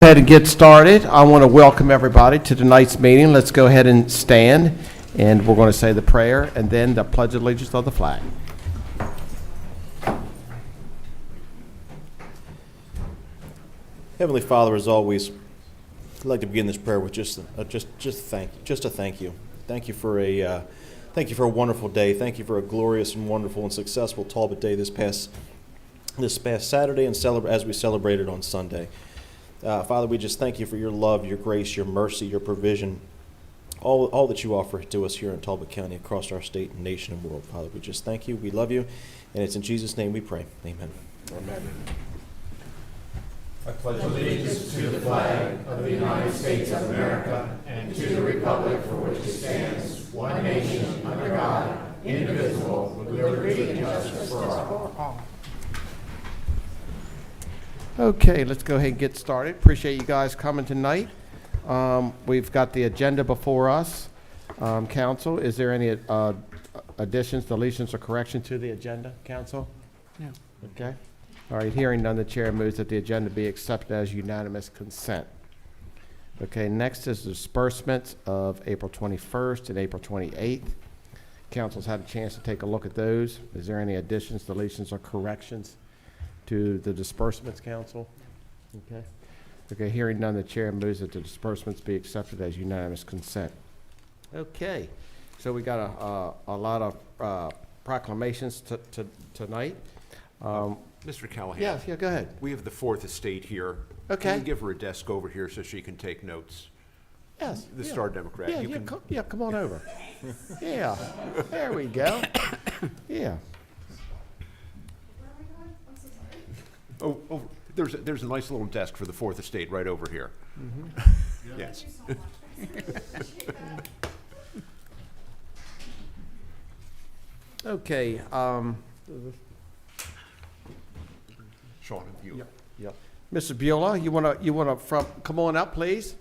Go ahead and get started. I want to welcome everybody to tonight's meeting. Let's go ahead and stand, and we're going to say the prayer and then the Pledge of Allegiance of the flag. Heavenly Father, as always, I'd like to begin this prayer with just a thank you. Thank you for a wonderful day. Thank you for a glorious and wonderful and successful Talbot Day this past Saturday, and as we celebrated on Sunday. Father, we just thank you for your love, your grace, your mercy, your provision, all that you offer to us here in Talbot County, across our state and nation and world. Father, we just thank you, we love you, and it's in Jesus' name we pray. Amen. Amen. I pledge allegiance to the flag of the United States of America and to the republic for which it stands, one nation, under God, indivisible, with liberty and justice for all. Okay, let's go ahead and get started. Appreciate you guys coming tonight. We've got the agenda before us. Council, is there any additions, deletions, or correction to the agenda, Council? No. Okay. All right, hearing none, the chair moves that the agenda be accepted as unanimous consent. Okay, next is disbursements of April 21st and April 28th. Council's had a chance to take a look at those. Is there any additions, deletions, or corrections to the disbursements, Council? Okay. Okay, hearing none, the chair moves that the disbursements be accepted as unanimous consent. Okay, so we got a lot of proclamations tonight. Mr. Callaghan. Yeah, go ahead. We have the Fourth Estate here. Okay. Can you give her a desk over here so she can take notes? Yes. The yeah. Star Democrat. Yeah, You yeah, can- come on over. Yeah, there we go. Yeah. Oh, there's a nice little desk for the Fourth Estate right over here. Yes. Okay. Shauna, you. Yep. Mr. Beulah, you wanna come on up, please?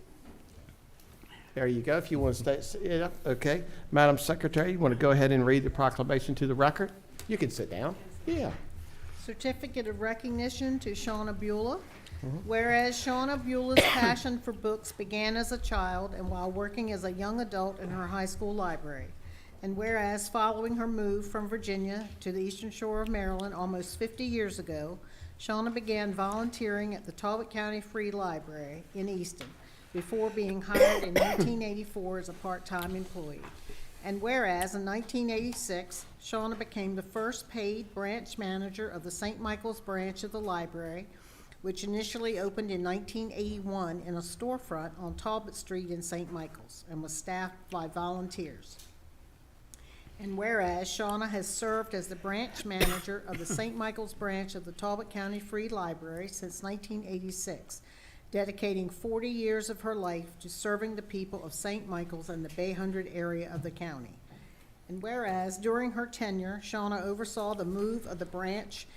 There you go. If you want to stay, yeah, okay. Madam Secretary, you want to go ahead and read the proclamation to the record? You can sit down. Yeah. Certificate of recognition to Shauna Beulah. Whereas Shauna Beulah's passion for books began as a child and while working as a young adult in her high school library. And whereas following her move from Virginia to the Eastern Shore of Maryland almost 50 years ago, Shauna began volunteering at the Talbot County Free Library in Easton before being hired in 1984 as a part-time employee. And whereas in 1986, Shauna became the first paid branch manager of the St. Michael's branch of the library, which initially opened in 1981 in a storefront on Talbot Street in St. Michael's and was staffed by volunteers. And whereas Shauna has served as the branch manager of the St. Michael's branch of the Talbot County Free Library since 1986, dedicating 40 years of her life to serving the people of St. Michael's and the Bay 100 area of the county. And whereas during her tenure, Shauna oversaw the move of the branch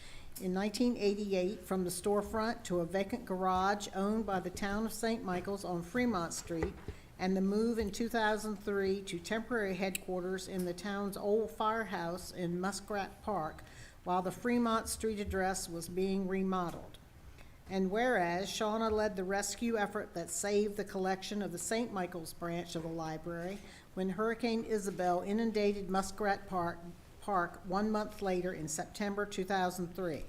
in 1988 from the storefront to a vacant garage owned by the town of St. Michael's on Fremont Street, and the move in 2003 to temporary headquarters in the town's old firehouse in Muskrat Park while the Fremont Street address was being remodeled. And whereas Shauna led the rescue effort that saved the collection of the St. Michael's branch of the library when Hurricane Isabel inundated Muskrat Park 1 month later in September 2003,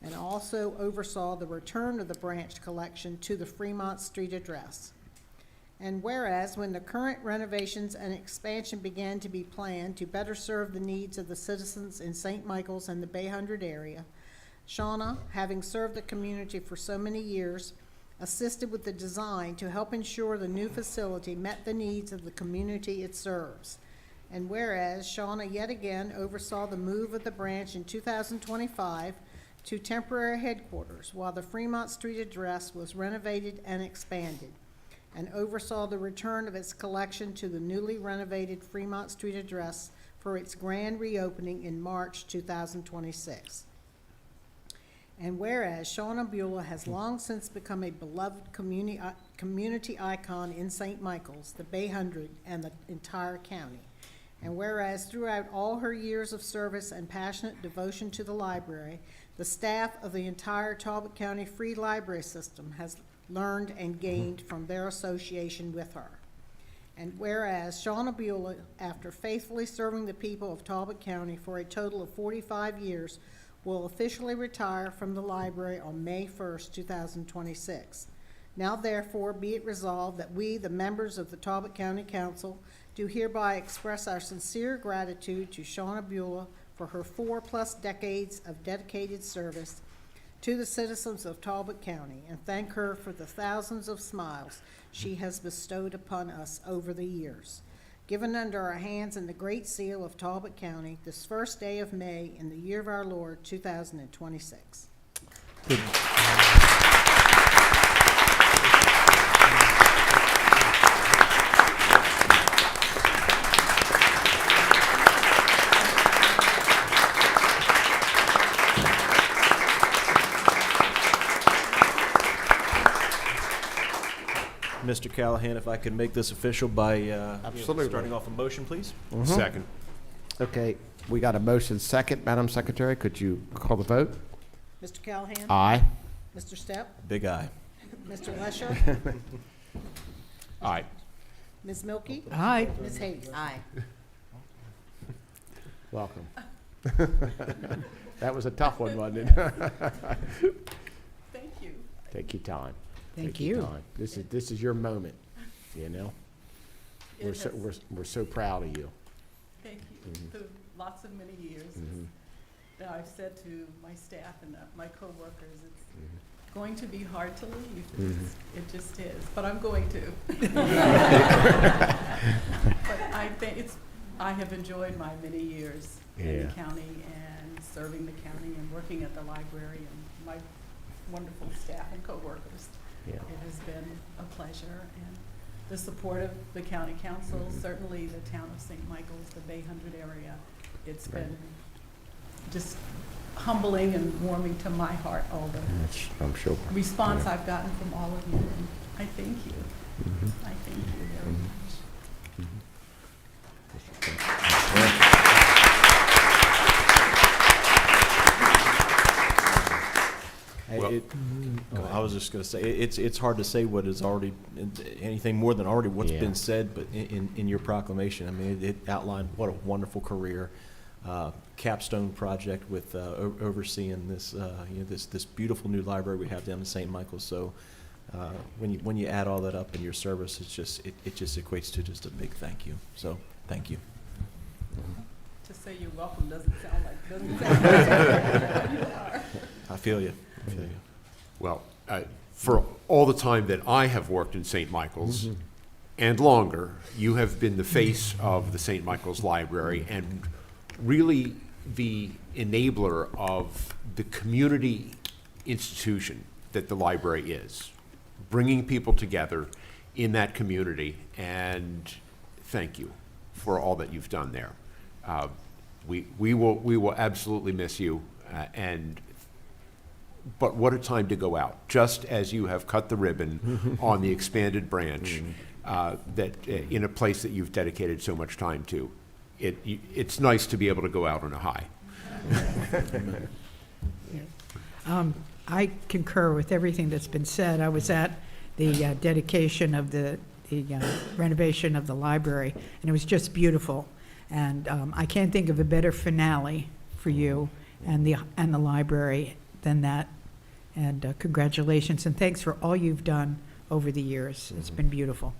and also oversaw the return of the branch collection to the Fremont Street address. And whereas when the current renovations and expansion began to be planned to better serve the needs of the citizens in St. Michael's and the Bay 100 area, Shauna, having served the community for so many years, assisted with the design to help ensure the new facility met the needs of the community it serves. And whereas Shauna yet again oversaw the move of the branch in 2025 to temporary headquarters while the Fremont Street address was renovated and expanded, and oversaw the return of its collection to the newly renovated Fremont Street address for its grand reopening in March 2026. And whereas Shauna Beulah has long since become a beloved community icon in St. Michael's, the Bay 100, and the entire county. And whereas throughout all her years of service and passionate devotion to the library, the staff of the entire Talbot County Free Library System has learned, and gained from their association with her. And whereas Shauna Beulah, after faithfully serving the people of Talbot County for a total of 45 years, will officially retire from the library on May 1st, 2026. Now therefore be it resolved that we, the members of the Talbot County Council, do hereby express our sincere gratitude to Shauna Beulah for her 4+ decades of dedicated service to the citizens of Talbot County, and thank her for the thousands of smiles she has bestowed upon us over the years. Given under our hands in the Great Seal of Talbot County this first day of May in the year of our Lord, 2026. Mr. Callaghan, if I could make this official by Absolutely. starting off a motion, please. Second. Okay, we got a motion second. Madam Secretary, could you call the vote? Mr. Callaghan? Aye. Mr. Stepp? Big aye. Mr. Lesher? Aye. Ms. Milky? Aye. Ms. Hayes? Aye. Welcome. That was a tough one, wasn't it? Thank you. Take your time. Thank Take your you. time. This is your moment, you know? We're so proud of you. Thank you. Through lots of many years, that I've said to my staff and my coworkers, it's going to be hard to leave. It just is, but I'm going to. But I think I have enjoyed my many years in Yeah. the county and serving the county and working at the library and my wonderful staff and coworkers. Yeah. It has been a pleasure, and the support of the county council, certainly the town of St. Michael's, the Bay 100 area. It's Right. been just humbling and warming to my heart, all the I'm sure. response I've gotten from all of you, and I thank you. I thank you very much. I was just going to say, it's hard to say what is already, anything more than already what's Yeah. been said, but in your proclamation, I mean, it outlined what a wonderful career, capstone project with overseeing this, this beautiful new library we have down in St. Michael's. So when you add all that up in your service, it just equates to just a big thank you. So thank you. To say you're welcome doesn't sound like you are. I feel you. I feel you. Well, for all the time that I have worked in St. Michael's and longer, you have been the face of the St. Michael's Library and really the enabler of the community institution that the library is, bringing people together in that community, and thank you for all that you've done there. We will absolutely miss you, but what a time to go out, just as you have cut the ribbon on the expanded branch in a place that you've dedicated so much time to. It's nice to be able to go out on a high. I concur with everything that's been said. I was at the dedication of the renovation of the library, and it was just beautiful. And I can't think of a better finale for you and the library than that. And congratulations, and thanks for all you've done over the years. It's been beautiful.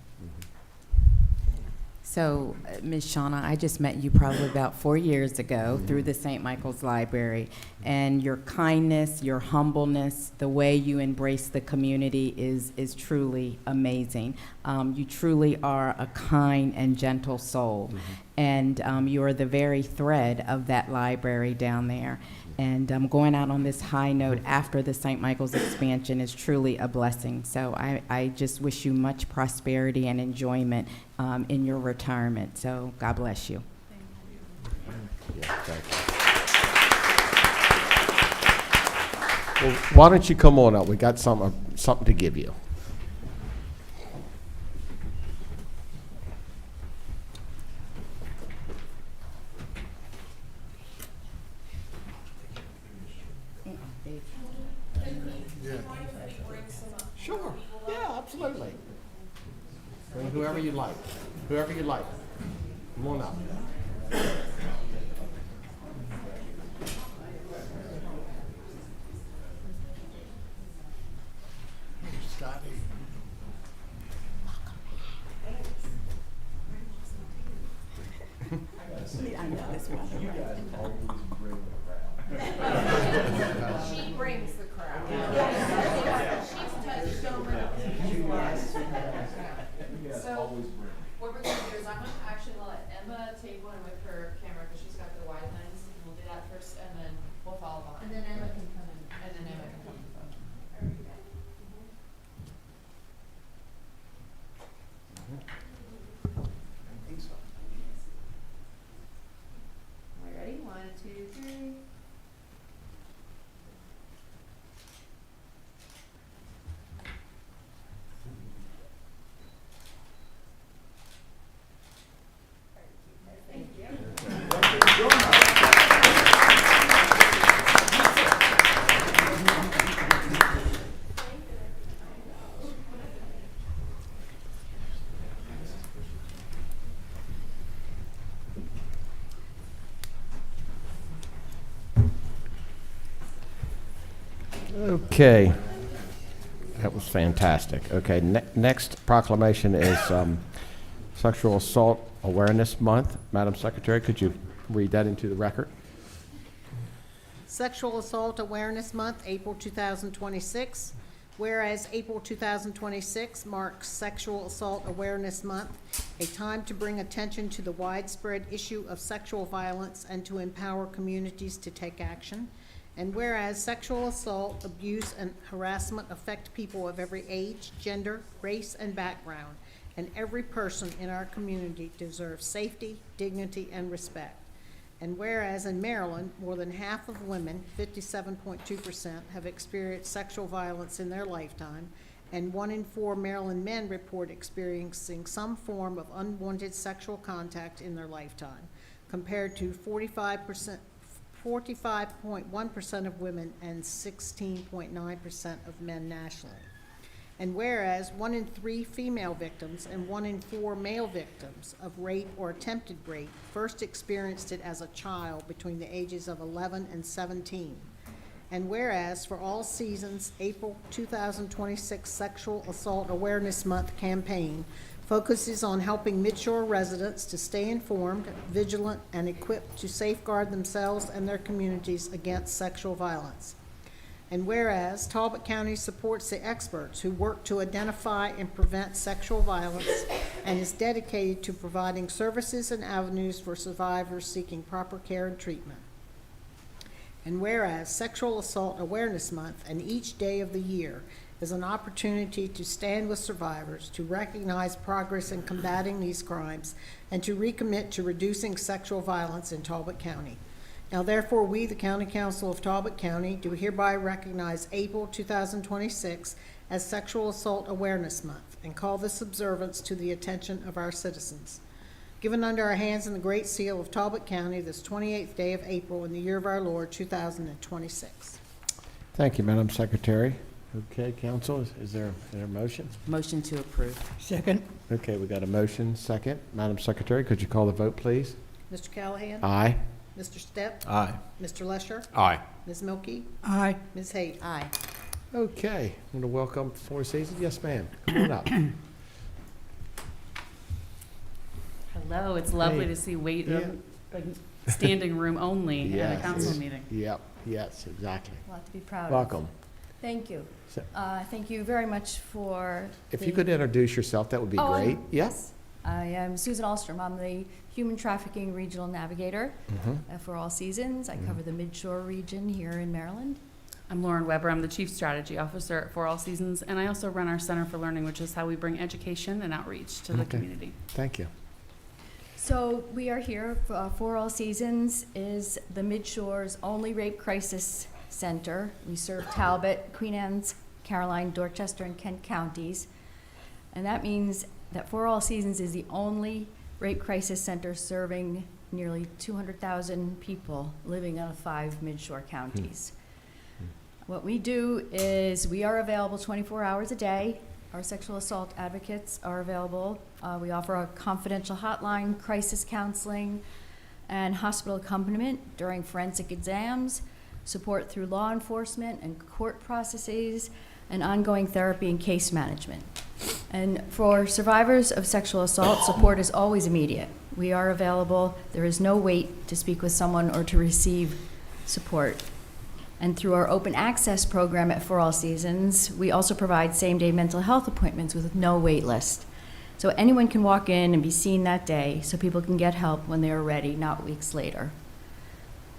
So, Ms. Shauna, I just met you probably about 4 years ago through the St. Michael's Library, and your kindness, your humbleness, the way you embrace the community is truly amazing. You truly are a kind and gentle soul, and you are the very thread of that library down there. And going out on this high note after the St. Michael's expansion is truly a blessing. So I just wish you much prosperity and enjoyment in your retirement. So God bless you. Yeah, thank you. Well, why don't you come on up? We got something to give you. Sure, yeah, absolutely. Bring whoever you like, whoever you like. Come on up. She brings the crowd. She's touched so many. So what we're gonna do is I'm gonna actually let Emma take one with her camera because she's got the wide lens. And we'll do that first, and then we'll follow behind. And then Emma can come in. And then Emma can come in. Are we ready? 1, 2, 3. Okay. That was fantastic. Okay, next proclamation is Sexual Assault Awareness Month. Madam Secretary, could you read that into the record? Sexual Assault Awareness Month, April 2026. Whereas April 2026 marks Sexual Assault Awareness Month, a time to bring attention to the widespread issue of sexual violence and to empower communities to take action. And whereas sexual assault, abuse, and harassment affect people of every age, gender, race, and background, and every person in our community deserves safety, dignity, and respect. And whereas in Maryland, more than half of women, 57.2%, have experienced sexual violence in their lifetime, and 1 in 4 Maryland men report experiencing some form of unwanted sexual contact in their lifetime, compared to 45.1% of women and 16.9% of men nationally. And whereas 1 in 3 female victims and 1 in 4 male victims of rape or attempted rape first experienced it as a child between the ages of 11 and 17. And whereas for all seasons, April 2026 Sexual Assault Awareness Month campaign focuses on helping Midshore residents to stay informed, vigilant, and equipped to safeguard themselves and their communities against sexual violence. And whereas Talbot County supports the experts who work to identify and prevent sexual violence and is dedicated to providing services and avenues for survivors seeking proper care and treatment. And whereas Sexual Assault Awareness Month and each day of the year is an opportunity to stand with survivors, to recognize progress in combating these crimes, and to recommit to reducing sexual violence in Talbot County. Now therefore, we, the County Council of Talbot County, do hereby recognize April 2026 as Sexual Assault Awareness Month and call this observance to the attention of our citizens. Given under our hands in the Great Seal of Talbot County this 28th day of April in the year of our Lord, 2026. Thank you, Madam Secretary. Okay, Council, is there a motion? Motion to approve. Second. Okay, we got a motion, second. Madam Secretary, could you call the vote, please? Mr. Callaghan? Aye. Mr. Stepp? Aye. Mr. Lesher? Aye. Ms. Milky? Aye. Ms. Hayes? Aye. Okay, I'm going to welcome Four Seasons. Yes, ma'am. Come on up. Hello, it's lovely Hey. to see Yeah. standing room only at Yes. a council meeting. Yep, yes, exactly. A lot to be proud of. Welcome. Thank you. So- Thank you very much for. If you could introduce yourself, that would be great. Yes. I am Susan Alstrom. I'm the Human Trafficking Regional Navigator for All Seasons. I cover the Midshore region here in Maryland. I'm Lauren Weber. I'm the Chief Strategy Officer for All Seasons, and I also run our Center for Learning, which is how we bring education and outreach to the Okay. community. Thank you. So we are here for All Seasons is the Midshore's only rape crisis center. We serve Talbot, Queen Anne's, Caroline, Dorchester, and Kent counties. And that means that For All Seasons is the only rape crisis center serving nearly 200,000 people living in 5 Midshore counties. What we do is we are available 24 hours a day. Our sexual assault advocates are available. We offer a confidential hotline, crisis counseling, and hospital accompaniment during forensic exams, support through law enforcement and court processes, and ongoing therapy and case management. And for survivors of sexual assault, support is always immediate. We are available. There is no wait to speak with someone or to receive support. And through our open access program at For All Seasons, we also provide same-day mental health appointments with no wait list. So anyone can walk in and be seen that day so people can get help when they are ready, not weeks later.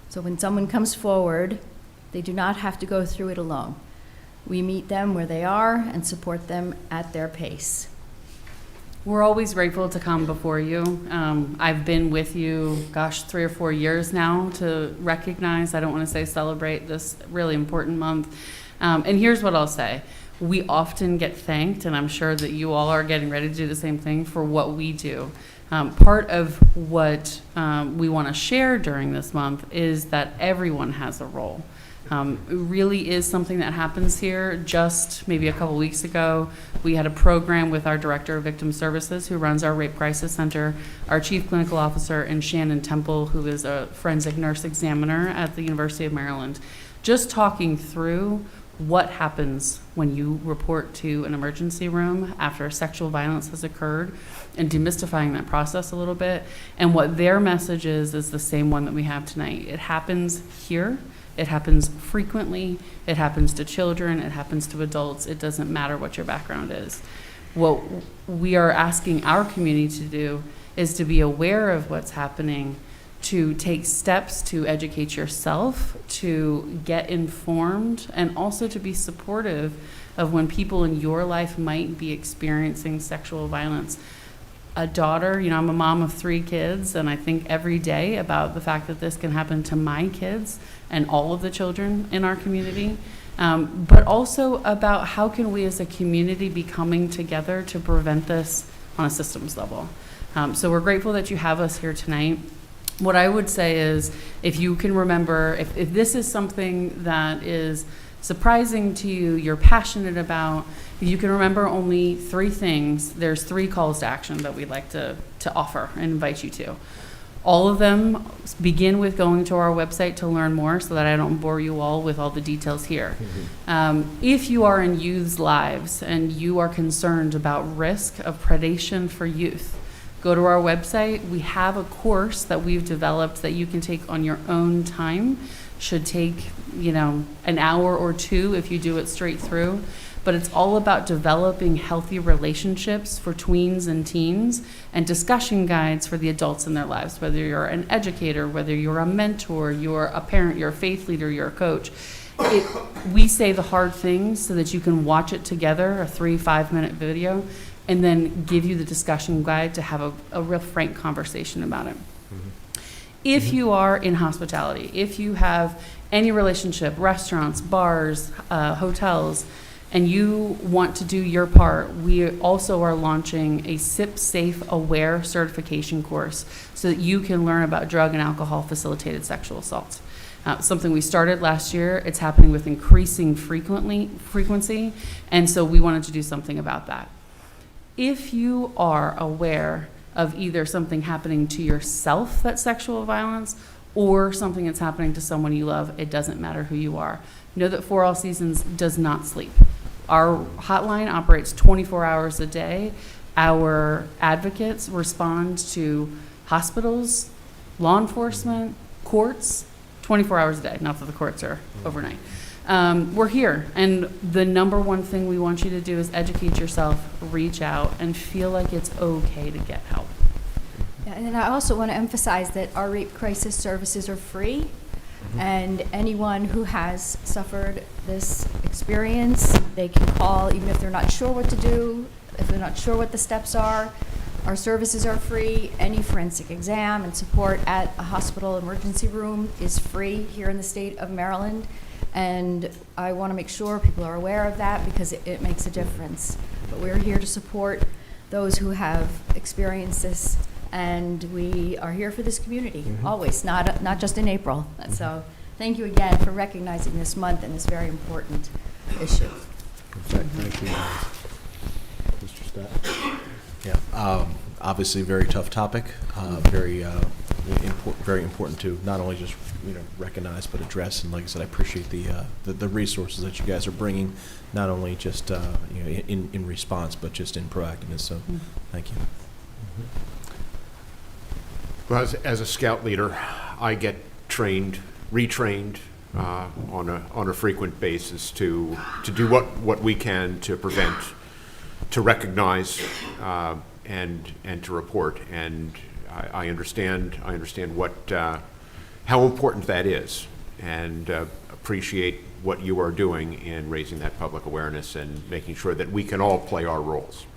So when someone comes forward, they do not have to go through it alone. We meet them where they are and support them at their pace. We're always grateful to come before you. I've been with you, 3 or 4 years now to recognize, I don't want to say celebrate, this really important month. And here's what I'll say. We often get thanked, and I'm sure that you all are getting ready to do the same thing, for what we do. Part of what we want to share during this month is that everyone has a role. It really is something that happens here. Just maybe a couple weeks ago, we had a program with our Director of Victim Services, who runs our Rape Crisis Center, our Chief Clinical Officer, and Shannon Temple, who is a forensic nurse examiner at the University of Maryland, just talking through what happens when you report to an emergency room after sexual violence has occurred, and demystifying that process a little bit. And what their message is the same one that we have tonight. It happens here. It happens frequently. It happens to children. It happens to adults. It doesn't matter what your background is. What we are asking our community to do is to be aware of what's happening, to take steps to educate yourself, to get informed, and also to be supportive of when people in your life might be experiencing sexual violence. A daughter, I'm a mom of 3 kids, and I think every day about the fact that this can happen to my kids and all of the children in our community, but also about how can we as a community be coming together to prevent this on a systems level. So we're grateful that you have us here tonight. What I would say is, if you can remember, if this is something that is surprising to you, you're passionate about, if you can remember only 3 things, there's 3 calls to action that we'd like to offer and invite you to. All of them begin with going to our website to learn more, so that I don't bore you all with all the details here. If you are in youth's lives and you are concerned about risk of predation for youth, go to our website. We have a course that we've developed that you can take on your own time. Should take, an hour or 2 if you do it straight through. But it's all about developing healthy relationships for tweens and teens, and discussion guides for the adults in their lives, whether you're an educator, whether you're a mentor, you're a parent, you're a faith leader, you're a coach. We say the hard things so that you can watch it together, a 3-5 minute video, and then give you the discussion guide to have a real frank conversation about it. If you are in hospitality, if you have any relationship, restaurants, bars, hotels, and you want to do your part, we also are launching a SIP Safe Aware certification course so that you can learn about drug and alcohol facilitated sexual assault. Something we started last year. It's happening with increasing frequency, and so we wanted to do something about that. If you are aware of either something happening to yourself that's sexual violence, or something that's happening to someone you love, it doesn't matter who you are. Know that For All Seasons does not sleep. Our hotline operates 24 hours a day. Our advocates respond to hospitals, law enforcement, courts, 24 hours a day. Not that the courts are overnight. We're here, and the number one thing we want you to do is educate yourself, reach out, and feel like it's okay to get help. Yeah, and then I also want to emphasize that our rape crisis services are free, and anyone who has suffered this experience, they can call even if they're not sure what to do, if they're not sure what the steps are. Our services are free. Any forensic exam and support at a hospital emergency room is free here in the state of Maryland. And I want to make sure people are aware of that because it makes a difference. But we're here to support those who have experienced this, and we are here for this community, always, not just in April. So thank you again for recognizing this month and this very important issue. Thank you. Mr. Stott? Yeah, obviously a very tough topic, very important to not only just recognize but address. And like I said, I appreciate the resources that you guys are bringing, not only just in response but just in proactiveness. So thank you. Well, as a scout leader, I get trained, retrained on a frequent basis to do what we can to prevent, to recognize, and to report. And I understand what how important that is, and appreciate what you are doing in raising that public awareness and making sure that we can all play our roles.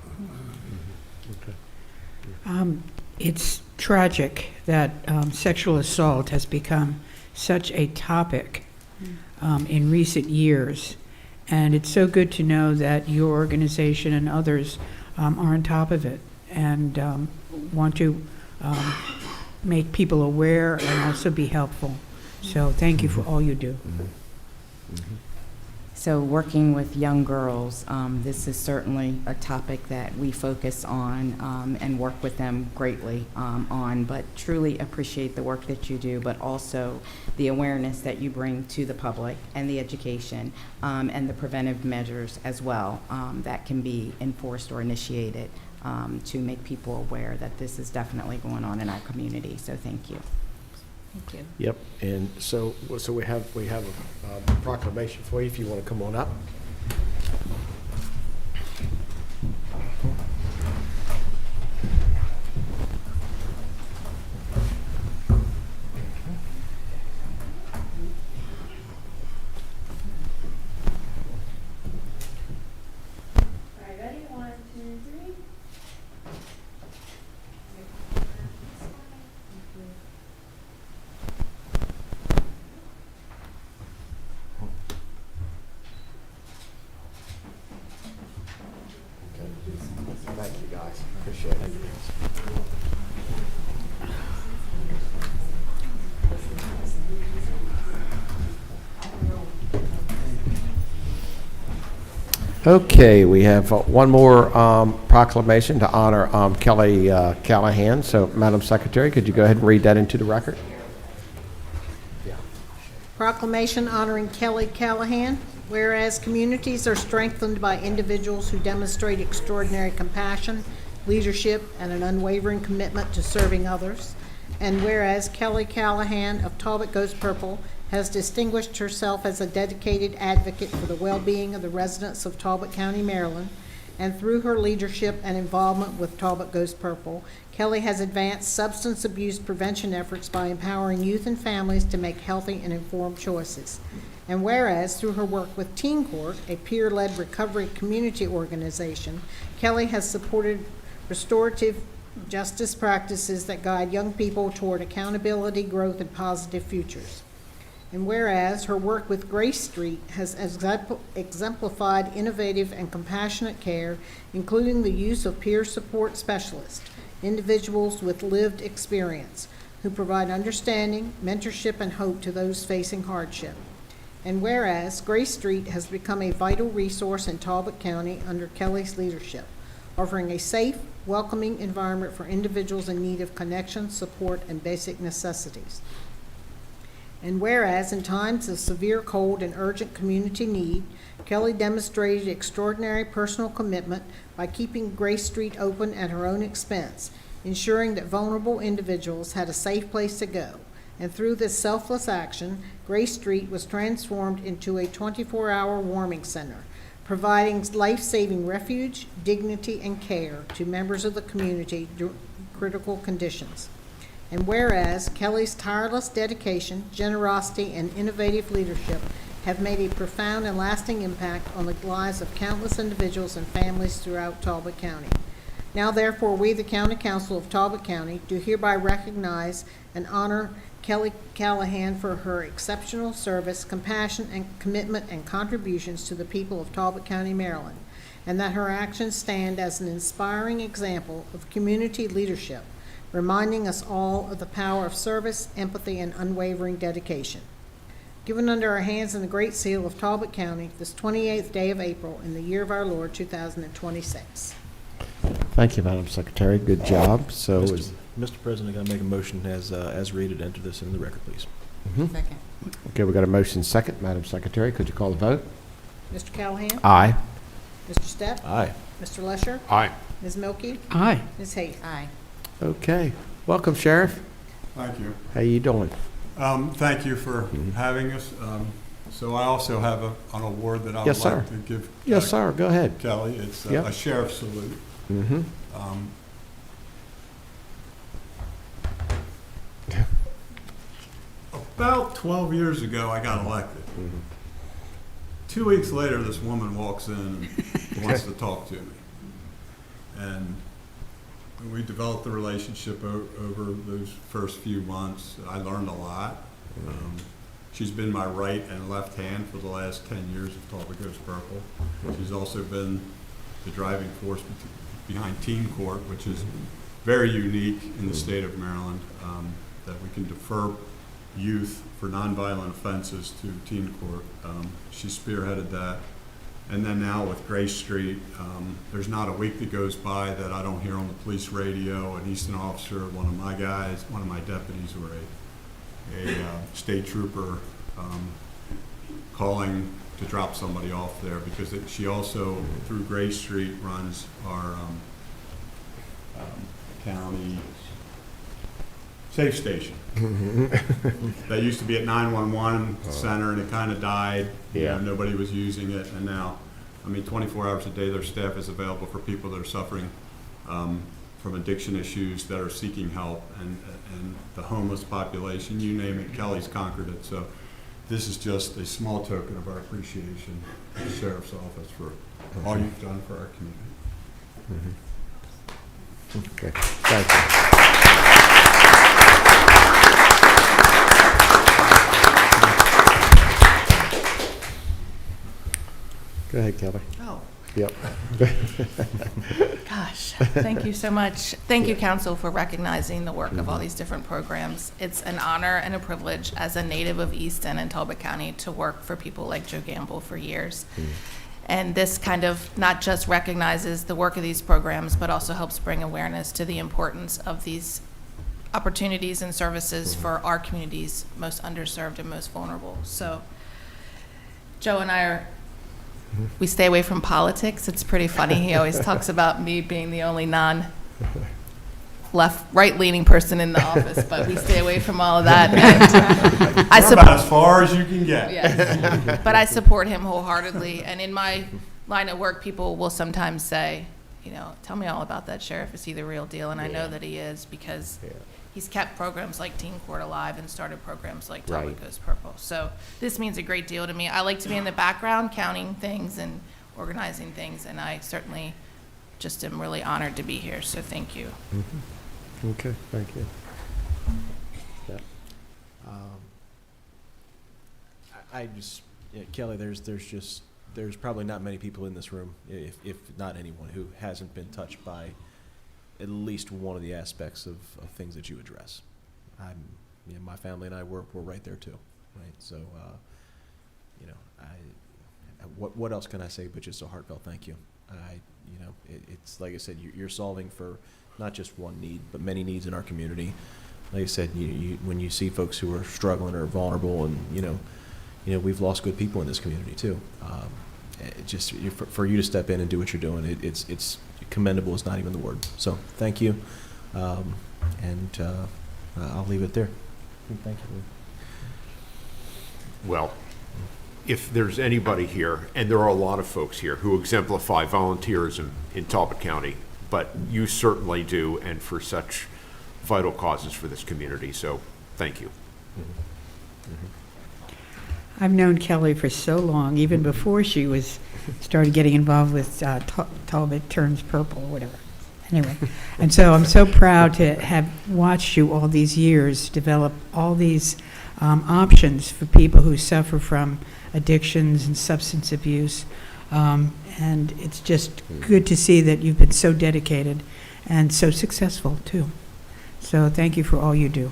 It's tragic that sexual assault has become such a topic in recent years. And it's so good to know that your organization and others are on top of it and want to make people aware and also be helpful. So thank you for all you do. So working with young girls, this is certainly a topic that we focus on and work with them greatly on, but truly appreciate the work that you do, but also the awareness that you bring to the public and the education and the preventive measures as well that can be enforced or initiated to make people aware that this is definitely going on in our community. So thank you. Thank you. Yep, and so we have a proclamation for you if you want to come on up. All right, ready? 1, 2, 3. Thank you, guys. Appreciate it. Okay, we have one more proclamation to honor Kelley Callaghan. So, Madam Secretary, could you go ahead and read that into the record? Proclamation honoring Kelley Callaghan. Whereas communities are strengthened by individuals who demonstrate extraordinary compassion, leadership, and an unwavering commitment to serving others. And whereas Kelley Callaghan of Talbot Goes Purple has distinguished herself as a dedicated advocate for the well-being of the residents of Talbot County, Maryland, and through her leadership and involvement with Talbot Goes Purple, Kelley has advanced substance abuse prevention efforts by empowering youth and families to make healthy and informed choices. And whereas, through her work with Teen Court, a peer-led recovery community organization, Kelley has supported restorative justice practices that guide young people toward accountability, growth, and positive futures. And whereas, her work with Grace Street has exemplified innovative and compassionate care, including the use of peer support specialists, individuals with lived experience, who provide understanding, mentorship, and hope to those facing hardship. And whereas, Grace Street has become a vital resource in Talbot County under Kelley's leadership, offering a safe, welcoming environment for individuals in need of connection, support, and basic necessities. And whereas, in times of severe cold and urgent community need, Kelley demonstrated extraordinary personal commitment by keeping Grace Street open at her own expense, ensuring that vulnerable individuals had a safe place to go. And through this selfless action, Grace Street was transformed into a 24-hour warming center, providing life-saving refuge, dignity, and care to members of the community during critical conditions. And whereas Kelley's tireless dedication, generosity, and innovative leadership have made a profound and lasting impact on the lives of countless individuals and families throughout Talbot County. Now therefore, we, the County Council of Talbot County, do hereby recognize and honor Kelley Callaghan for her exceptional service, compassion, and commitment and contributions to the people of Talbot County, Maryland, and that her actions stand as an inspiring example of community leadership, reminding us all of the power of service, empathy, and unwavering dedication. given under our hands in the Great Seal of Talbot County this 28th day of April in the year of our Lord 2026. Thank you, Madam Secretary. Good job. So Mr. President, I make a motion as read and enter this into the record, please. Second. okay, we got a motion second. Madam Secretary, could you call the vote? Mr. Callaghan? Aye. Mr. Stepp? Aye. Mr. Lesher? Aye. Ms. Milky? Aye. Ms. Hayes? Aye. Okay. Welcome, Sheriff. Thank you. How you doing? Thank you for having us. So I also have an award that I would Yes, sir. like to give. Yes, sir. Go ahead. Kelley. It's Yep. a sheriff's salute. Mm-hmm. About 12 years ago, I got elected. 2 weeks later, this woman walks in and wants to talk to me. And we developed a relationship over those first few months. I learned a lot. She's been my right and left hand for the last 10 years of Talbot Goes Purple. She's also been the driving force behind Teen Court, which is very unique in the state of Maryland, that we can defer youth for nonviolent offenses to Teen Court. She spearheaded that. And then now with Grace Street, there's not a week that goes by that I don't hear on the police radio an Easton officer, one of my guys, one of my deputies, or a state trooper calling to drop somebody off there, because she also, through Grace Street, runs our county safe station. That used to be at 911 center, and it kind of died. You know, nobody was using it, and now, I mean, 24 hours a day, their staff is available for people that are suffering from addiction issues, that are seeking help, and the homeless population, you name it, Kelley's conquered it. So this is just a small token of our appreciation to the Sheriff's Office for all you've done for our community. Okay. Thank you. Go ahead, Kelley. Oh, Yep. gosh, thank you so much. Thank you, Council, for recognizing the work of all these different programs. It's an honor and a privilege as a native of Easton and Talbot County to work for people like Joe Gamble for years. And this kind of not just recognizes the work of these programs, but also helps bring awareness to the importance of these opportunities and services for our communities most underserved and most vulnerable. So Joe and I we stay away from politics. It's pretty funny. He always talks about me being the only right-leaning person in the office, but we stay away from all of that. And I about as far as you can get. Yes. But I support him wholeheartedly. And in my line of work, people will sometimes say, you know, tell me all about that sheriff. Is he the real deal? And I know that he is, because he's kept programs like Teen Court alive and started programs like Talbot Goes Purple. So this means a great deal to me. I like to be in the background counting things and organizing things, and I certainly just am really honored to be here. So thank you. Okay, thank you. I just, Kelley, there's probably not many people in this room, if not anyone, who hasn't been touched by at least one of the aspects of things that you address. My family and I we're right there too, right? So, what else can I say but just a heartfelt thank you? It's like I said, you're solving for not just one need, but many needs in our community. Like I said, when you see folks who are struggling or vulnerable, and we've lost good people in this community too. For you to step in and do what you're doing, it's commendable is not even the word. So thank you, and I'll leave it there. Thank you. Well, if there's anybody here, and there are a lot of folks here who exemplify volunteerism in Talbot County, but you certainly do, and for such vital causes for this community. So thank you. I've known Kelley for so long, even before she started getting involved with Talbot Turns Purple, or whatever. Anyway, and so I'm so proud to have watched you all these years develop all these options for people who suffer from addictions and substance abuse. And it's just good to see that you've been so dedicated and so successful, too. So thank you for all you do.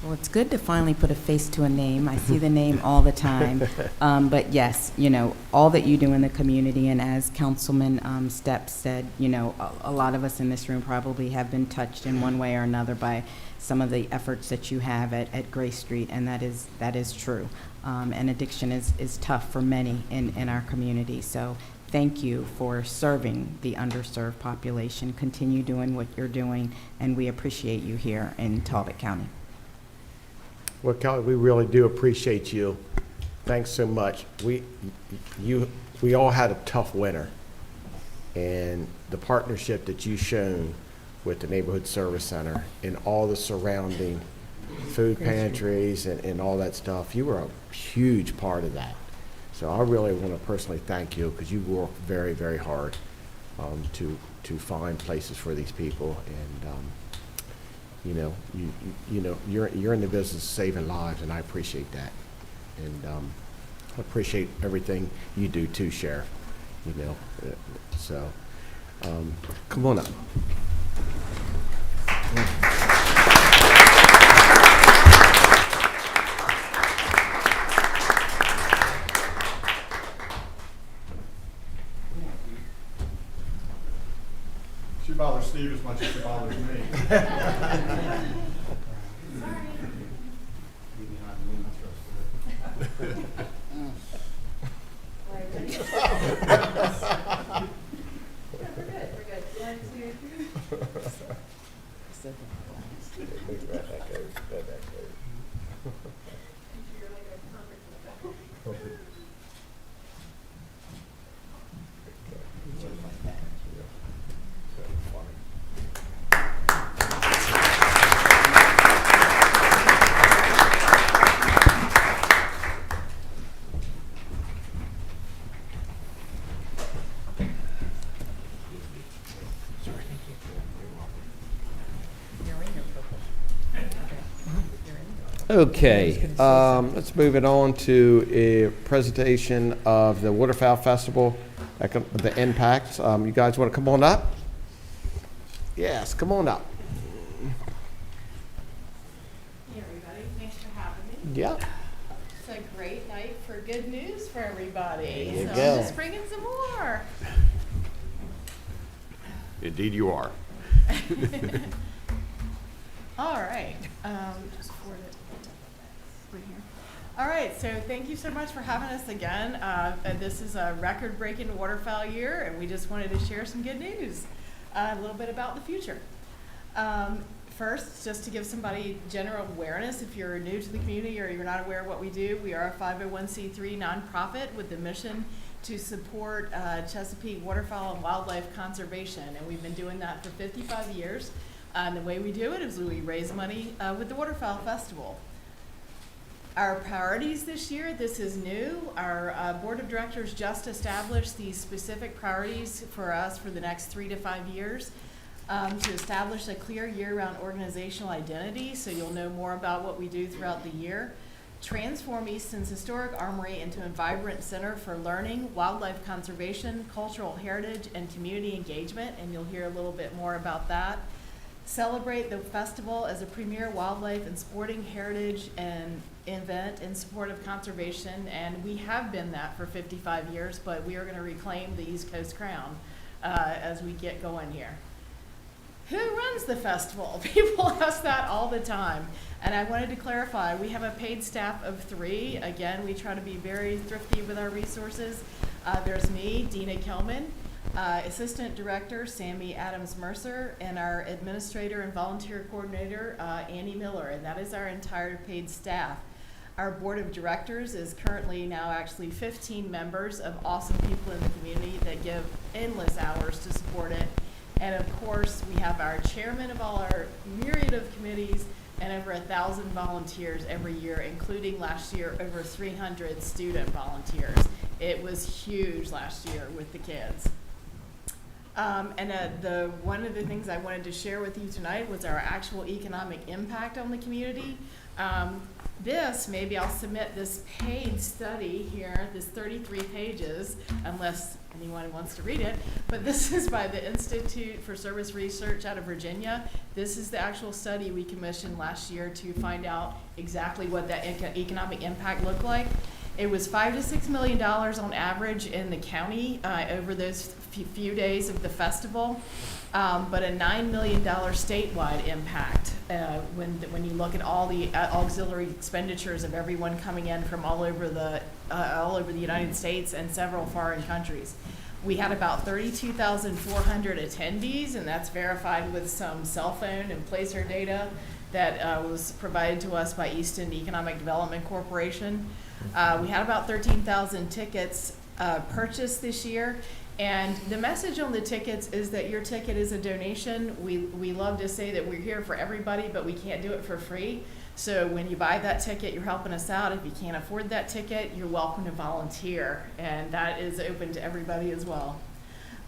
Well, it's good to finally put a face to a name. I see the name all the time. But yes, you know, all that you do in the community, and as Councilman Stepp said, you know, a lot of us in this room probably have been touched in one way or another by some of the efforts that you have at Grace Street, and that is true. And addiction is tough for many in our community. So thank you for serving the underserved population. Continue doing what you're doing, and we appreciate you here in Talbot County. Well, Kelley, we really do appreciate you. Thanks so much. We all had a tough winter, and the partnership that you've shown with the Neighborhood Service Center and all the surrounding food pantries and all that stuff, you were a huge part of that. So I really want to personally thank you, because you work very, very hard to find places for these people, and you know, you're in the business of saving lives, and I appreciate that, and I appreciate everything you do too, Sheriff. You know, so come on up. She bothers Steve as much as she bothers me. Okay, let's move it on to a presentation of the Waterfowl Festival, the impacts. You guys want to come on up? Yes, come on up. Hey, everybody. Thanks for having me. Yeah. It's a great night for good news for everybody. There you So go. I'm just bringing some more. Indeed you are. All right. Just forward it right here. All right. So thank you so much for having us again. This is a record-breaking waterfowl year, and we just wanted to share some good news, a little bit about the future. First, just to give somebody general awareness, if you're new to the community or you're not aware of what we do, we are a 501c3 nonprofit with the mission to support Chesapeake waterfowl and wildlife conservation, and we've been doing that for 55 years. And the way we do it is we raise money with the Waterfowl Festival. Our priorities this year, this is new. Our board of directors just established these specific priorities for us for the next 3 to 5 years to establish a clear year-round organizational identity, so you'll know more about what we do throughout the year. Transform Easton's historic armory into a vibrant center for learning, wildlife conservation, cultural heritage, and community engagement, and you'll hear a little bit more about that. Celebrate the festival as a premier wildlife and sporting heritage and event in support of conservation, and we have been that for 55 years, but we are going to reclaim the East Coast crown as we get going here. Who runs the festival? People ask that all the time, and I wanted to clarify, we have a paid staff of 3. Again, we try to be very thrifty with our resources. There's me, Deena Kilmon, Assistant Director Sammy Adams Mercer, and our Administrator and Volunteer Coordinator Annie Miller, and that is our entire paid staff. Our Board of Directors is currently now actually 15 members of awesome people in the community that give endless hours to support it. And of course, we have our chairman of all our myriad of committees and over 1,000 volunteers every year, including last year over 300 student volunteers. It was huge last year with the kids. One of the things I wanted to share with you tonight was our actual economic impact on the community. This, maybe I'll submit this paid study here, this 33 pages, unless anyone wants to read it, but this is by the Institute for Service Research out of Virginia. This is the actual study we commissioned last year to find out exactly what that economic impact looked like. It was $5 to $6 million on average in the county over those few days of the festival, but a $9 million statewide impact when you look at all the auxiliary expenditures of everyone coming in from all over the United States and several foreign countries. We had about 32,400 attendees, and that's verified with some cell phone and placer data that was provided to us by Easton Economic Development Corporation. We had about 13,000 tickets purchased this year, and the message on the tickets is that your ticket is a donation. We love to say that we're here for everybody, but we can't do it for free. So when you buy that ticket, you're helping us out. If you can't afford that ticket, you're welcome to volunteer, and that is open to everybody as well.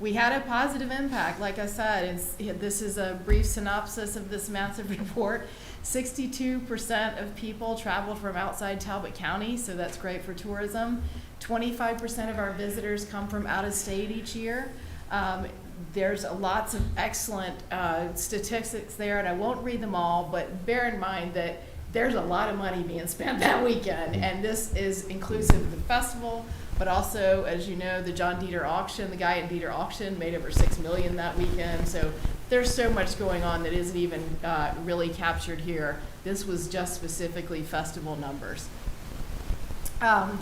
We had a positive impact, like I said. This is a brief synopsis of this massive report. 62% of people traveled from outside Talbot County, so that's great for tourism. 25% of our visitors come from out of state each year. There's lots of excellent statistics there, and I won't read them all, but bear in mind that there's a lot of money being spent that weekend, and this is inclusive of the festival, but also, as you know, the John Dieter auction, the Guy and Dieter auction made over $6 million that weekend. So there's so much going on that isn't even really captured here. This was just specifically festival numbers.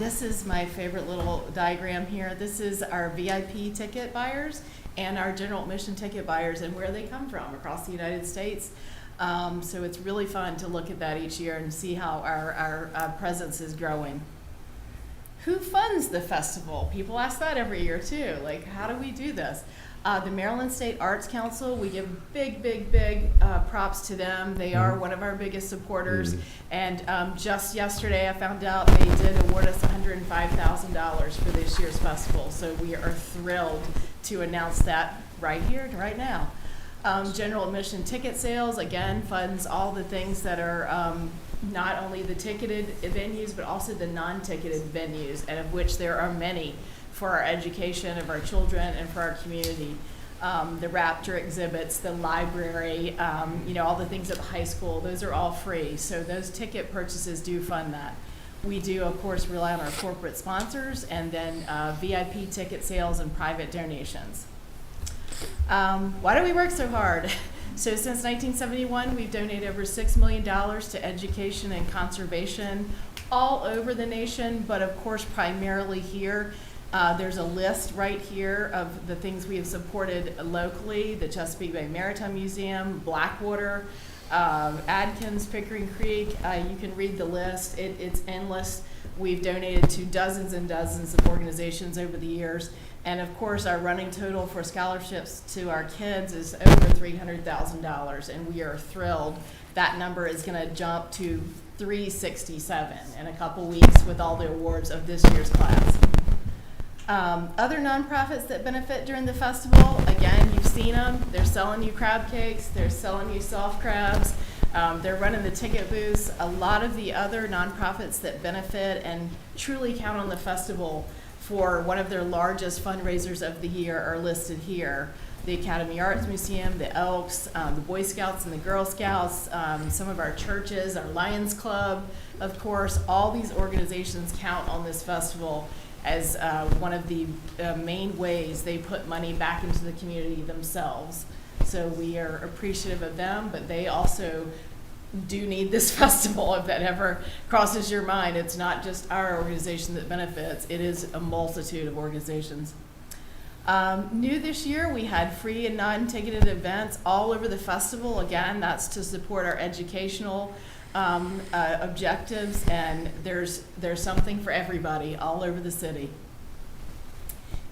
This is my favorite little diagram here. This is our VIP ticket buyers and our general admission ticket buyers and where they come from across the United States. So it's really fun to look at that each year and see how our presence is growing. Who funds the festival? People ask that every year too. Like, how do we do this? The Maryland State Arts Council, we give big props to them. They are one of our biggest supporters. And just yesterday I found out they did award us $105,000 for this year's festival. So we are thrilled to announce that right here, right now. General admission ticket sales, again, funds all the things that are not only the ticketed venues, but also the non-ticketed venues, and of which there are many for our education of our children and for our community. The Raptor exhibits, the library, all the things at the high school, those are all free. So those ticket purchases do fund that. We do, of course, rely on our corporate sponsors, and then VIP ticket sales and private donations. Why do we work so hard? So since 1971, we've donated over $6 million to education and conservation all over the nation, but of course primarily here. There's a list right here of the things we have supported locally: the Chesapeake Bay Maritime Museum, Blackwater, Adkins, Pickering Creek. You can read the list. It's endless. We've donated to dozens and dozens of organizations over the years. And of course, our running total for scholarships to our kids is over $300,000, and we are thrilled. That number is going to jump to $367 in a couple weeks with all the awards of this year's class. Other nonprofits that benefit during the festival, again, you've seen them. They're selling you crab cakes. They're selling you soft crabs. They're running the ticket booths. A lot of the other nonprofits that benefit and truly count on the festival for one of their largest fundraisers of the year are listed here. The Academy Arts Museum, the Elks, the Boy Scouts and the Girl Scouts, some of our churches, our Lions Club, of course. All these organizations count on this festival as one of the main ways they put money back into the community themselves. So we are appreciative of them, but they also do need this festival. If that ever crosses your mind, it's not just our organization that benefits, it is a multitude of organizations. New this year, we had free and non-ticketed events all over the festival. Again, that's to support our educational objectives, and there's something for everybody all over the city.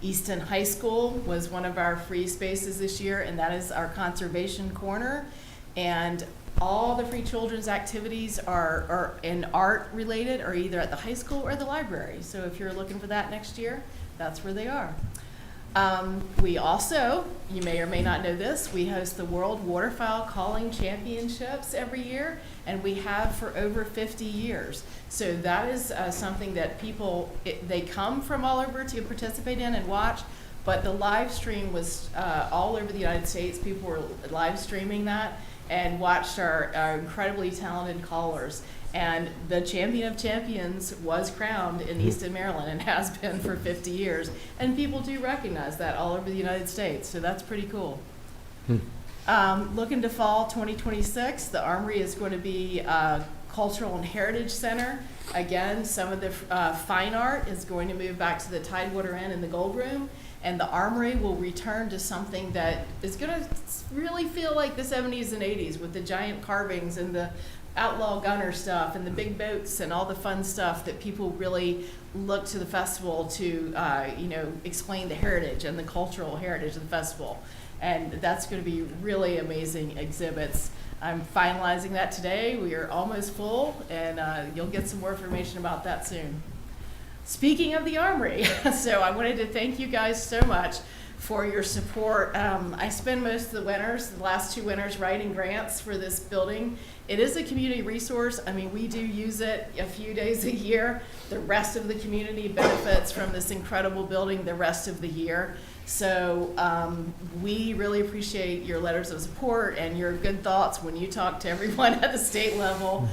Easton High School was one of our free spaces this year, and that is our conservation corner. And all the free children's activities are in art related, or either at the high school or the library. So if you're looking for that next year, that's where they are. We also, you may or may not know this, we host the World Waterfowl Calling Championships every year, and we have for over 50 years. So that is something that people, they come from all over to participate in and watch, but the live stream was all over the United States. People were live streaming that and watched our incredibly talented callers. And the champion of champions was crowned in Easton, Maryland, and has been for 50 years. And people do recognize that all over the United States, so that's pretty cool. Looking to fall 2026, the Armory is going to be a cultural and heritage center. Again, some of the fine art is going to move back to the Tidewater Inn and the Gold Room, and the Armory will return to something that is going to really feel like the 70s and 80s with the giant carvings and the outlaw gunner stuff and the big boats and all the fun stuff that people really look to the festival to, explain the heritage and the cultural heritage of the festival. And that's going to be really amazing exhibits. I'm finalizing that today. We are almost full, and you'll get some more information about that soon. Speaking of the Armory, so I wanted to thank you guys so much for your support. I spend most of the winters, the last 2 winters, writing grants for this building. It is a community resource. I mean, we do use it a few days a year. The rest of the community benefits from this incredible building the rest of the year. So we really appreciate your letters of support and your good thoughts when you talk to everyone at the state level.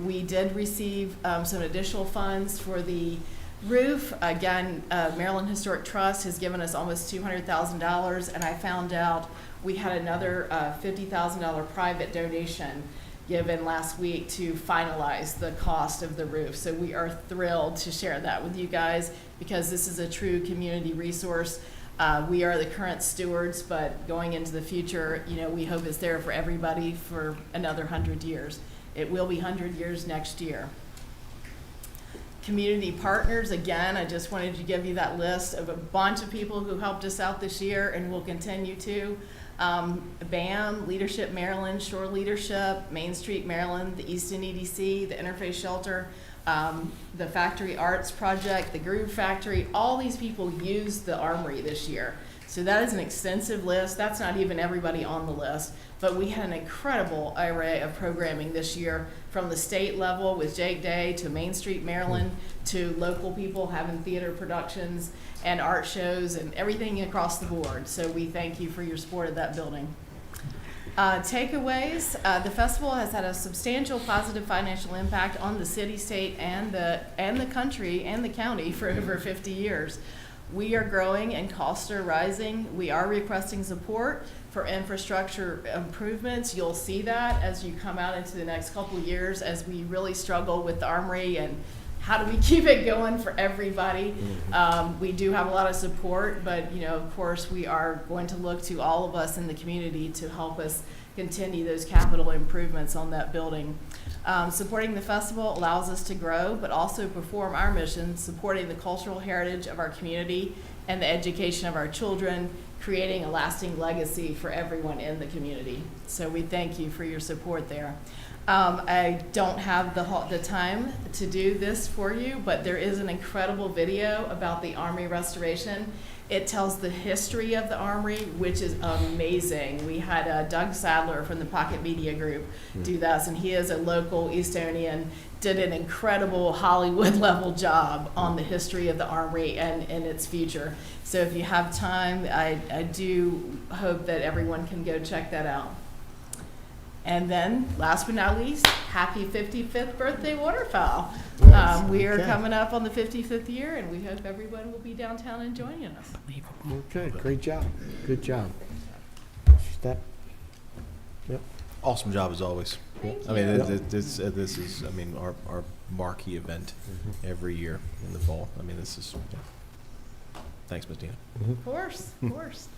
We did receive some additional funds for the roof. Again, Maryland Historic Trust has given us almost $200,000, and I found out we had another $50,000 private donation given last week to finalize the cost of the roof. So we are thrilled to share that with you guys because this is a true community resource. We are the current stewards, but going into the future, we hope it's there for everybody for another 100 years. It will be 100 years next year. Community partners, again, I just wanted to give you that list of a bunch of people who helped us out this year and will continue to. BAM, Leadership Maryland, Shore Leadership, Main Street Maryland, the Easton EDC, the Interfaith Shelter, the Factory Arts Project, the Groove Factory, all these people used the Armory this year. So that is an extensive list. That's not even everybody on the list, but we had an incredible array of programming this year from the state level with Jake Day to Main Street Maryland to local people having theater productions and art shows and everything across the board. So we thank you for your support of that building. Takeaways, the festival has had a substantial positive financial impact on the city, state, and the country and the county for over 50 years. We are growing and costs are rising. We are requesting support for infrastructure improvements. You'll see that as you come out into the next couple of years as we really struggle with the Armory and how do we keep it going for everybody. We do have a lot of support, but of course we are going to look to all of us in the community to help us continue those capital improvements on that building. Supporting the festival allows us to grow, but also perform our mission, supporting the cultural heritage of our community and the education of our children, creating a lasting legacy for everyone in the community. So we thank you for your support there. I don't have the time to do this for you, but there is an incredible video about the Armory restoration. It tells the history of the Armory, which is amazing. We had Doug Sadler from the Pocket Media Group do this, and he is a local Eastonian, did an incredible Hollywood-level job on the history of the Armory and its future. So if you have time, I do hope that everyone can go check that out. And then, last but not least, happy 55th birthday, Waterfowl. We are coming up on the 55th year, and we hope everyone will be downtown and joining us. Okay, great job. Good job. Step. Yep. Awesome job as always. Thank I mean, you. this is, our marquee event every year in the fall. I mean, this is, thanks, Ms. Deena. Of course, of course.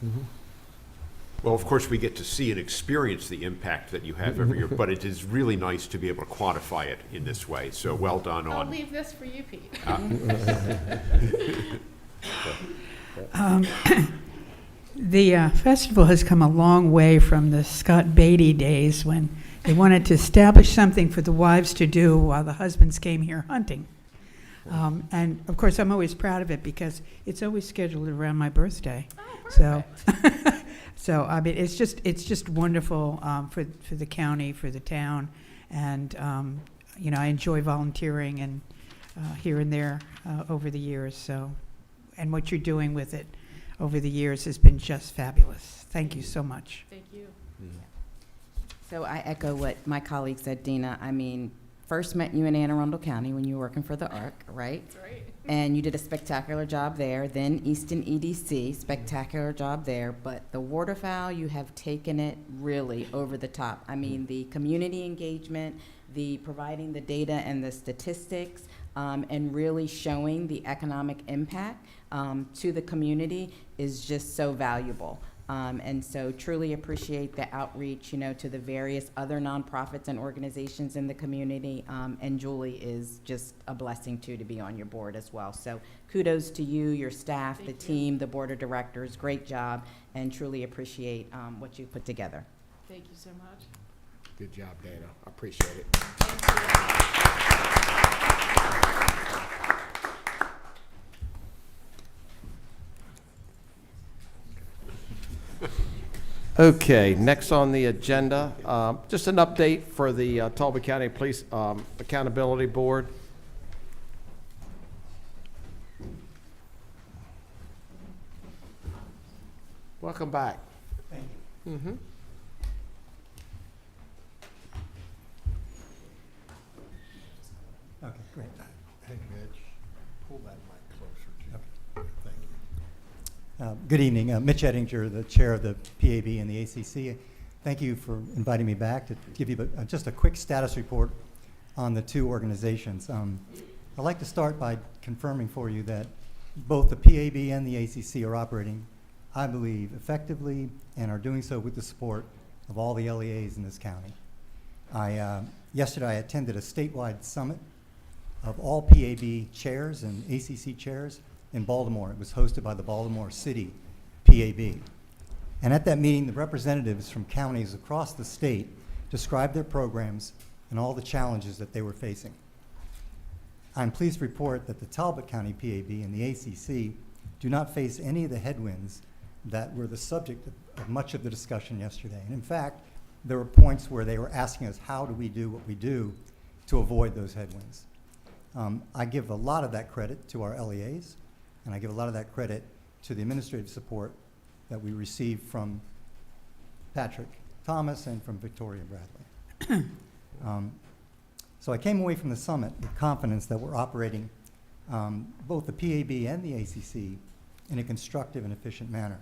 Well, of course, we get to see and experience the impact that you have every year, but it is really nice to be able to quantify it in this way. So well done I'll on. leave this for you, Pete. The festival has come a long way from the Scott Beatty days when they wanted to establish something for the wives to do while the husbands came here hunting. And of course, I'm always proud of it because it's always scheduled around my birthday. So, so I mean, it's just wonderful for the county, for the town, and you know, I enjoy volunteering and here and there over the years. So, and what you're doing with it over the years has been just fabulous. Thank you so much. Thank you. So I echo what my colleague said, Deena. I mean, first met you in Anne Arundel County when you were working for the ARC, right? That's right. And you did a spectacular job there. Then Easton EDC, spectacular job there. But the waterfowl, you have taken it really over the top. I mean, the community engagement, the providing the data and the statistics, and really showing the economic impact to the community is just so valuable. And so truly appreciate the outreach, you know, to the various other nonprofits and organizations in the community. And Julie is just a blessing too to be on your board as well. So kudos to you, your staff, the team, the board of directors. Great job, and truly appreciate what you put together. Thank you so much. Good job, Dana. I appreciate it. Okay, next on the agenda, just an update for the Talbot County Police Accountability Board. Welcome back. Thank you. Mm-hmm. Okay, great. Hey, Mitch, pull that mic closer to you. Thank you. Good evening. Mitch Ettinger, the chair of the PAB and the ACC. Thank you for inviting me back to give you just a quick status report on the two organizations. I'd like to start by confirming for you that both the PAB and the ACC are operating, I believe, effectively and are doing so with the support of all the LEAs in this county. Yesterday I attended a statewide summit of all PAB chairs and ACC chairs in Baltimore. It was hosted by the Baltimore City PAB. And at that meeting, the representatives from counties across the state described their programs and all the challenges that they were facing. I'm pleased to report that the Talbot County PAB and the ACC do not face any of the headwinds that were the subject of much of the discussion yesterday. And in fact, there were points where they were asking us, how do we do what we do to avoid those headwinds? I give a lot of that credit to our LEAs, and I give a lot of that credit to the administrative support that we received from Patrick Thomas and from Victoria Bradley. So I came away from the summit with confidence that we're operating both the PAB and the ACC in a constructive and efficient manner.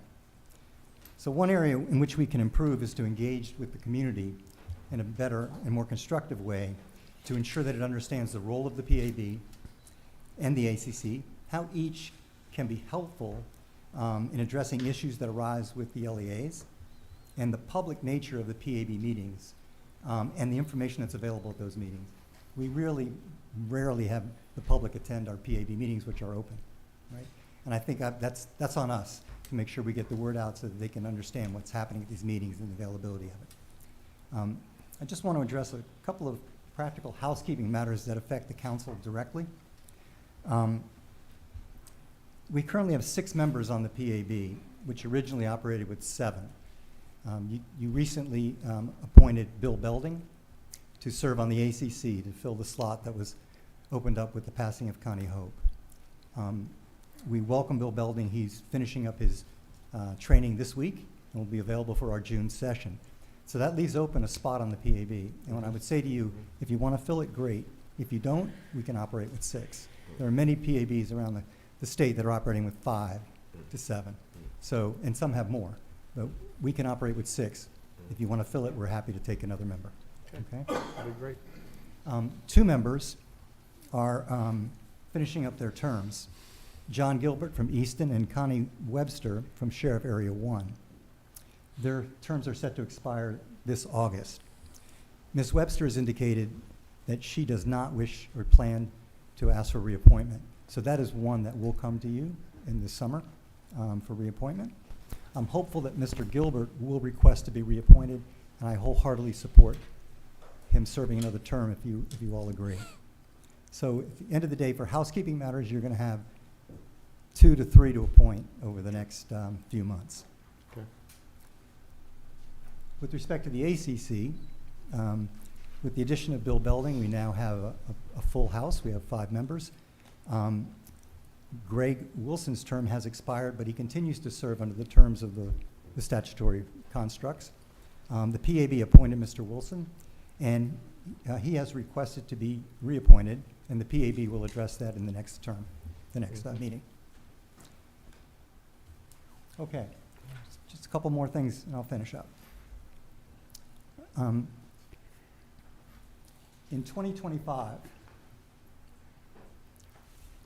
So one area in which we can improve is to engage with the community in a better and more constructive way to ensure that it understands the role of the PAB and the ACC, how each can be helpful in addressing issues that arise with the LEAs, and the public nature of the PAB meetings, and the information that's available at those meetings. We really rarely have the public attend our PAB meetings, which are open, right? And I think that's on us to make sure we get the word out so that they can understand what's happening at these meetings and the availability of it. I just want to address a couple of practical housekeeping matters that affect the council directly. We currently have 6 members on the PAB, which originally operated with 7. You recently appointed Bill Belding to serve on the ACC to fill the slot that was opened up with the passing of Connie Hope. We welcome Bill Belding. He's finishing up his training this week and will be available for our June session. So that leaves open a spot on the PAB. And what I would say to you, if you want to fill it, great. If you don't, we can operate with 6. There are many PABs around the state that are operating with 5 to 7. So, and some have more, but we can operate with 6. If you want to fill it, we're happy to take another member. Okay? That'd be great. 2 members are finishing up their terms. John Gilbert from Easton and Connie Webster from Sheriff Area 1. Their terms are set to expire this August. Ms. Webster has indicated that she does not wish or plan to ask for reappointment. So that is one that will come to you in the summer for reappointment. I'm hopeful that Mr. Gilbert will request to be reappointed, and I wholeheartedly support him serving another term if you all agree. So at the end of the day, for housekeeping matters, you're going to have 2 to 3 to appoint over the next few months. Okay. With respect to the ACC, with the addition of Bill Belding, we now have a full house. We have 5 members. Greg Wilson's term has expired, but he continues to serve under the terms of the statutory constructs. The PAB appointed Mr. Wilson, and he has requested to be reappointed, and the PAB will address that in the next term, the next meeting. Okay, just a couple more things, and I'll finish up. In 2025,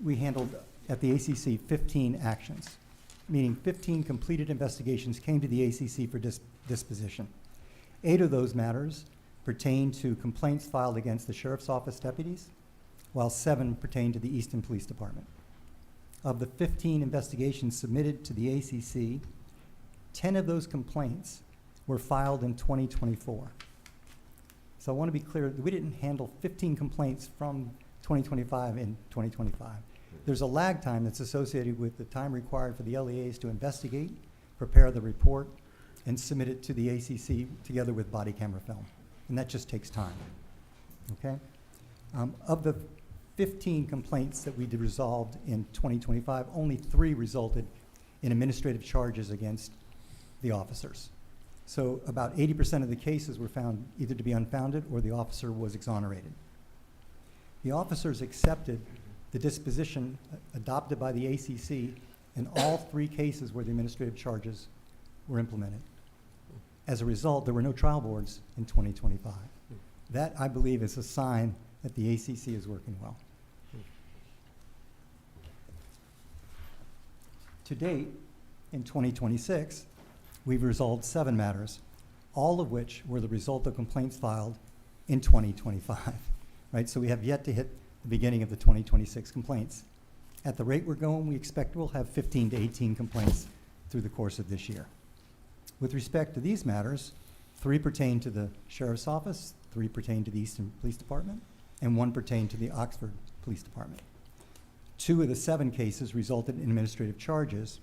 we handled at the ACC 15 actions, meaning 15 completed investigations came to the ACC for disposition. 8 of those matters pertain to complaints filed against the Sheriff's Office deputies, while 7 pertain to the Easton Police Department. Of the 15 investigations submitted to the ACC, 10 of those complaints were filed in 2024. So I want to be clear that we didn't handle 15 complaints from 2025 in 2025. There's a lag time that's associated with the time required for the LEAs to investigate, prepare the report, and submit it to the ACC together with body camera film. And that just takes time, okay? Of the 15 complaints that we resolved in 2025, only 3 resulted in administrative charges against the officers. So about 80% of the cases were found either to be unfounded or the officer was exonerated. The officers accepted the disposition adopted by the ACC in all 3 cases where the administrative charges were implemented. As a result, there were no trial boards in 2025. That, I believe, is a sign that the ACC is working well. To date, in 2026, we've resolved 7 matters, all of which were the result of complaints filed in 2025, right? So we have yet to hit the beginning of the 2026 complaints. At the rate we're going, we expect we'll have 15 to 18 complaints through the course of this year. With respect to these matters, 3 pertain to the Sheriff's Office, 3 pertain to the Easton Police Department, and 1 pertain to the Oxford Police Department. 2 of the 7 cases resulted in administrative charges.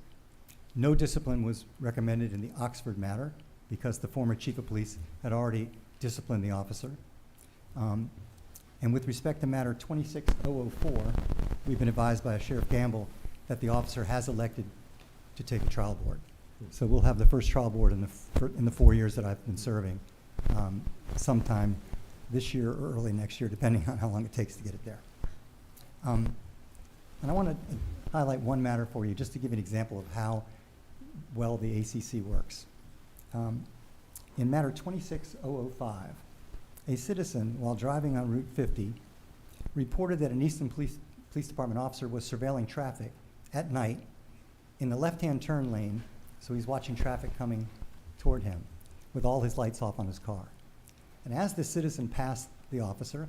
No discipline was recommended in the Oxford matter because the former chief of police had already disciplined the officer. And with respect to matter 26004, we've been advised by Sheriff Gamble that the officer has elected to take a trial board. So we'll have the first trial board in the 4 years that I've been serving, sometime this year or early next year, depending on how long it takes to get it there. And I want to highlight one matter for you, just to give you an example of how well the ACC works. In matter 26005, a citizen, while driving on Route 50, reported that an Easton Police Department officer was surveilling traffic at night in the left-hand turn lane, so he's watching traffic coming toward him with all his lights off on his car. And as the citizen passed the officer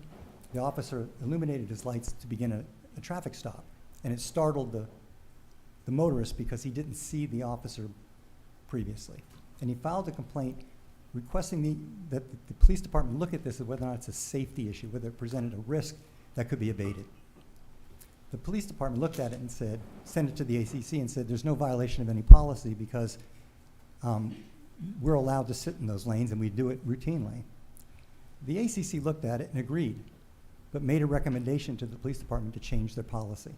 illuminated his lights to begin a traffic stop, and it startled the motorist because he didn't see the officer previously. And he filed a complaint requesting that the police department look at this as whether or not it's a safety issue, whether it presented a risk that could be abated. The police department looked at it and said, sent it to the ACC and said, there's no violation of any policy because we're allowed to sit in those lanes and we do it routinely. The ACC looked at it and agreed, but made a recommendation to the police department to change their policy,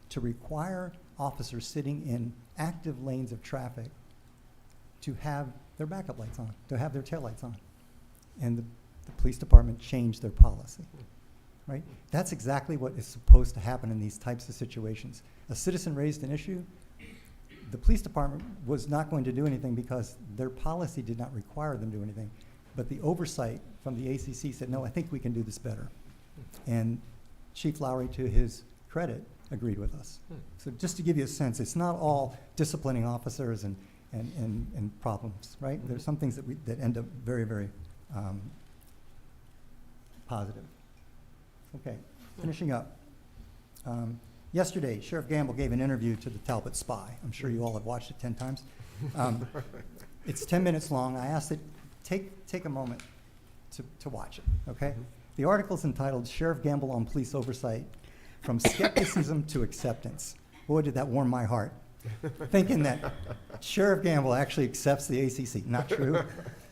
to require officers sitting in active lanes of traffic to have their backup lights on, to have their taillights on. And the police department changed their policy, right? That's exactly what is supposed to happen in these types of situations. A citizen raised an issue, the police department was not going to do anything because their policy did not require them to do anything. But the oversight from the ACC said, no, I think we can do this better. And Chief Lowry, to his credit, agreed with us. So just to give you a sense, it's not all disciplining officers and problems, right? There's some things that end up very, very positive. Okay, finishing up. Yesterday, Sheriff Gamble gave an interview to the Talbot Spy. I'm sure you all have watched it 10 times. It's 10 minutes long. I asked that take a moment to watch it, okay? The article is entitled Sheriff Gamble on Police Oversight from skepticism to acceptance. Boy, did that warm my heart. Thinking that Sheriff Gamble actually accepts the ACC. Not true.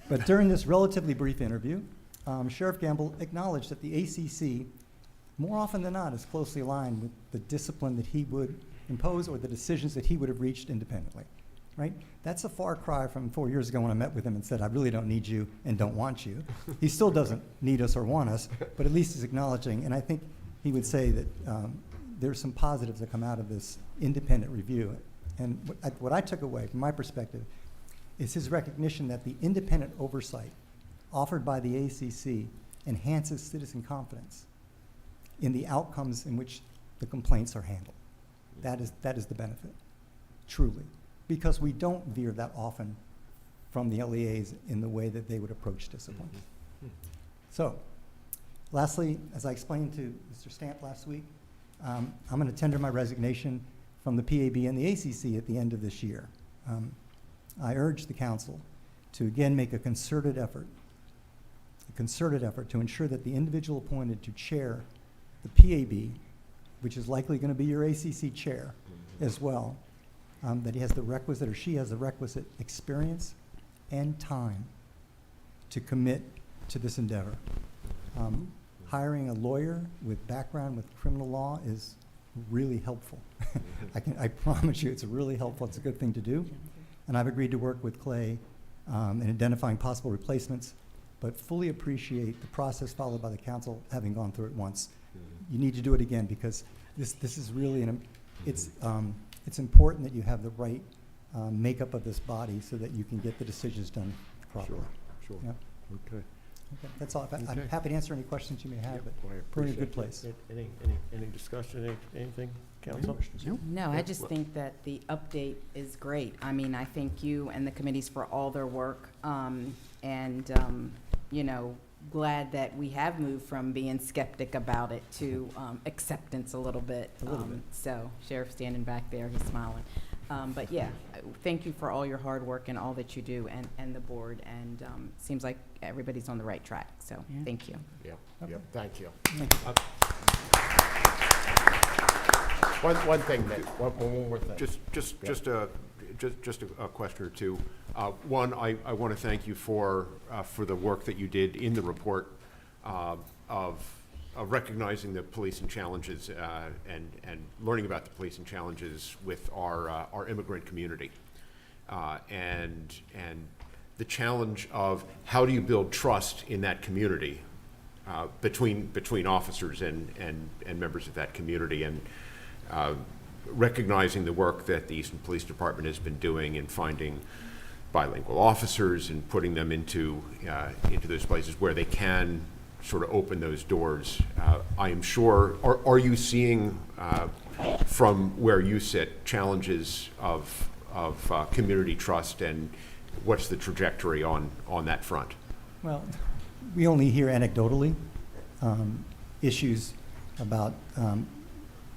But during this relatively brief interview, Sheriff Gamble acknowledged that the ACC, more often than not, is closely aligned with the discipline that he would impose or the decisions that he would have reached independently, right? That's a far cry from 4 years ago when I met with him and said, I really don't need you and don't want you. He still doesn't need us or want us, but at least he's acknowledging, and I think he would say that there's some positives that come out of this independent review. And what I took away from my perspective is his recognition that the independent oversight offered by the ACC enhances citizen confidence in the outcomes in which the complaints are handled. That is the benefit, truly, because we don't veer that often from the LEAs in the way that they would approach discipline. So, lastly, as I explained to Mr. Stamp last week, I'm going to tender my resignation from the PAB and the ACC at the end of this year. I urge the council to again make a concerted effort to ensure that the individual appointed to chair the PAB, which is likely going to be your ACC chair as well, that he has the requisite or she has the requisite experience and time to commit to this endeavor. Hiring a lawyer with background with criminal law is really helpful. I promise you it's really helpful. It's a good thing to do. And I've agreed to work with Clay in identifying possible replacements, but fully appreciate the process followed by the council having gone through it once. You need to do it again because this is really, it's important that you have the right makeup of this body so that you can get the decisions done properly. Sure. Yeah. Okay. Okay, that's all. I'm Okay. happy to answer any questions you may have, but we're in a good place. Any discussion, anything, council? No, I just think that the update is great. I mean, I thank you and the committees for all their work, you know, glad that we have moved from being skeptic about it to acceptance a little bit. So, Sheriff standing back there, he's smiling. But yeah, thank you for all your hard work and all that you do, and the board, and seems like everybody's on the right track, so thank you. Yeah, Okay. yeah, thank you. Thank you. One thing, Mitch, one more thing. Just a question or two. One, I want to thank you for the work that you did in the report of recognizing the policing challenges and learning about the policing challenges with our immigrant community, and the challenge of how do you build trust in that community between officers and members of that community, and recognizing the work that the Easton Police Department has been doing in finding bilingual officers and putting them into those places where they can sort of open those doors. I am sure, are you seeing from where you sit challenges of community trust, and what's the trajectory on that front? Well, we only hear anecdotally issues about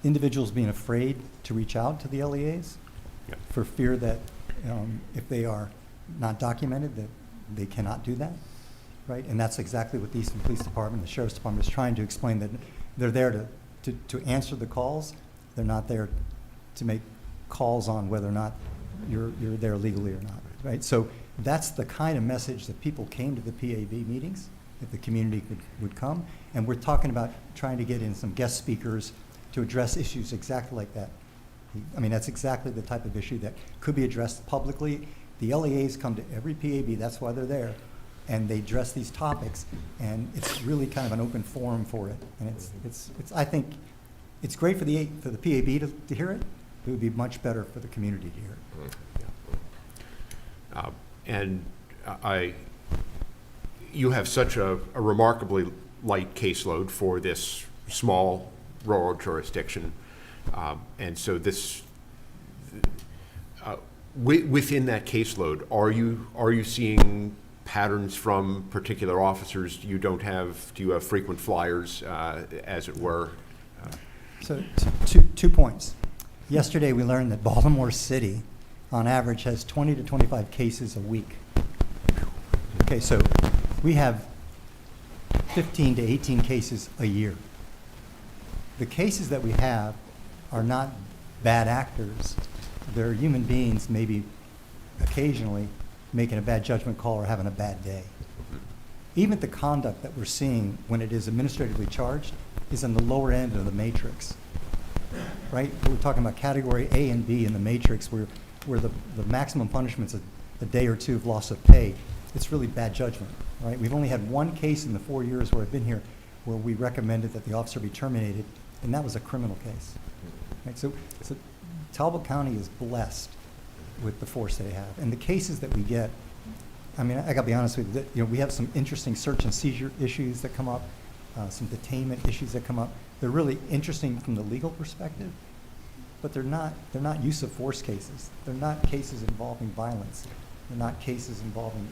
individuals being afraid to reach out to the LEAs for fear that if they are not documented, that they cannot do that, right? And that's exactly what the Easton Police Department, the Sheriff's Department is trying to explain, that they're there to answer the calls. They're not there to make calls on whether or not you're there legally or not, right? So that's the kind of message that people came to the PAB meetings, if the community would come. And we're talking about trying to get in some guest speakers to address issues exactly like that. I mean, that's exactly the type of issue that could be addressed publicly. The LEAs come to every PAB, that's why they're there, and they address these topics, and it's really kind of an open forum for it. And it's I think it's great for the PAB to hear it. It would be much better for the community to hear it. You have such a remarkably light caseload for this small rural jurisdiction, and so this within that caseload, are you seeing patterns from particular officers? Do you have frequent flyers, as it were? So 2 points. Yesterday we learned that Baltimore City, on average, has 20 to 25 cases a week. Okay, so we have 15 to 18 cases a year. the cases that we have are not bad actors. They're human beings, maybe occasionally making a bad judgment call or having a bad day. Even the conduct that we're seeing when it is administratively charged is in the lower end of the matrix, right? We're talking about category A and B in the matrix where the maximum punishment's a day or two of loss of pay. It's really bad judgment, right? We've only had one case in the 4 years where I've been here where we recommended that the officer be terminated, and that was a criminal case. Right? So Talbot County is blessed with the force they have. And the cases that we get, I mean, I gotta be honest with you, we have some interesting search and seizure issues that come up, some detainment issues that come up. They're really interesting from the legal perspective, but they're not use of force cases. They're not cases involving violence. They're not cases involving,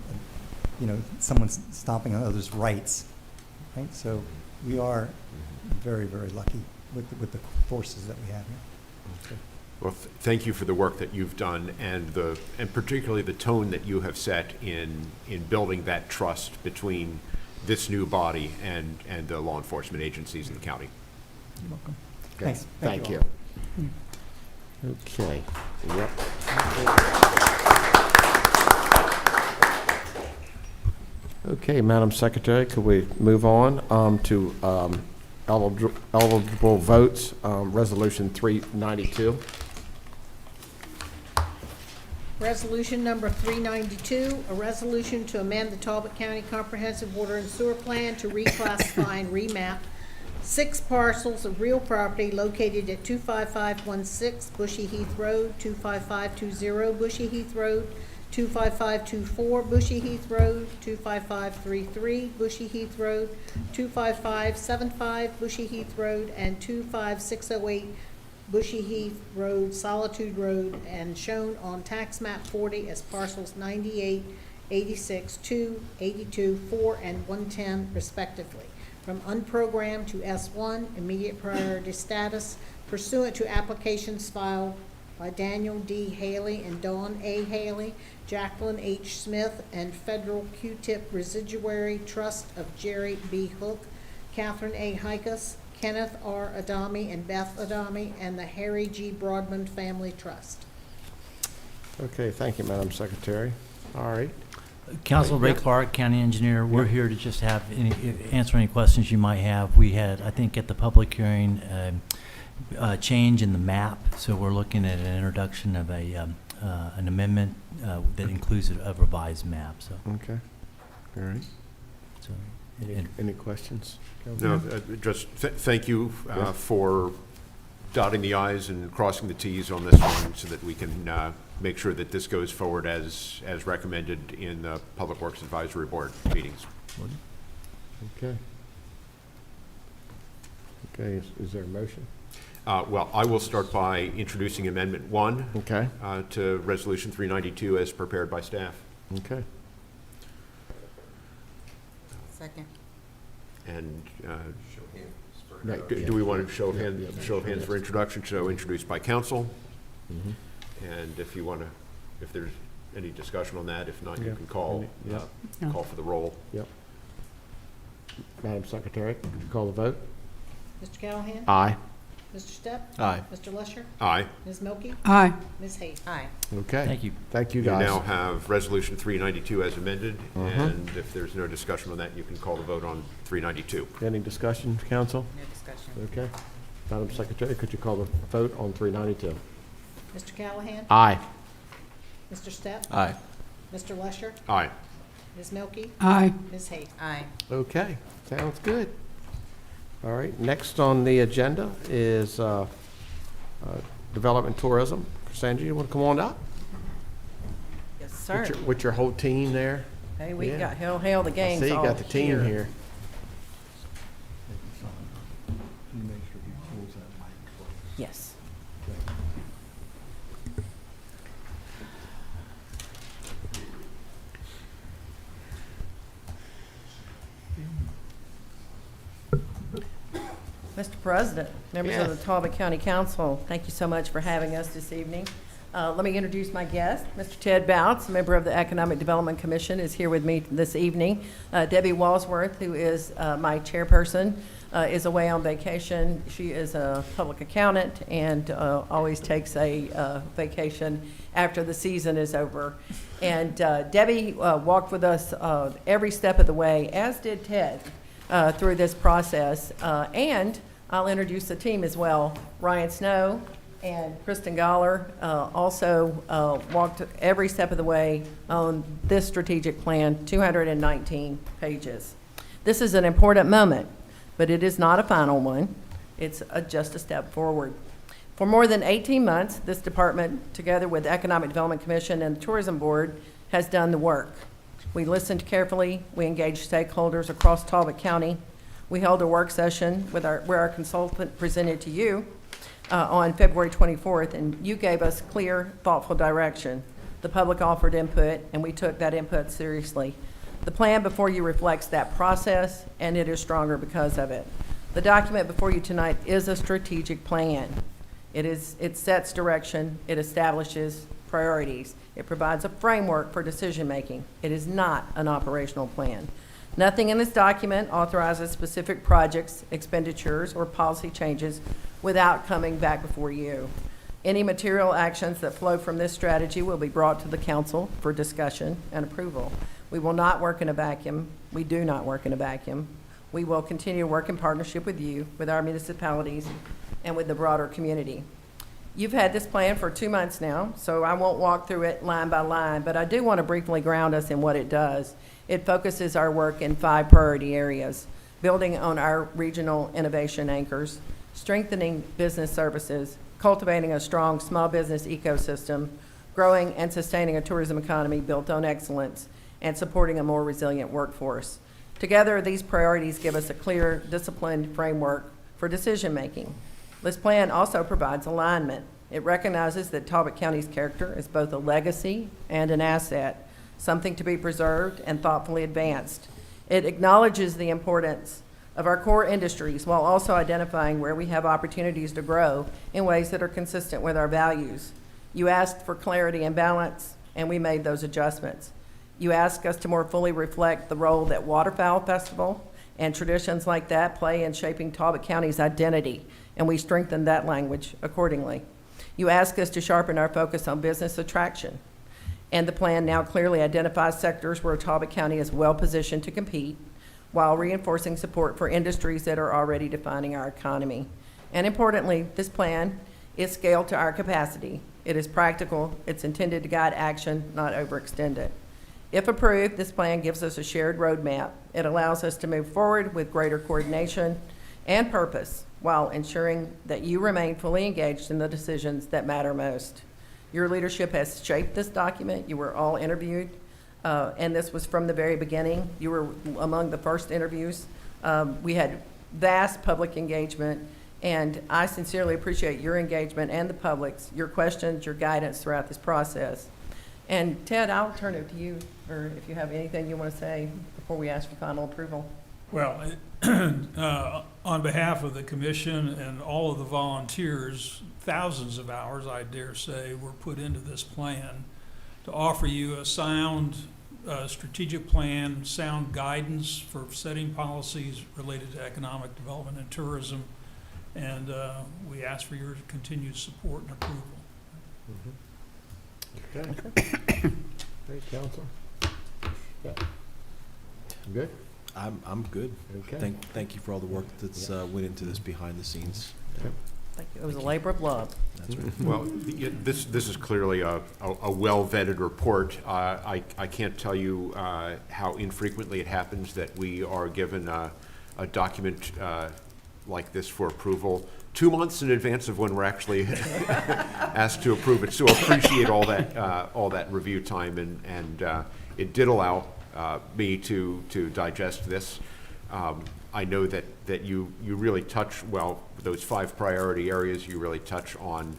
someone stomping on others' rights, right? So we are very, very lucky with the forces that we have here. Okay. Well, thank you for the work that you've done and particularly the tone that you have set in building that trust between this new body and the law enforcement agencies in the county. You're welcome. Okay. Thanks. Thank you. Okay. Yep. Okay, Madam Secretary, could we move on to eligible votes, Resolution 392? Resolution number 392, a resolution to amend the Talbot County Comprehensive Water and Sewer Plan to reclassify and remap 6 parcels of real property located at 25516 Bushy Heath Road, 25520 Bushy Heath Road, 25524 Bushy Heath Road, 25533 Bushy Heath Road, 25575 Bushy Heath Road, and 25608 Bushy Heath Road, Solitude Road, and shown on tax map 40 as parcels 98, 86, 2, 82, 4, and 110 respectively, from unprogrammed to S1, immediate priority status, pursuant to applications filed by Daniel D. Haley and Dawn A. Haley, Jacqueline H. Smith, and Federal Q-Tip Residuary Trust of Jerry B. Hook, Catherine A. Hikas, Kenneth R. Adami and Beth Adami, and the Harry G. Broadman Family Trust. Okay, thank you, Madam Secretary. All right. Council Ray Clark, County Engineer. We're here to just answer any questions you might have. We had, I think, at the public hearing, change in the map. So we're looking at an introduction of an amendment that includes a revised map. So. Okay. All right. So. Any questions? No, just thank you for dotting the i's and crossing the t's on this one so that we can make sure that this goes forward as recommended in the Public Works Advisory Board meetings. Okay. Okay, is there a motion? Well, I will start by introducing Amendment 1 Okay. To Resolution 392 as prepared by staff. Okay. Second. And Right, do we want to show of hands, Yeah, show of hands for introduction? So introduced by council. Mhm. And if you want to, if there's any discussion on that, if not, you Yeah. can call, Yeah. call for the roll. Yep. Madam Secretary, could you call the vote? Mr. Callaghan? Aye. Mr. Stepp? Aye. Mr. Lesher? Aye. Ms. Milky? Aye. Ms. Hayes? Aye. Okay. Thank you. Thank you, You guys. now have Resolution 392 as amended, Mhm. and if there's no discussion on that, you can call the vote on 392. Any discussion, council? No discussion. Okay. Madam Secretary, could you call the vote on 392? Mr. Callaghan? Aye. Mr. Stepp? Aye. Mr. Lesher? Aye. Ms. Milky? Aye. Ms. Hayes? Aye. Okay, sounds good. All right, next on the agenda is Development Tourism. Cassandra, you want to come on up? Yes, sir. With your whole team there? Hey, we Yeah. got hail the I gangs see you all got the team here. Yes. Mr. President, members of the Talbot County Council, thank you so much for having us this evening. Let me introduce my guest. Mr. Ted Bouts, a member of the Economic Development Commission, is here with me this evening. Debbie Walsworth, who is my chairperson is away on vacation. She is a public accountant and always takes a vacation after the season is over. And Debbie walked with us every step of the way, as did Ted, through this process. And I'll introduce the team as well. Ryan Snow and Kristen Goller also walked every step of the way on this strategic plan, 219 pages. This is an important moment, but it is not a final one. It's just a step forward. For more than 18 months, this department, together with the Economic Development Commission and the Tourism Board, has done the work. We listened carefully. We engaged stakeholders across Talbot County. We held a work session where our consultant presented to you on February 24th, and you gave us clear, thoughtful direction. The public offered input, and we took that input seriously. The plan before you reflects that process, and it is stronger because of it. The document before you tonight is a strategic plan. It sets direction, it establishes priorities, it provides a framework for decision-making. It is not an operational plan. Nothing in this document authorizes specific projects, expenditures, or policy changes without coming back before you. Any material actions that flow from this strategy will be brought to the council for discussion and approval. We will not work in a vacuum. We do not work in a vacuum. We will continue to work in partnership with you, with our municipalities, and with the broader community. You've had this plan for 2 months now, so I won't walk through it line by line, but I do want to briefly ground us in what it does. It focuses our work in 5 priority areas: building on our regional innovation anchors, strengthening business services, cultivating a strong small business ecosystem, growing and sustaining a tourism economy built on excellence, and supporting a more resilient workforce. Together, these priorities give us a clear, disciplined framework for decision-making. This plan also provides alignment. It recognizes that Talbot County's character is both a legacy and an asset, something to be preserved and thoughtfully advanced. It acknowledges the importance of our core industries while also identifying where we have opportunities to grow in ways that are consistent with our values. You asked for clarity and balance, and we made those adjustments. You asked us to more fully reflect the role that Waterfowl Festival and traditions like that play in shaping Talbot County's identity, and we strengthened that language accordingly. You asked us to sharpen our focus on business attraction, and the plan now clearly identifies sectors where Talbot County is well positioned to compete while reinforcing support for industries that are already defining our economy. And importantly, this plan is scaled to our capacity. It is practical, it's intended to guide action, not overextend it. If approved, this plan gives us a shared roadmap. It allows us to move forward with greater coordination and purpose while ensuring that you remain fully engaged in the decisions that matter most. Your leadership has shaped this document. You were all interviewed, and this was from the very beginning. You were among the first interviews. We had vast public engagement, and I sincerely appreciate your engagement and the public's, your questions, your guidance throughout this process. And Ted, I'll turn it to you, or if you have anything you want to say before we ask for final approval. Well, on behalf of the commission and all of the volunteers, thousands of hours, I dare say, were put into this plan to offer you a sound strategic plan, sound guidance for setting policies related to economic development and tourism. And we ask for your continued support and approval. Mm-hmm. Okay. Great, counsel. Yeah. Good? I'm good. Okay. Thank you for all the work that's went into this behind the scenes. Okay. Thank you. It was a labor of love. That's right. Well, this is clearly a well-vetted report. I can't tell you how infrequently it happens that we are given a document like this for approval 2 months in advance of when we're actually asked to approve it. So appreciate all that review time, and it did allow me to digest this. I know that you really touch, well, those 5 priority areas, you really touch on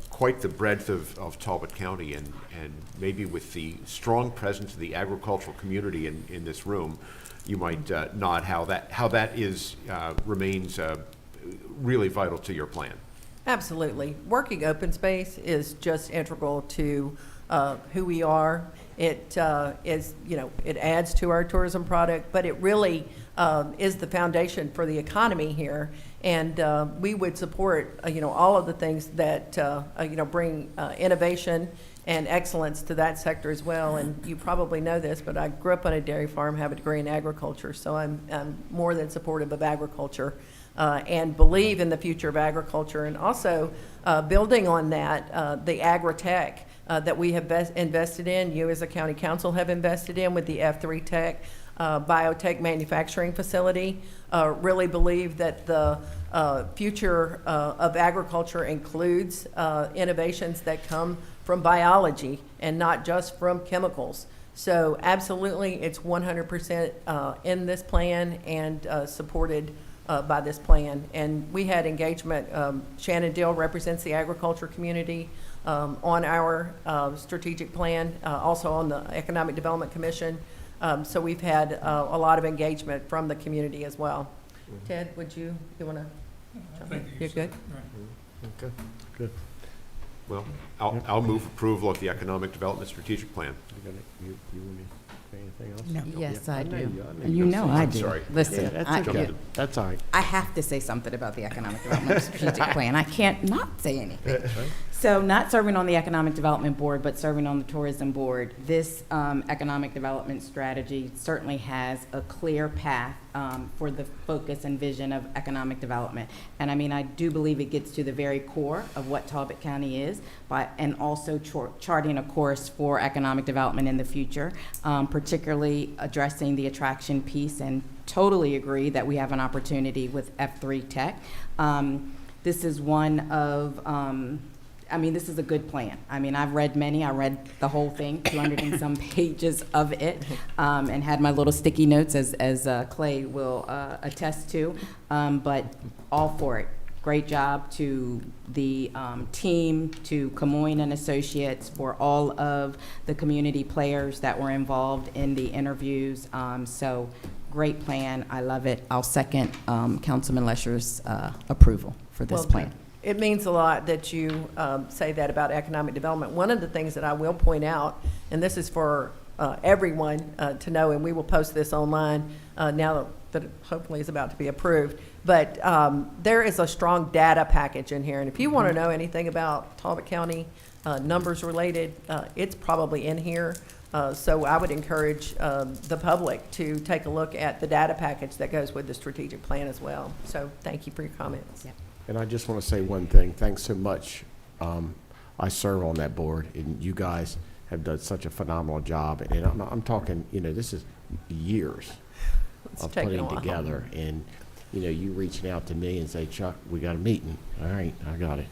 quite the breadth of Talbot County, and maybe with the strong presence of the agricultural community in this room, you might nod how that remains really vital to your plan. Absolutely. Working open space is just integral to who we are. It is, it adds to our tourism product, but it really is the foundation for the economy here. And we would support, all of the things that, bring innovation and excellence to that sector as well. And you probably know this, but I grew up on a dairy farm, have a degree in agriculture, so I'm more than supportive of agriculture and believe in the future of agriculture. And also building on that, the agri-tech that we have invested in, you as a county council have invested in with the F3 Tech biotech manufacturing facility. Really believe that the future of agriculture includes innovations that come from biology and not just from chemicals. So absolutely, it's 100% in this plan and supported by this plan. And we had engagement. Shannon Dill represents the agriculture community on our strategic plan, also on the Economic Development Commission. So we've had a lot of engagement from the community as well. Ted, you want to? You're good? Okay, good. Well, I'll move approval of the Economic Development Strategic Plan. You want to say anything else? No. Yes, I do. You know I I'm do. sorry. Listen, Yeah, that's okay. That's all right. I have to say something about the Economic Development Strategic Plan. I can't not say anything. So not serving on the Economic Development Board, but serving on the Tourism Board, this economic development strategy certainly has a clear path for the focus and vision of economic development. And I mean, I do believe it gets to the very core of what Talbot County is, and also charting a course for economic development in the future, particularly addressing the attraction piece, and totally agree that we have an opportunity with F3 Tech. This is one of, this is a good plan. I mean, I've read many. I read the whole thing, 200 and some pages of it, and had my little sticky notes, as Clay will attest to. But all for it. Great job to the team, to Kilmon and Associates, for all of the community players that were involved in the interviews. So great plan. I love it. I'll second Councilman Lesher's approval for this plan. It means a lot that you say that about economic development. One of the things that I will point out, and this is for everyone to know, and we will post this online now that it hopefully is about to be approved, but there is a strong data package in here. And if you want to know anything about Talbot County numbers related, it's probably in here. So I would encourage the public to take a look at the data package that goes with the strategic plan as well. So thank you for your comments. Yep. And I just want to say one thing. Thanks so much. I serve on that board, and you guys have done such a phenomenal job. And I'm talking, this is years of putting together. And, you reaching out to me and say, Chuck, we got a meeting. All right, I got it.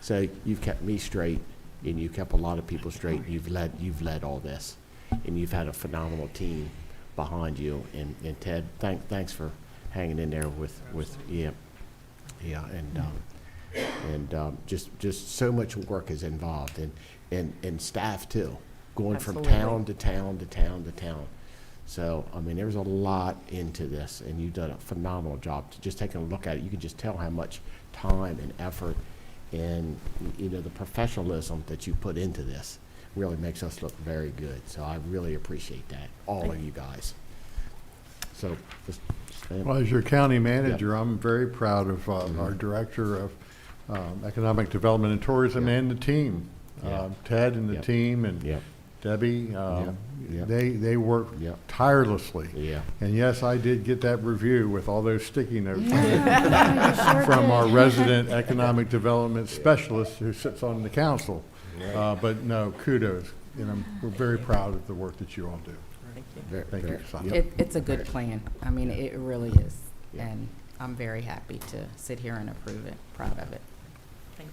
So you've kept me straight, and you kept a lot of people straight. You've led all this, and you've had a phenomenal team behind you. And Ted, thanks for hanging in there with just so much work is involved, and staff too, going Absolutely. from town to town to town to town. So, there's a lot into this, and you've done a phenomenal job. Just taking a look at it, you can just tell how much time and effort and, the professionalism that you put into this really makes us look very good. So I really appreciate that, all of you guys. So, just stand. Well, as your county manager, I'm very proud of our Director of Economic Development and Tourism and the team. Ted and the team and Debbie, they work tirelessly. Yeah. And yes, I did get that review with all those sticky notes from our resident economic development specialist who sits on the council. But no, kudos. We're very proud of the work that you all do. Thank you. It's a good plan. It really is. And I'm very happy to sit here and approve it. Proud of it.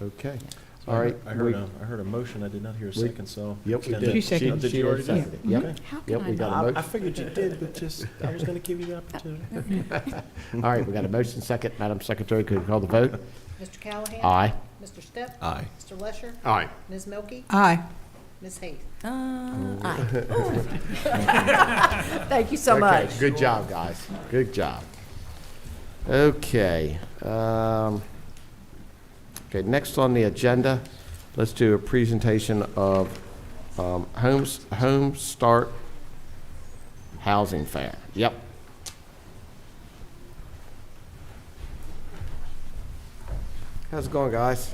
Okay. So All right. I heard a motion. I did not hear a second. So Yep, we did. did. Did you already second it? Yep. Okay. Yep, we got a motion. I figured you did, but I was going to give you the opportunity. All right, we got a motion second. Madam Secretary, could you call the vote? Mr. Callaghan? Aye. Mr. Stipp? Aye. Mr. Lesher? Aye. Ms. Milky? Aye. Ms. Hayes? Aye. Thank you so Okay, much. good job, guys. Good job. Okay. Okay, next on the agenda, let's do a presentation of Home Start Housing Fair. Yep. How's it going, guys?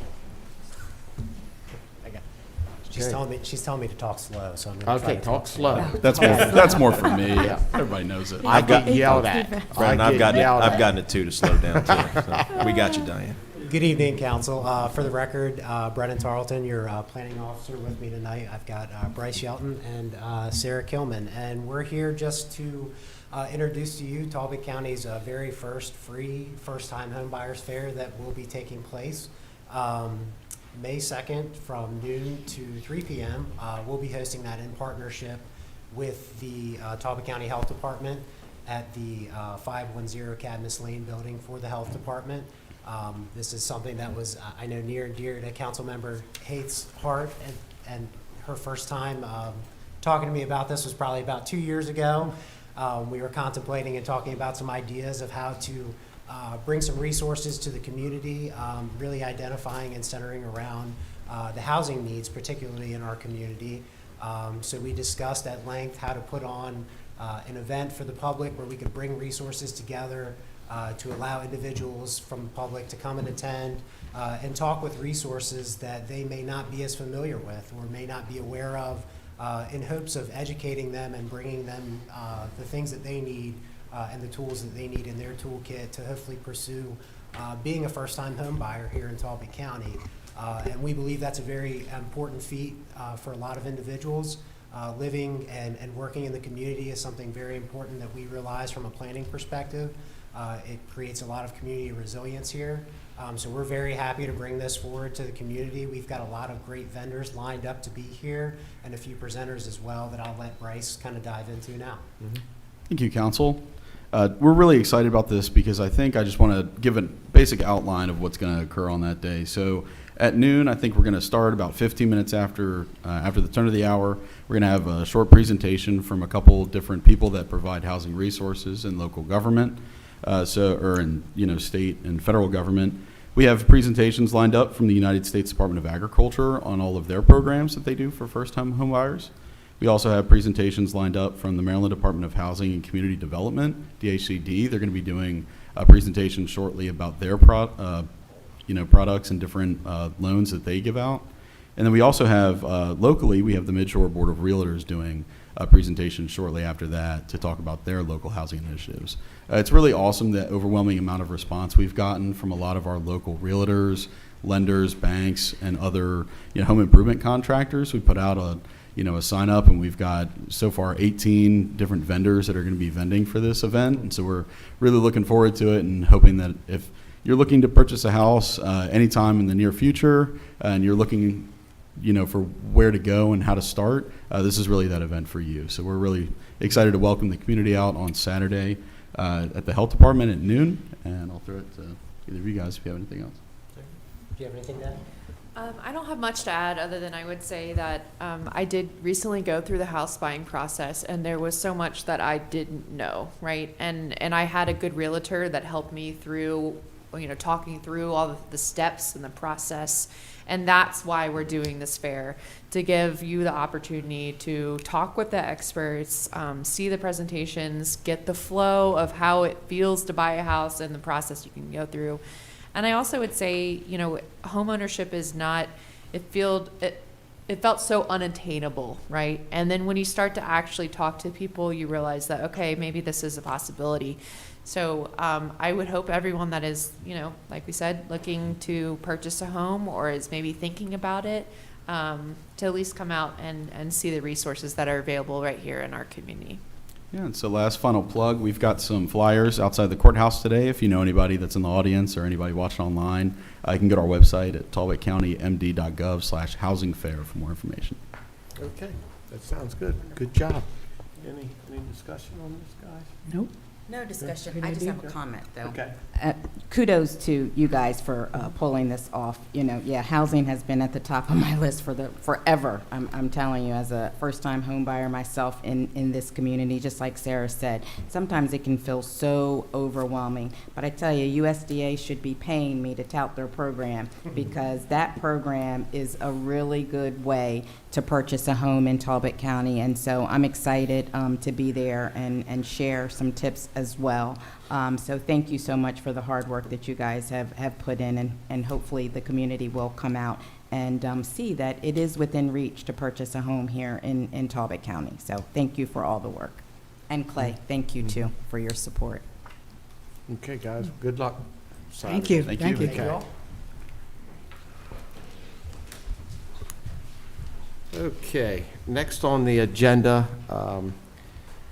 She's Okay. telling me to talk slow, so I'm going to try Okay, to talk slow. That's more for me. Everybody knows it. I get yelled at. Brian, I I've get gotten yelled at. it too to slow down too. So we got you, Diane. Good evening, Council. For the record, Brennan Tarleton, your planning officer, with me tonight. I've got Bryce Shelton and Sarah Kilmon, and we're here just to introduce to you Talbot County's very first free first-time home buyers fair that will be taking place May 2nd from noon to 3 p.m. We'll be hosting that in partnership with the Talbot County Health Department at the 510 Cadmus Lane building for the Health Department. This is something that was, I know, near and dear to Councilmember Haith's heart, and her first time talking to me about this was probably about 2 years ago. We were contemplating and talking about some ideas of how to bring some resources to the community, really identifying and centering around the housing needs, particularly in our community. So we discussed at length how to put on an event for the public where we could bring resources together to allow individuals from the public to come and attend and talk with resources that they may not be as familiar with or may not be aware of, in hopes of educating them and bringing them the things that they need and the tools that they need in their toolkit to hopefully pursue being a first-time home buyer here in Talbot County. And we believe that's a very important feat for a lot of individuals. Living and working in the community is something very important that we realize from a planning perspective. It creates a lot of community resilience here. So we're very happy to bring this forward to the community. We've got a lot of great vendors lined up to be here and a few presenters as well that I'll let Bryce kind of dive into now. Thank you, Council. We're really excited about this because I just want to give a basic outline of what's going to occur on that day. So at noon, I think we're going to start about 15 minutes after the turn of the hour. We're going to have a short presentation from a couple different people that provide housing resources in local government, or in state and federal government. We have presentations lined up from the United States Department of Agriculture on all of their programs that they do for first-time home buyers. We also have presentations lined up from the Maryland Department of Housing and Community Development, DHCD. They're going to be doing a presentation shortly about their products and different loans that they give out. And then we also have, locally, we have the Midshore Board of Realtors doing a presentation shortly after that to talk about their local housing initiatives. It's really awesome, the overwhelming amount of response we've gotten from a lot of our local realtors, lenders, banks, and other home improvement contractors. We put out a sign up, and we've got so far 18 different vendors that are going to be vending for this event. And so we're really looking forward to it and hoping that if you're looking to purchase a house anytime in the near future and you're looking for where to go and how to start, this is really that event for you. So we're really excited to welcome the community out on Saturday at the Health Department at noon, and I'll throw it to either of you guys if you have anything else. Do you have anything to add? I don't have much to add other than I would say that I did recently go through the house buying process, and there was so much that I didn't know, right? And I had a good realtor that helped me through, talking through all the steps and the process. And that's why we're doing this fair, to give you the opportunity to talk with the experts, see the presentations, get the flow of how it feels to buy a house and the process you can go through. And I also would say, homeownership is not, it felt so unattainable, right? And then when you start to actually talk to people, you realize that, okay, maybe this is a possibility. So I would hope everyone that is, like we said, looking to purchase a home or is maybe thinking about it, to at least come out and see the resources that are available right here in our community. Yeah, and so last final plug, we've got some flyers outside the courthouse today. If you know anybody that's in the audience or anybody watching online, you can go to our website at talbotcountymd.gov/housing fair for more information. Okay, that sounds good. Good job. Any discussion on this, guys? Nope. No discussion. Good I just idea. have a comment, though. Okay. Kudos to you guys for pulling this off. Housing has been at the top of my list for forever. I'm telling you, as a first-time home buyer myself in this community, just like Sarah said, sometimes it can feel so overwhelming. But I tell you, USDA should be paying me to tout their program, because that program is a really good way to purchase a home in Talbot County. And so I'm excited to be there and share some tips as well. So thank you so much for the hard work that you guys have put in, and hopefully the community will come out and see that it is within reach to purchase a home here in Talbot County. So thank you for all the work. And Clay, thank you too for your support. Okay, guys, good luck. Thank you. Thank Thank you. you. Okay. Okay, next on the agenda,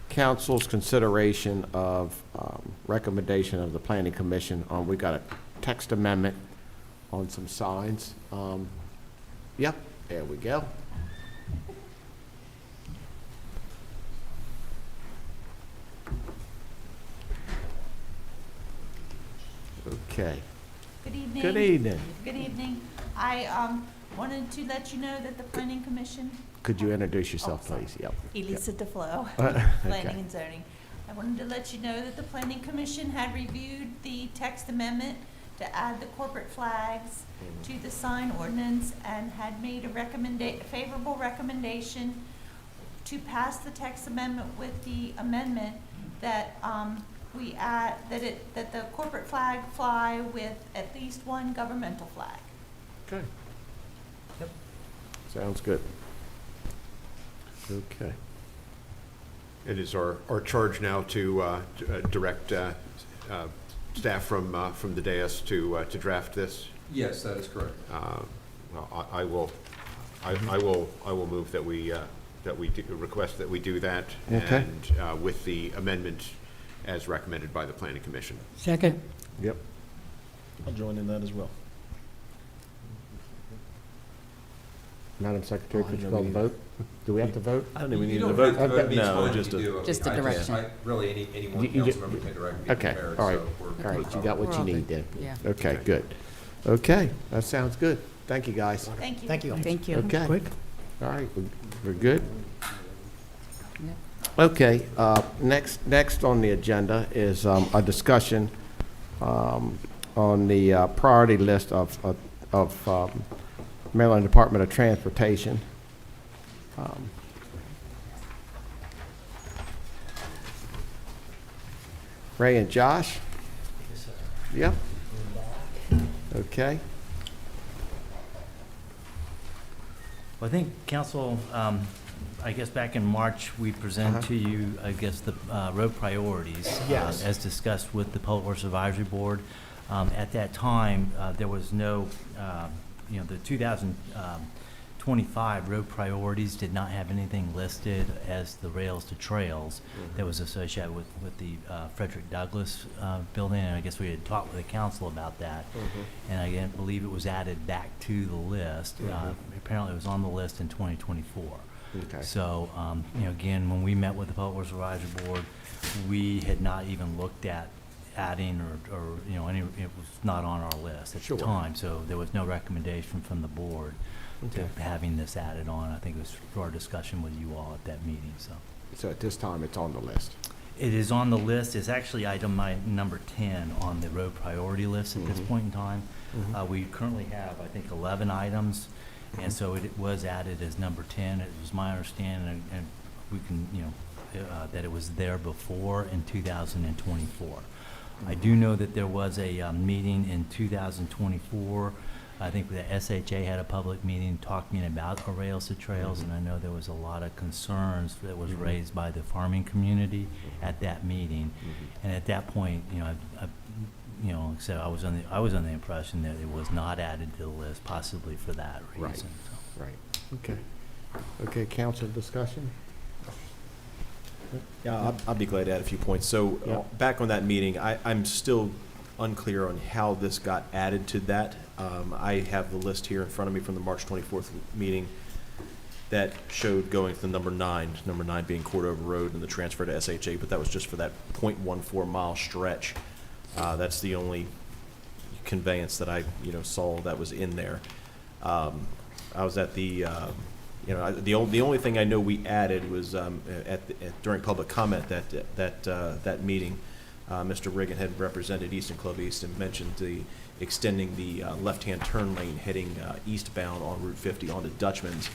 council's consideration of recommendation of the planning commission on, we got a text amendment on some signs. Yep, there we go. Okay. Good evening. Good evening. Good evening. I wanted to let you know that the Planning Commission. Could you introduce yourself, please? Yep. Elisa DeFlo, Okay. Planning and Zoning. I wanted to let you know that the Planning Commission had reviewed the text amendment to add the corporate flags to the sign ordinance and had made a favorable recommendation to pass the text amendment with the amendment that we add that the corporate flag fly with at least one governmental flag. Okay. Yep. Sounds good. Okay. It is our charge now to direct staff from the dais to draft this. Yes, that is correct. Well, I will move that we request that we do that. Okay. And with the amendment as recommended by the Planning Commission. Second. Yep. I'll join in that as well. Madam Secretary, could you call the vote? Do we have to vote? I don't even You need don't to vote. have to vote. It means No, fine just if you a. do. Just a I direction. Really, any one You council ju- member can direct me to Okay, prepare it, all right, so we're- all right, you got what you need then. Yeah. Okay, good. Okay, that sounds good. Thank you, guys. Thank you. Thank you. Thank you. Okay. Quick. All right, we're good? Yep. Okay, next on the agenda is a discussion on the priority list of Maryland Department of Transportation. Ray and Josh? Yep. Okay. Well, I think council, I guess back in March, we presented to you, I guess, the road priorities. Yes. As discussed with the Public Works Advisory Board. At that time, there was no, the 2025 road priorities did not have anything listed as the rails to trails that was associated with the Frederick Douglass building, and I guess we had talked with the council about that. And I didn't believe it was added back to the list. Apparently it was on the list in 2024. Okay. So, again, when we met with the Public Works Advisory Board, we had not even looked at adding or it was not on our list at the time. So there was no recommendation from the board to having this added on. I think it was for our discussion with you all at that meeting, so. So at this time, it's on the list. It is on the list. It's actually item number 10 on the road priority list at this point in time. We currently have, I think, 11 items, and so it was added as number 10. It was my understanding, and we can, that it was there before in 2024. I do know that there was a meeting in 2024. I think the SHA had a public meeting talking about the rails to trails, and I know there was a lot of concerns that was raised by the farming community at that meeting. And at that point, so I was under the impression that it was not added to the list, possibly for that reason. Right. So. Right. Okay. Okay, council discussion? Yeah, I'll be glad to add a few points. So back on that meeting, I'm still unclear on how this got added to that. I have the list here in front of me from the March 24th meeting that showed going to number 9 being Cordova Road and the transfer to SHA, but that was just for that 0.14 mile stretch. That's the only conveyance that I saw that was in there. I was at the the only thing I know we added was during public comment that meeting, Mr. Riggin had represented East and Club East and mentioned extending the left-hand turn lane heading eastbound on Route 50 onto Dutchman's,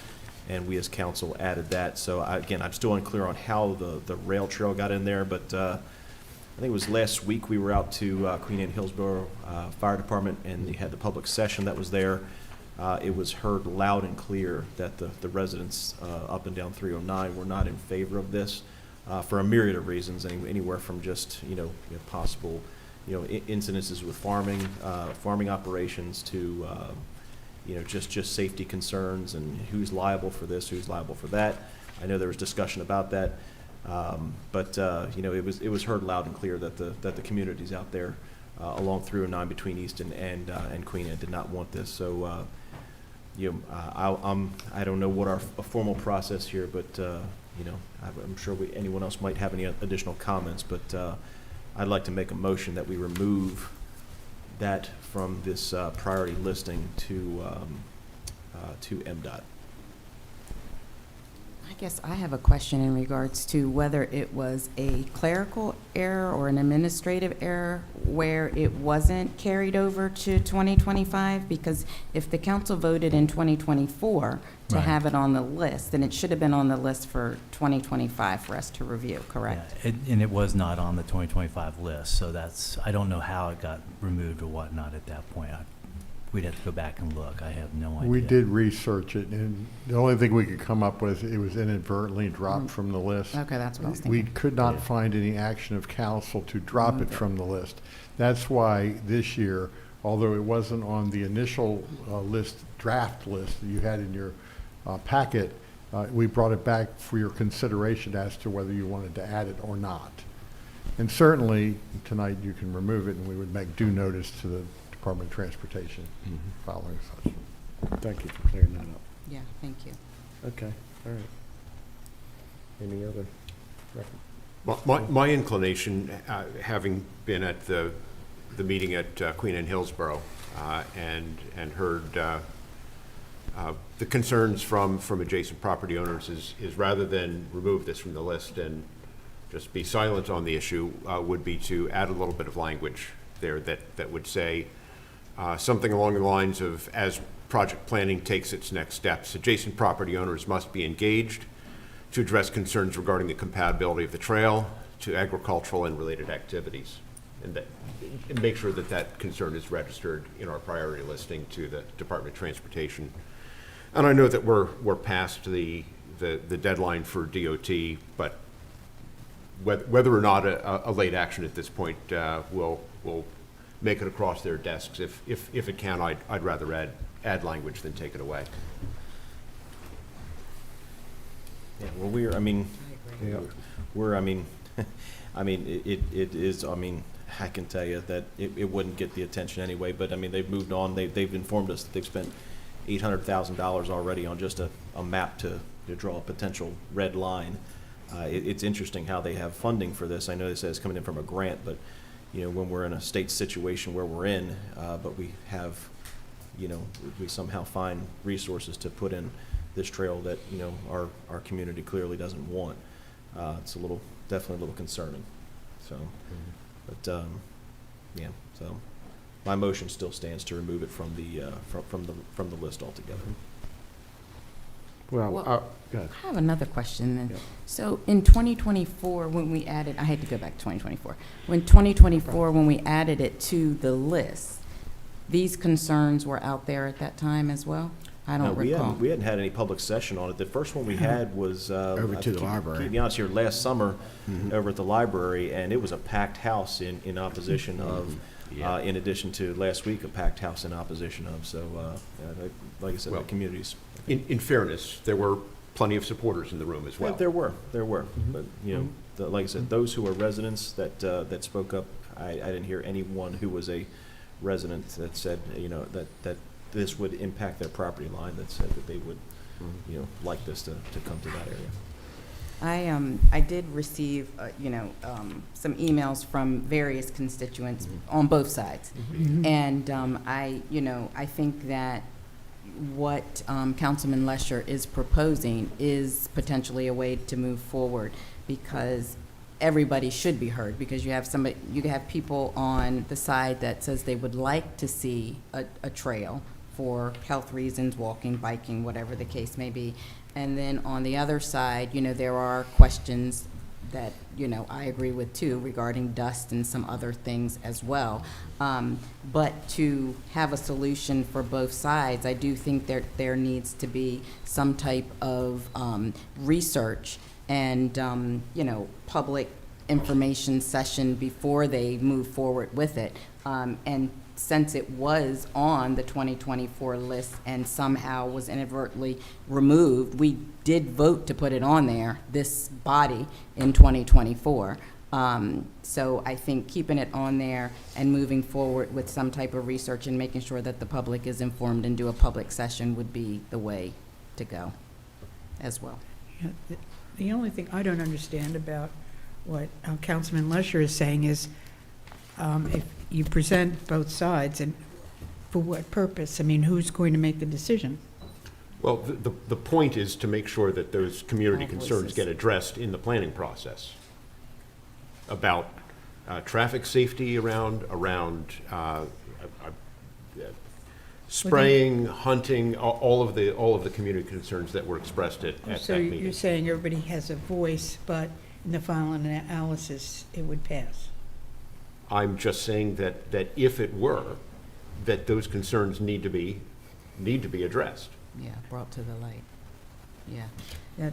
and we as council added that. So again, I'm still unclear on how the rail trail got in there, but I think it was last week, we were out to Queen Anne Hillsborough Fire Department, and they had the public session that was there. It was heard loud and clear that the residents up and down 309 were not in favor of this for a myriad of reasons, anywhere from just, possible, incidences with farming operations to, just safety concerns and who's liable for this, who's liable for that. I know there was discussion about that, but it was heard loud and clear that the communities out there along 309 between Easton and Queen Anne did not want this. So I don't know what our formal process here, but I'm sure anyone else might have any additional comments, but I'd like to make a motion that we remove that from this priority listing to MDOT. I guess I have a question in regards to whether it was a clerical error or an administrative error where it wasn't carried over to 2025, because if the council voted in 2024 to have it on the list, then it should have been on the list for 2025 for us to review, correct? Yeah, and it was not on the 2025 list, so I don't know how it got removed or whatnot at that point. We'd have to go back and look. I have no idea. We did research it, and the only thing we could come up with, it was inadvertently dropped from the list. Okay, that's what I was thinking. We could not find any action of council to drop it from the list. That's why this year, although it wasn't on the initial draft list that you had in your packet, we brought it back for your consideration as to whether you wanted to add it or not. And certainly, tonight you can remove it, and we would make due notice to the Department of Transportation following such. Thank you for clearing that up. Yeah, thank you. Okay, all right. Any other? My inclination, having been at the meeting at Queen Anne Hillsborough and heard the concerns from adjacent property owners is rather than remove this from the list and just be silent on the issue, would be to add a little bit of language there that would say something along the lines of, as project planning takes its next steps, adjacent property owners must be engaged to address concerns regarding the compatibility of the trail to agricultural and related activities, and make sure that concern is registered in our priority listing to the Department of Transportation. And I know that we're past the deadline for DOT, but whether or not a late action at this point will make it across their desks. If it can, I'd rather add language than take it away. Yeah, well, it is, I can tell you that it wouldn't get the attention anyway, but they've moved on. They've informed us that they've spent $800,000 already on just a map to draw a potential red line. It's interesting how they have funding for this. I know they say it's coming in from a grant, but when we're in a state situation where we're in, but we have, we somehow find resources to put in this trail that, our community clearly doesn't want. It's definitely a little concerning. So, but, yeah, so my motion still stands to remove it from the list altogether. Well, go ahead. I have another question then. Yeah. So in 2024, when we added, I had to go back to 2024. When 2024, when we added it to the list, these concerns were out there at that time as well? I don't recall. We hadn't had any public session on it. The first one we had was Over to the library. To be honest, here last summer over at the library, and it was a packed house in opposition of. In addition to last week, a packed house in opposition of. So, like I said, the communities. In fairness, there were plenty of supporters in the room as well. Yeah, there were. But like I said, those who are residents that spoke up, I didn't hear anyone who was a resident that said that this would impact their property line. That said that they would like this to come to that area. I did receive, some emails from various constituents on both sides. And I think that what Councilman Lesher is proposing is potentially a way to move forward, because everybody should be heard, because you have people on the side that says they would like to see a trail for health reasons, walking, biking, whatever the case may be. And then on the other side, there are questions that, you know, I agree with too, regarding dust and some other things as well. But to have a solution for both sides, I do think there needs to be some type of research and, you know, public information session before they move forward with it. And since it was on the 2024 list and somehow was inadvertently removed, we did vote to put it on there, this body, in 2024. So I think keeping it on there and moving forward with some type of research and making sure that the public is informed and do a public session would be the way to go as well. Yeah, the only thing I don't understand about what Councilman Lusher is saying is if you present both sides, and for what purpose? I mean, who's going to make the decision? Well, the point is to make sure that those community concerns get addressed in the planning process about traffic safety around spraying, hunting, all of the community concerns that were expressed at that So meeting. you're saying everybody has a voice, but in the final analysis, it would pass? I'm just saying that if it were, that those concerns need to be addressed. Yeah, brought to the light. Yeah.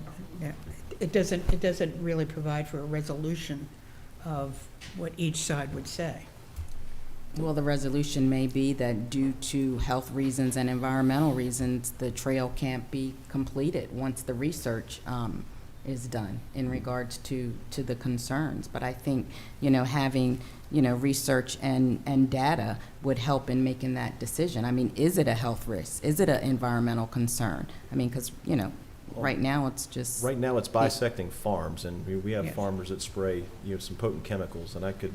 It doesn't really provide for a resolution of what each side would say. Well, the resolution may be that due to health reasons and environmental reasons, the trail can't be completed once the research is done in regards to the concerns. But I think, you know, having, you know, research and data would help in making that decision. I mean, is it a health risk? Is it an environmental concern? I mean, because, you know, right now it's just... Right now it's bisecting farms, and we have Yes. farmers that spray, you know, some potent chemicals, and I could,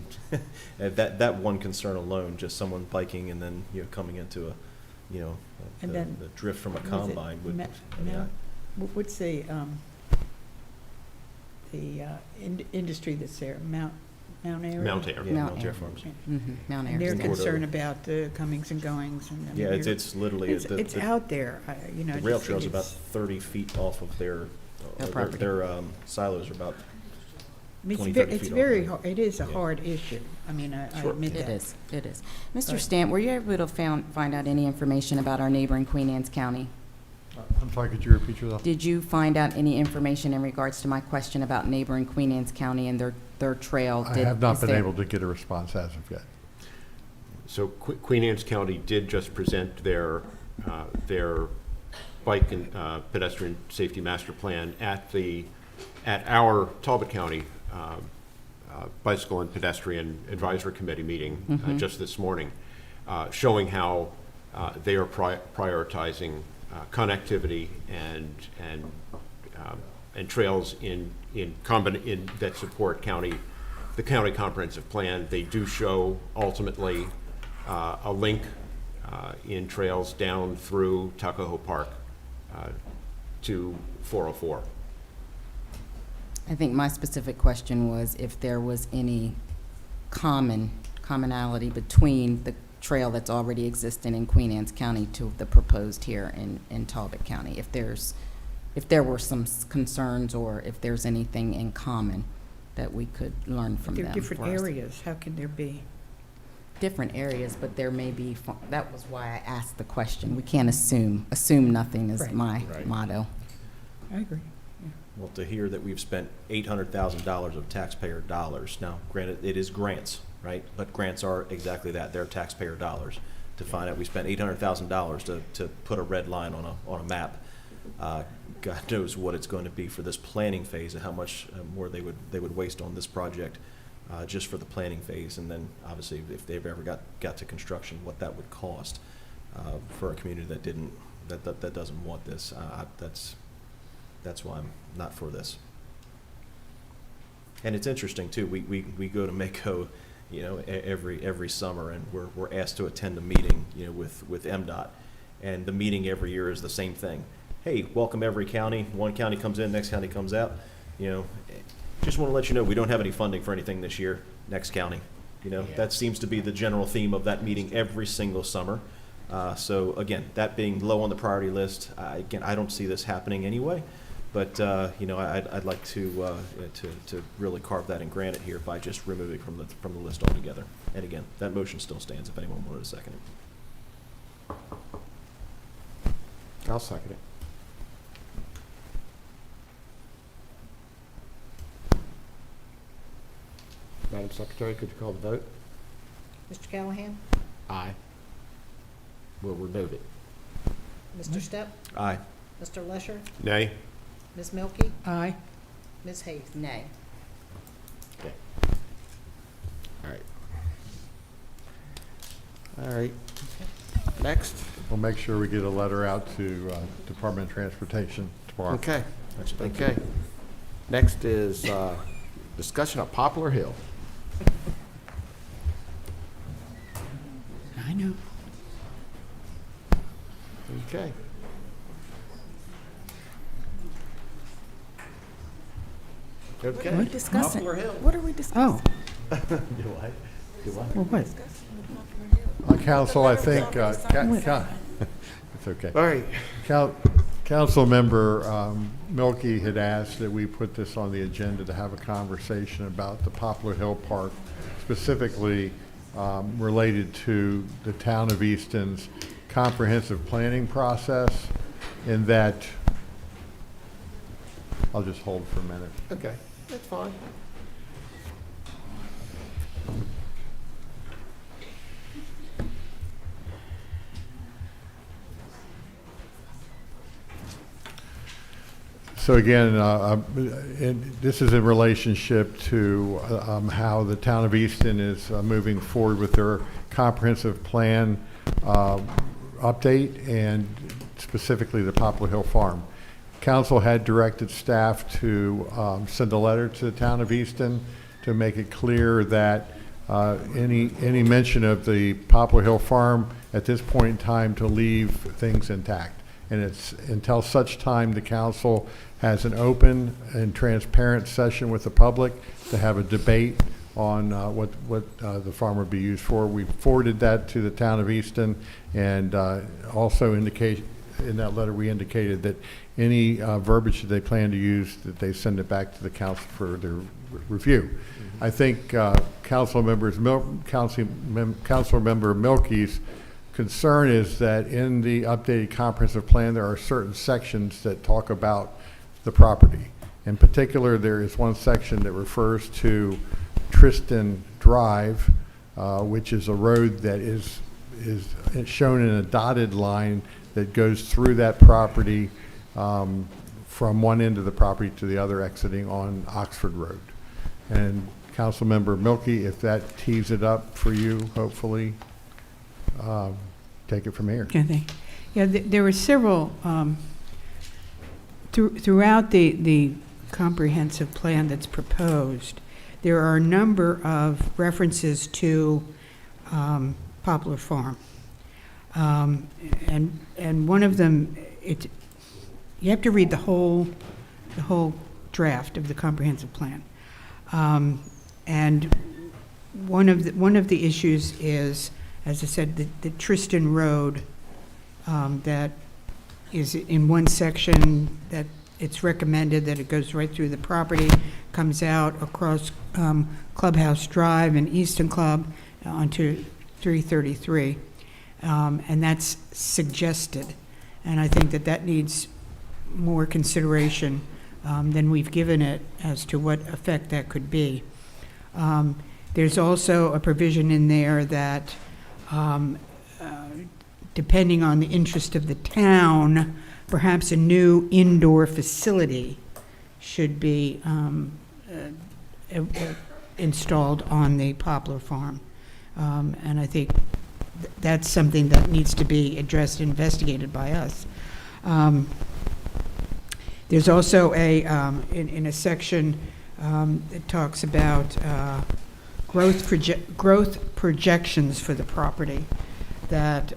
that one concern alone, just someone biking and then, you know, coming into a, you know, And then the drift from a what is it? combine would, What's the industry that's there? Mount Airy? Mount Airy. Yeah, Mount Airy Farms. Mount And they're Airy. concerned about the comings and goings. And I mean, Yeah, they're- it's literally... It's out there, you know. The I rail just trail's think about it's- 30 feet off of their property. their silos are about I mean, 20, it's 30 it's feet very off. hard, it is a Yeah. hard issue. I mean, I Sure. admit that. It is. Mr. But- Stamp, were you able to find out any information about our neighboring Queen Anne's County? I'm sorry, could you repeat yourself? Did you find out any information in regards to my question about neighboring Queen Anne's County and their trail? I have not been able to get a response as of yet. So Queen Anne's County did just present their bike and pedestrian safety master plan at our Talbot County Bicycle and Pedestrian Advisory Committee meeting just this morning, showing how they are prioritizing connectivity and trails that support the county comprehensive plan. They do show ultimately a link in trails down through Tuckahoe Park to 404. I think my specific question was if there was any commonality between the trail that's already existing in Queen Anne's County to the proposed here in Talbot County. If there were some concerns or if there's anything in common that we could learn from them. They're different for us. areas, how can there be? Different areas, but there may be, that was why I asked the question. We can't assume nothing is Right. my Right. motto. I agree. Well, to hear that we've spent $800,000 of taxpayer dollars. Now, granted, it is grants, right? But grants are exactly that. They're taxpayer dollars. To find out we spent $800,000 to put a red line on a map. God knows what it's going to be for this planning phase and how much more they would waste on this project just for the planning phase. And then obviously if they've ever got to construction, what that would cost for a community that doesn't want this. That's why I'm not for this. And it's interesting too. We go to Mako, you know, every summer, and we're asked to attend a meeting, you know, with MDOT, and the meeting every year is the same thing. Hey, welcome every county. One county comes in, next county comes out. You know, just want to let you know we don't have any funding for anything this year. Next county, you know, that seems to be the general theme of that meeting every single summer. So again, that being low on the priority list, I don't see this happening anyway. But I'd like to really carve that and grant it here by just removing it from the list altogether. And again, that motion still stands if anyone wanted to second it. I'll second it. Madam Secretary, could you call the vote? Mr. Callaghan? Aye. We'll remove it. Mr. Stepp? Aye. Mr. Lesher? Nay? Ms. Milky? Aye. Ms. Hayes? Nay. Okay. All right. All right. Next. We'll make sure we get a letter out to Department of Transportation tomorrow. Okay. Thank you. Okay. Next is discussion of Poplar Hill. I know. Okay. Okay. We're discussing. Poplar Hill. What are we discussing? Oh, Do I? well, what? Council, I think, it's okay. All right. Council member Milky had asked that we put this on the agenda to have a conversation about the Poplar Hill Park, specifically related to the town of Easton's comprehensive planning process, in that, I'll just hold for a minute. Okay. That's fine. So again, this is in relationship to how the town of Easton is moving forward with their comprehensive plan update, and specifically the Poplar Hill Farm. Council had directed staff to send a letter to the town of Easton to make it clear that any mention of the Poplar Hill Farm at this point in time to leave things intact. And it's until such time the council has an open and transparent session with the public to have a debate on what the farm would be used for. We forwarded that to the town of Easton, and also indicate in that letter we indicated that any verbiage that they plan to use, that they send it back to the council for their review. I think Council Member Milky's concern is that in the updated comprehensive plan there are certain sections that talk about the property. In particular, there is one section that refers to Tristan Drive, which is a road that is shown in a dotted line that goes through that property from one end of the property to the other, exiting on Oxford Road. And Councilmember Milky, if that tees it up for you, hopefully, take it from here. Okay. Yeah, there were several, throughout the comprehensive plan that's proposed, there are a number of references to Poplar Farm. And one of them, you have to read the whole draft of the comprehensive plan. And one of the issues is, as I said, the Tristan Road that is in one section that it's recommended that it goes right through the property, comes out across Clubhouse Drive and Easton Club onto 333. And that's suggested. And I think that needs more consideration than we've given it as to what effect that could be. There's also a provision in there that depending on the interest of the town, perhaps a new indoor facility should be installed on the Poplar Farm. And I think that's something that needs to be addressed and investigated by us. There's also in a section that talks about growth projections for the property, that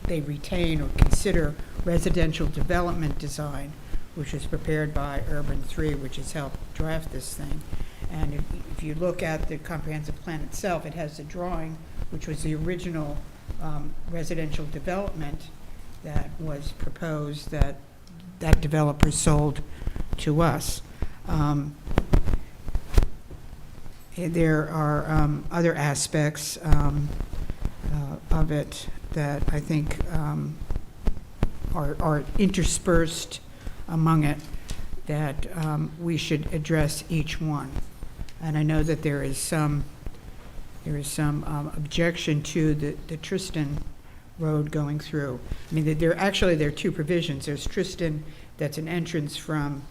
they retain or consider residential development design, which was prepared by Urban 3, which has helped draft this thing. And if you look at the comprehensive plan itself, it has a drawing, which was the original residential development that was proposed, that that developer sold to us. There are other aspects of it that I think are interspersed among it that we should address each one. And I know that there is some objection to the Tristan Road going through. I mean, there are two provisions. There's Tristan, that's an entrance from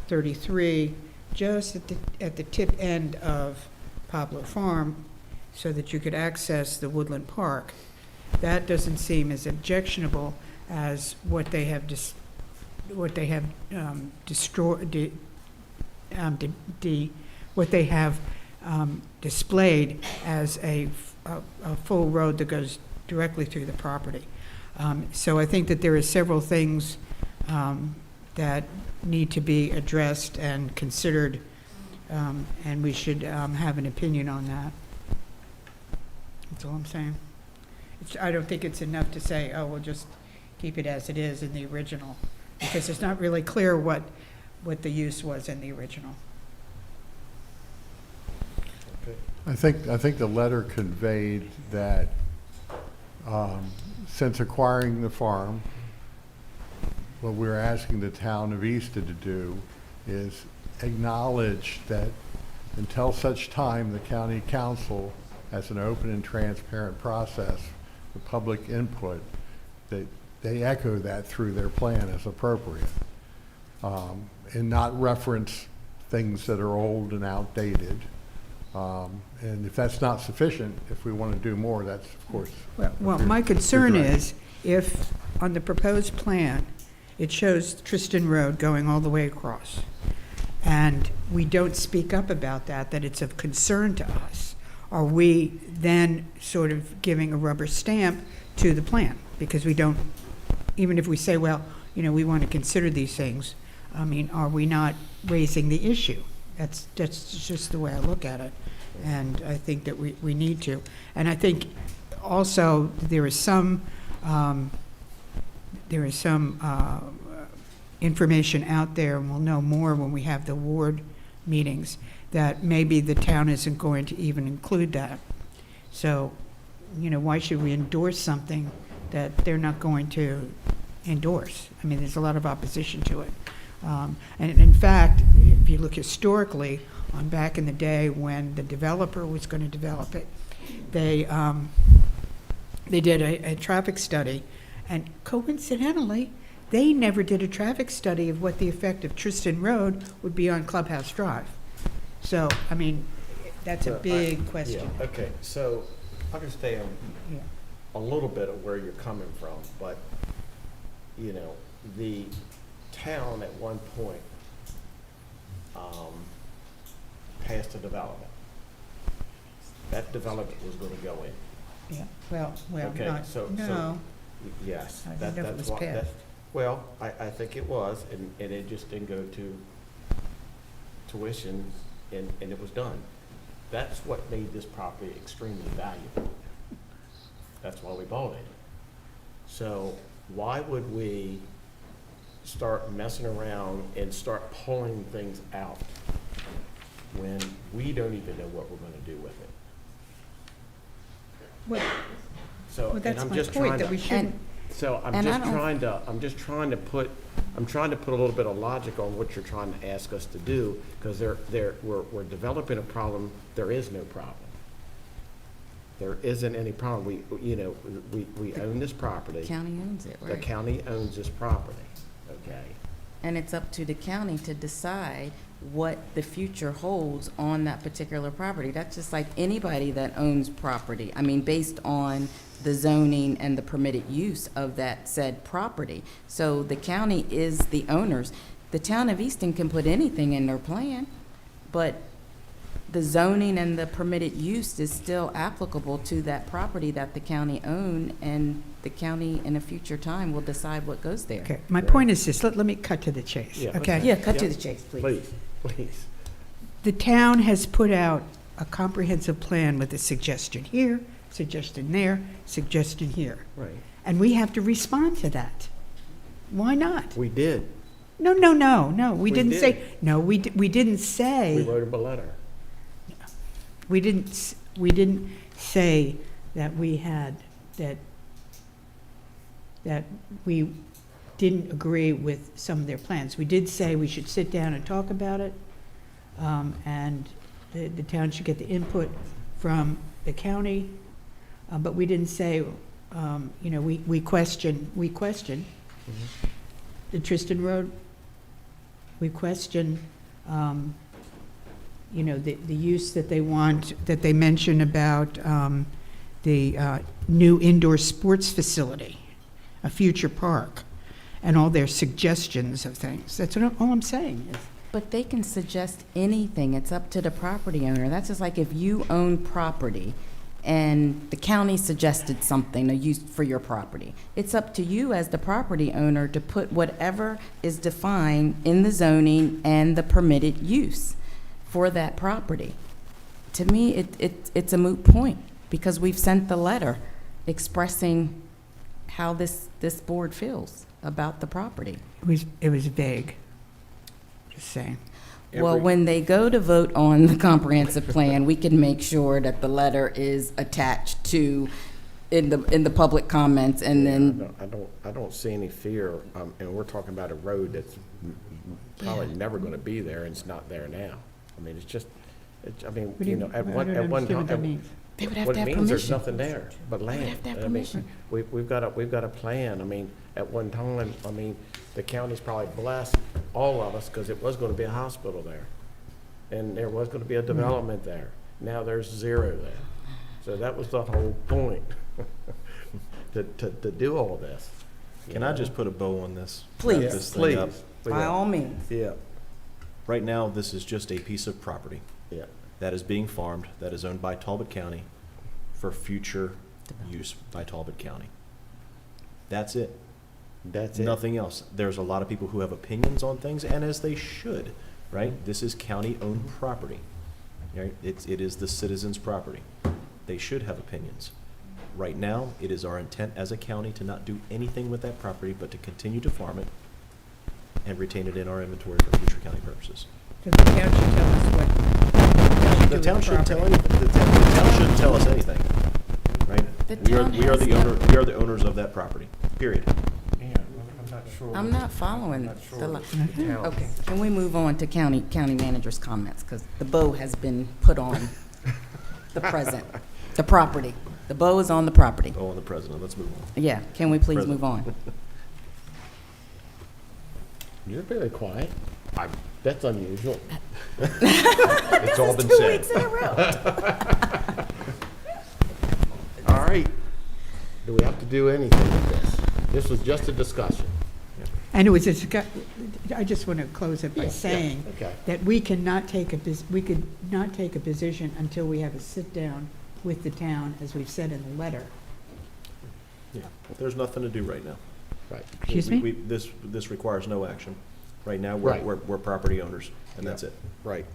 33, just at the tip end of Pablo Farm, so that you could access the Woodland Park. That doesn't seem as objectionable as what they have displayed as a full road that goes directly through the property. So I think that there are several things that need to be addressed and considered, and we should have an opinion on that. That's all I'm saying. I don't think it's enough to say, oh, we'll just keep it as it is in the original, because it's not really clear what the use was in the original. I think the letter conveyed that since acquiring the farm, what we're asking the town of Easton to do is acknowledge that until such time the county council has an open and transparent process for public input, that they echo that through their plan as appropriate, and not reference things that are old and outdated. And if that's not sufficient, if we want to do more, that's of course. Well, my concern is if on the proposed plan, it shows Tristan Road going all the way across, and we don't speak up about that it's of concern to us, are we then sort of giving a rubber stamp to the plan? Because we don't, even if we say, well, we want to consider these things, I mean, are we not raising the issue? That's just the way I look at it. And I think that we need to. And I think also there is some information out there, and we'll know more when we have the ward meetings, that maybe the town isn't going to even include that. So, why should we endorse something that they're not going to endorse? I mean, there's a lot of opposition to it. And in fact, if you look historically, on back in the day when the developer was going to develop it, they did a traffic study, and coincidentally, they never did a traffic study of what the effect of Tristan Road would be on Clubhouse Drive. So, I mean, that's a big question. Yeah, okay, so I understand a little bit of where you're coming from, but, the town at one point passed a development. That development was going to go in. Yeah, well, Okay, not, so yes. I didn't know it was that's passed. Well, I think it was, and it just didn't go to tuition, and it was done. That's what made this property extremely valuable. That's why we bought it. So why would we start messing around and start pulling things out when we don't even know what we're going to do with it? Well, So, well, and that's I'm my just point, trying that to. we shouldn't. So I'm just trying to put a little bit of logic on what you're trying to ask us to do, because we're developing a problem. There is no problem. There isn't any problem. We own this property. The county owns it, right? The county owns this property, okay? And it's up to the county to decide what the future holds on that particular property. That's just like anybody that owns property. I mean, based on the zoning and the permitted use of that said property. So the county is the owners. The town of Easton can put anything in their plan, but the zoning and the permitted use is still applicable to that property that the county own, and the county in a future time will decide what goes there. Okay, my point is this, let me cut to the chase, Yeah, okay? Yeah, cut to the chase, please. Please. The town has put out a comprehensive plan with a suggestion here, suggestion there, suggestion here. Right. And we have to respond to that. Why not? We did. No, we We didn't did. say, no, we didn't say. We wrote him a letter. We didn't say that we had, that we didn't agree with some of their plans. We did say we should sit down and talk about it, and the town should get the input from the county, but we didn't say, we question the Tristan Road. We question, the use that they want, that they mention about the new indoor sports facility, a future park, and all their suggestions of things. That's all I'm saying is. But they can suggest anything. It's up to the property owner. That's just like if you own property and the county suggested something to use for your property. It's up to you as the property owner to put whatever is defined in the zoning and the permitted use for that property. To me, it's a moot point because we've sent the letter expressing how this board feels about the property. It was vague, just saying. Well, when they go to vote on the comprehensive plan, we can make sure that the letter is attached to, in the public comments, and then. I don't see any fear, and we're talking about a road that's probably never gonna be there, and it's not there now. I mean, at one time. They would have What to it have means, there's permission. nothing there but land. They would have to have I mean, permission. We've got a plan. I mean, at one time, the county's probably blessed all of us because it was going to be a hospital there. And there was going to be a development there. Now there's zero there. So that was the whole point, to do all this. Can I just put a bow on this? Please. Wrap this thing up? By all means. Yeah. Right now, this is just a piece of property. Yeah. That is being farmed, that is owned by Talbot County for future use by Talbot County. That's it. That's it. Nothing else. There's a lot of people who have opinions on things, and as they should, right? This is county-owned property, right? It is the citizens' property. They should have opinions. Right now, it is our intent as a county to not do anything with that property, but to continue to farm it and retain it in our inventory for future county purposes. So the town should tell us what. The town shouldn't tell anything. The town shouldn't tell us anything, right? We are the owners of that property, period. Yeah, I'm not sure. I'm not following the town- Okay, can we move on to county manager's comments? Because the bow has been put on the property. The bow is on the property. Oh, and the president, let's move on. Yeah, can we please President. move on? You're very quiet. That's unusual. It's all been 2 said. weeks in a row. All right. Do we have to do anything with this? This was just a discussion. And it was I just want to close it by saying okay. that we could not take a position until we have a sit-down with the town, as we've said in the letter. Yeah, there's nothing to do right now. Right. Excuse me? This requires no action. Right now, Right. we're property owners, and that's it. Right.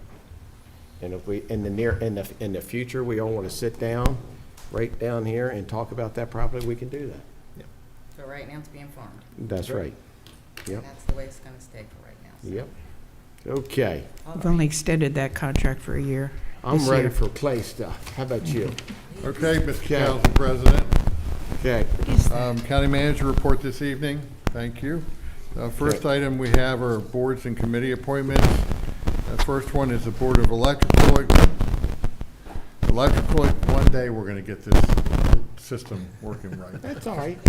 And if we, in the future, we all want to sit down, right down here and talk about that property, we can do that. So right now it's being farmed. That's right. Yep. That's the way it's gonna stay for right now. so. Yep. Okay. We've only extended that contract for a year. I'm this ready year. for play stuff. How about you? Okay, Mr. Okay. Council President. Okay. County manager report this evening. Thank you. First item we have are boards and committee appointments. The first one is the Board of Electrical. One day we're going to get this system working right. That's all right.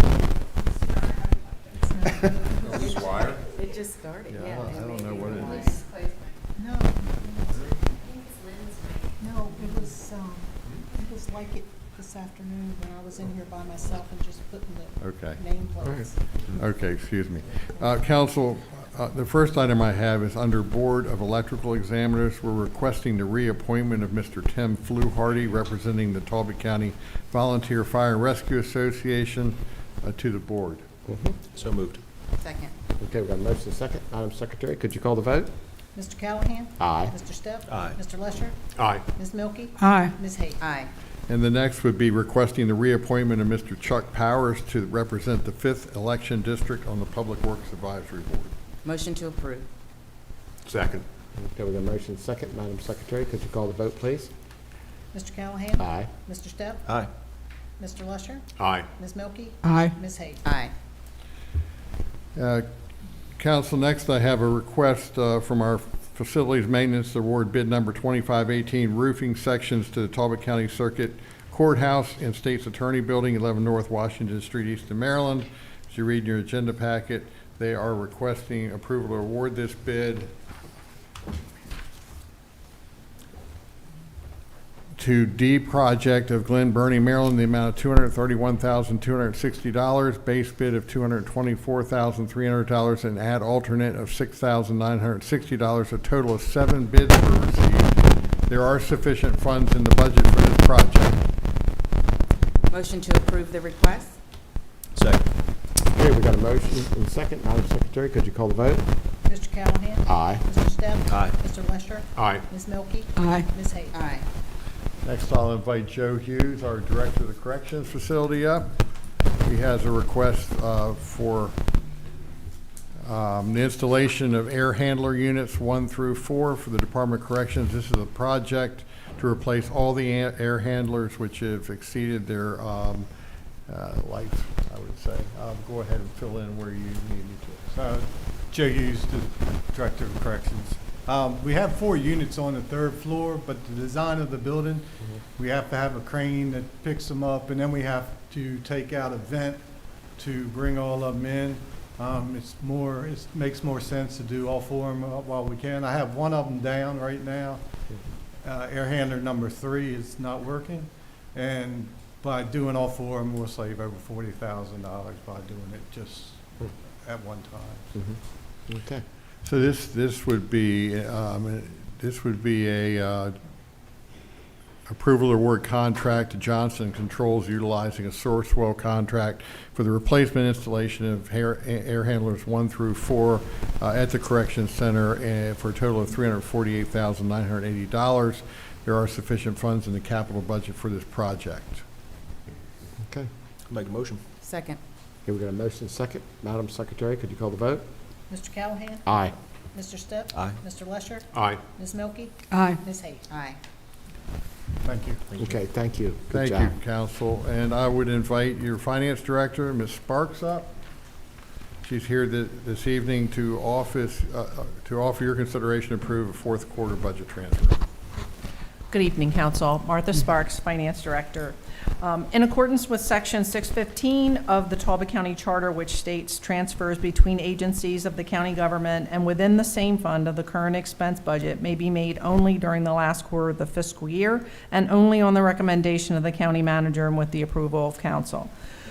Swire? It just started, yeah. I don't know what it is. No, it was like it this afternoon when I was in here by myself and just putting the Okay. nameplates. Okay, excuse me. Council, the first item I have is under Board of Electrical Examiners. We're requesting the reappointment of Mr. Tim Fluharty, representing the Talbot County Volunteer Fire and Rescue Association, to the board. So moved. Second. Okay, we've got a motion second. Madam Secretary, could you call the vote? Mr. Callaghan? Aye. Mr. Step? Aye. Mr. Lesher? Aye. Ms. Milky? Aye. Ms. Hayes? Aye. And the next would be requesting the reappointment of Mr. Chuck Powers to represent the 5th Election District on the Public Works Advisory Board. Motion to approve. Second. Okay, we got a motion second. Madam Secretary, could you call the vote, please? Mr. Callaghan? Aye. Mr. Stepp? Aye. Mr. Lusher? Aye. Ms. Milky? Aye. Ms. Hayes? Aye. Council, next I have a request from our Facilities Maintenance Award bid number 2518 roofing sections to the Talbot County Circuit Courthouse and State's Attorney Building, 11 North Washington Street, Easton, Maryland. As you read in your agenda packet, they are requesting approval to award this bid to D Project of Glen Burnie, Maryland, the amount of $231,260, base bid of $224,300, and add alternate of $6,960. A total of 7 bids were received. There are sufficient funds in the budget for this project. Motion to approve the request. Second. Okay, we got a motion and second. Madam Secretary, could you call the vote? Mr. Callaghan? Aye. Mr. Stepp? Aye. Mr. Lusher? Aye. Ms. Milky? Aye. Ms. Hayes? Aye. Next, I'll invite Joe Hughes, our Director of the Corrections Facility, up. He has a request for the installation of air handler units 1 through 4 for the Department of Corrections. This is a project to replace all the air handlers which have exceeded their life, I would say. Go ahead and fill in where you need me to. Joe Hughes, the Director of Corrections. We have 4 units on the 3rd floor, but the design of the building, we have to have a crane that picks them up, and then we have to take out a vent to bring all of them in. It makes more sense to do all 4 of them while we can. I have one of them down right now. Air handler number 3 is not working, and by doing all 4 of them, we'll save over $40,000 by doing it just at one time. Okay. So this would be a approval to award contract to Johnson Controls utilizing a Sourcewell contract for the replacement installation of air handlers 1 through 4 at the Corrections Center for a total of $348,980. There are sufficient funds in the capital budget for this project. Okay. Make a motion. Second. Okay, we got a motion second. Madam Secretary, could you call the vote? Mr. Callaghan? Aye. Mr. Stepp? Aye. Mr. Lusher? Aye. Ms. Milky? Aye. Ms. Hayes? Aye. Thank you. Okay, thank you. Good Thank you, job. Council. And I would invite your Finance Director, Ms. Sparks, up. She's here this evening to offer your consideration to approve a 4th quarter budget transfer. Good evening, Council. Martha Sparks, Finance Director. In accordance with Section 615 of the Talbot County Charter, which states transfers between agencies of the county government and within the same fund of the current expense budget may be made only during the last quarter of the fiscal year and only on the recommendation of the county manager and with the approval of council.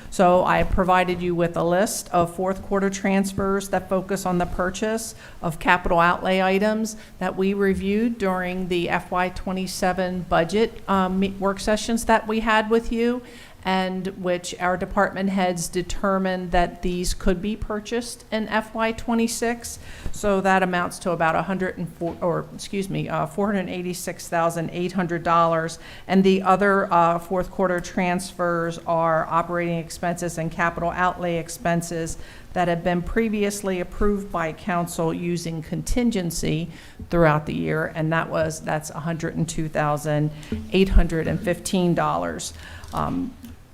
So I have provided you with a list of 4th quarter transfers that focus on the purchase of capital outlay items that we reviewed during the FY27 budget work sessions that we had with you, and which our department heads determined that these could be purchased in FY26. So that amounts to about $486,800. And the other 4th quarter transfers are operating expenses and capital outlay expenses that have been previously approved by council using contingency throughout the year, and that's $102,815.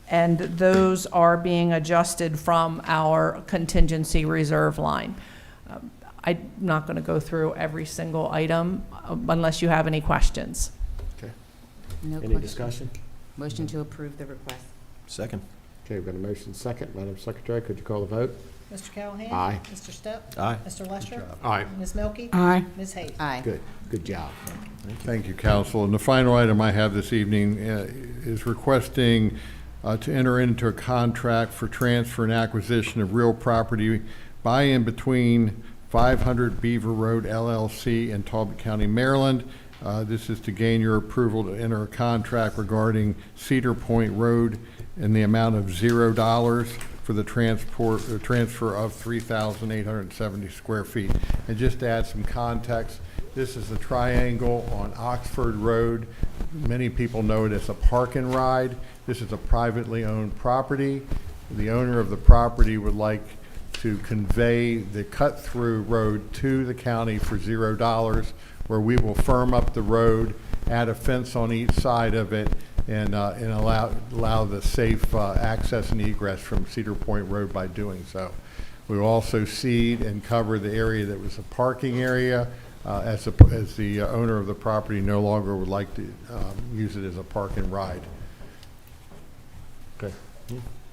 And those are being adjusted from our contingency reserve line. I'm not going to go through every single item unless you have any questions. Okay. No Any question. discussion? Motion to approve the request. Second. Okay, we've got a motion second. Madam Secretary, could you call the vote? Mr. Callaghan? Aye. Mr. Stepp? Aye. Mr. Lusher? Aye. Ms. Milky? Aye. Ms. Hayes? Aye. Good job. Thank you, Council. And the final item I have this evening is requesting to enter into a contract for transfer and acquisition of real property by and between 500 Beaver Road LLC in Talbot County, Maryland. This is to gain your approval to enter a contract regarding Cedar Point Road in the amount of $0 for the transfer of 3,870 square feet. And just to add some context, this is a triangle on Oxford Road. Many people know it as a park and ride. This is a privately owned property. The owner of the property would like to convey the cut-through road to the county for $0, where we will firm up the road, add a fence on each side of it, and allow the safe access and egress from Cedar Point Road by doing so. We will also seed and cover the area that was a parking area, as the owner of the property no longer would like to use it as a park and ride. Okay.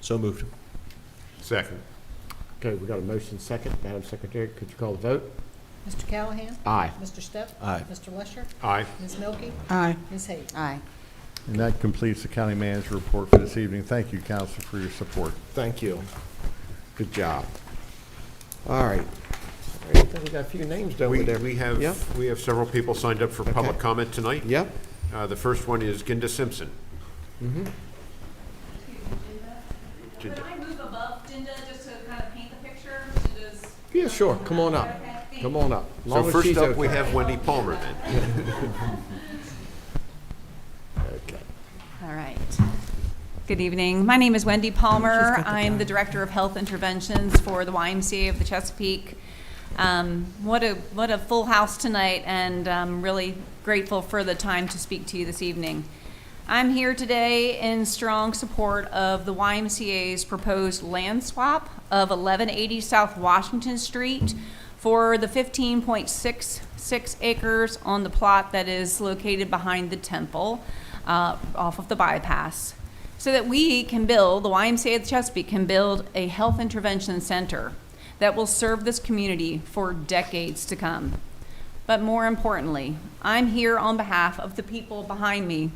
So moved. Second. Okay, we got a motion second. Madam Secretary, could you call the vote? Mr. Callaghan? Aye. Mr. Stepp? Aye. Mr. Lesher? Aye. Ms. Milky? Aye. Ms. Hayes? Aye. And that completes the county manager report for this evening. Thank you, Council, for your support. Thank you. Good job. All right. I think we got a few names, don't we, there? We Yep. have several people signed up for public comment tonight. Yep. The first one is Ginda Simpson. Mm-hmm. Could I move above Dinda just to kind of paint the picture? Yeah, sure. Come on up. Come on up. So Long as first she's up, we okay. have Wendy Palmer then. Okay. All right. Good evening. My name is Wendy Palmer. I'm the Director of Health Interventions for the YMCA of the Chesapeake. What a full house tonight, and I'm really grateful for the time to speak to you this evening. I'm here today in strong support of the YMCA's proposed land swap of 1180 South Washington Street for the 15.66 acres on the plot that is located behind the temple off of the bypass, so that we can build, the YMCA of the Chesapeake can build a health intervention center that will serve this community for decades to come. But more importantly, I'm here on behalf of the people behind me.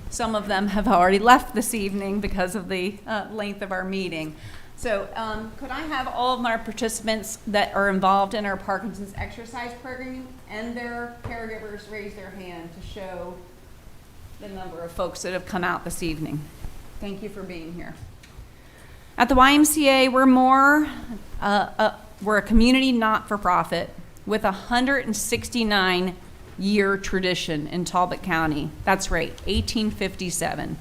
Some of them have already left this evening because of the length of our meeting. So could I have all of our participants that are involved in our Parkinson's exercise program and their caregivers raise their hand to show the number of folks that have come out this evening? Thank you for being here. At the YMCA, we're a community not-for-profit with a 169-year tradition in Talbot County. That's right, 1857.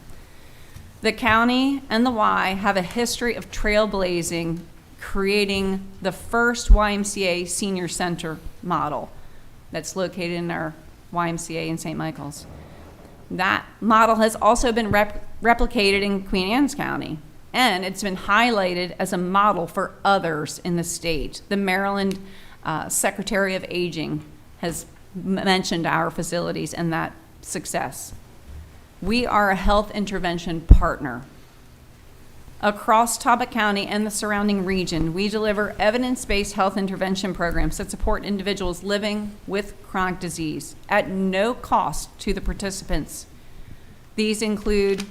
The county and the Y have a history of trailblazing, creating the first YMCA senior center model that's located in our YMCA in St. Michael's. That model has also been replicated in Queen Anne's County, and it's been highlighted as a model for others in the state. The Maryland Secretary of Aging has mentioned our facilities and that success. We are a health intervention partner. Across Talbot County and the surrounding region, we deliver evidence-based health intervention programs that support individuals living with chronic disease at no cost to the participants. These include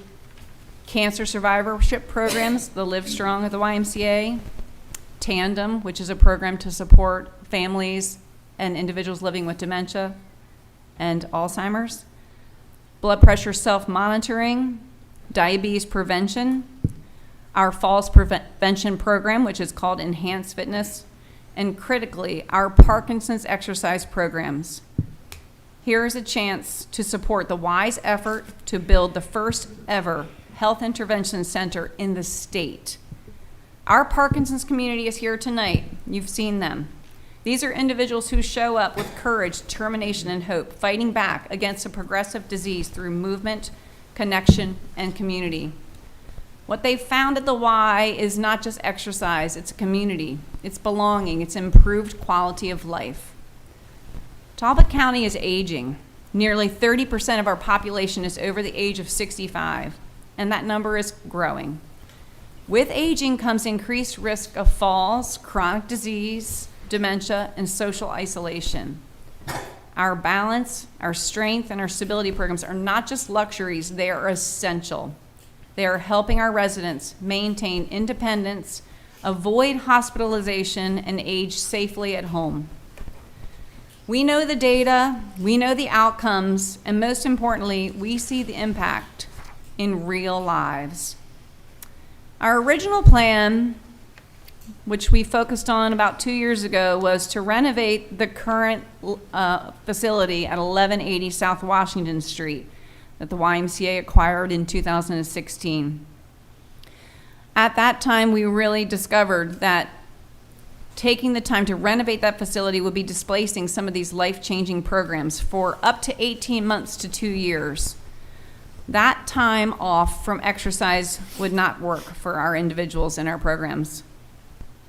cancer survivorship programs, the Live Strong at the YMCA, Tandem, which is a program to support families and individuals living with dementia and Alzheimer's, blood pressure self-monitoring, diabetes prevention, our falls prevention program, which is called Enhanced Fitness, and critically, our Parkinson's exercise programs. Here is a chance to support the WISE effort to build the first ever health intervention center in the state. Our Parkinson's community is here tonight. You've seen them. These are individuals who show up with courage, determination, and hope, fighting back against a progressive disease through movement, connection, and community. What they've found at the Y is not just exercise, it's a community, it's belonging, it's improved quality of life. Talbot County is aging. Nearly 30% of our population is over the age of 65, and that number is growing. With aging comes increased risk of falls, chronic disease, dementia, and social isolation. Our balance, our strength, and our stability programs are not just luxuries, they are essential. They are helping our residents maintain independence, avoid hospitalization, and age safely at home. We know the data, we know the outcomes, and most importantly, we see the impact in real lives. Our original plan, which we focused on about 2 years ago, was to renovate the current facility at 1180 South Washington Street that the YMCA acquired in 2016. At that time, we really discovered that taking the time to renovate that facility would be displacing some of these life-changing programs for up to 18 months to 2 years. That time off from exercise would not work for our individuals in our programs.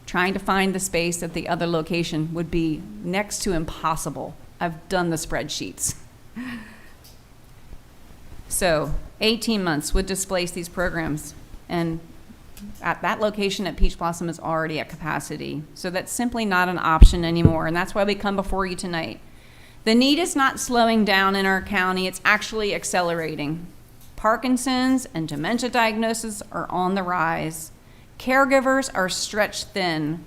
Trying to find the space at the other location would be next to impossible. I've done the spreadsheets. So 18 months would displace these programs, and at that location at Peach Blossom is already at capacity. So that's simply not an option anymore, and that's why we come before you tonight. The need is not slowing down in our county, it's actually accelerating. Parkinson's and dementia diagnoses are on the rise. Caregivers are stretched thin.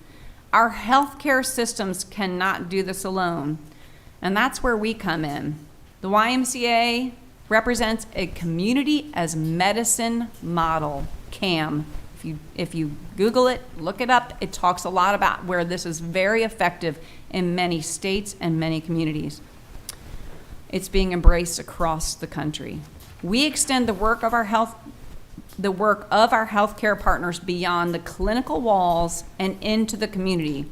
Our healthcare systems cannot do this alone, and that's where we come in. The YMCA represents a community as medicine model, CAM. If you Google it, look it up, it talks a lot about where this is very effective in many states and many communities. It's being embraced across the country. We extend the work of our healthcare partners beyond the clinical walls and into the community,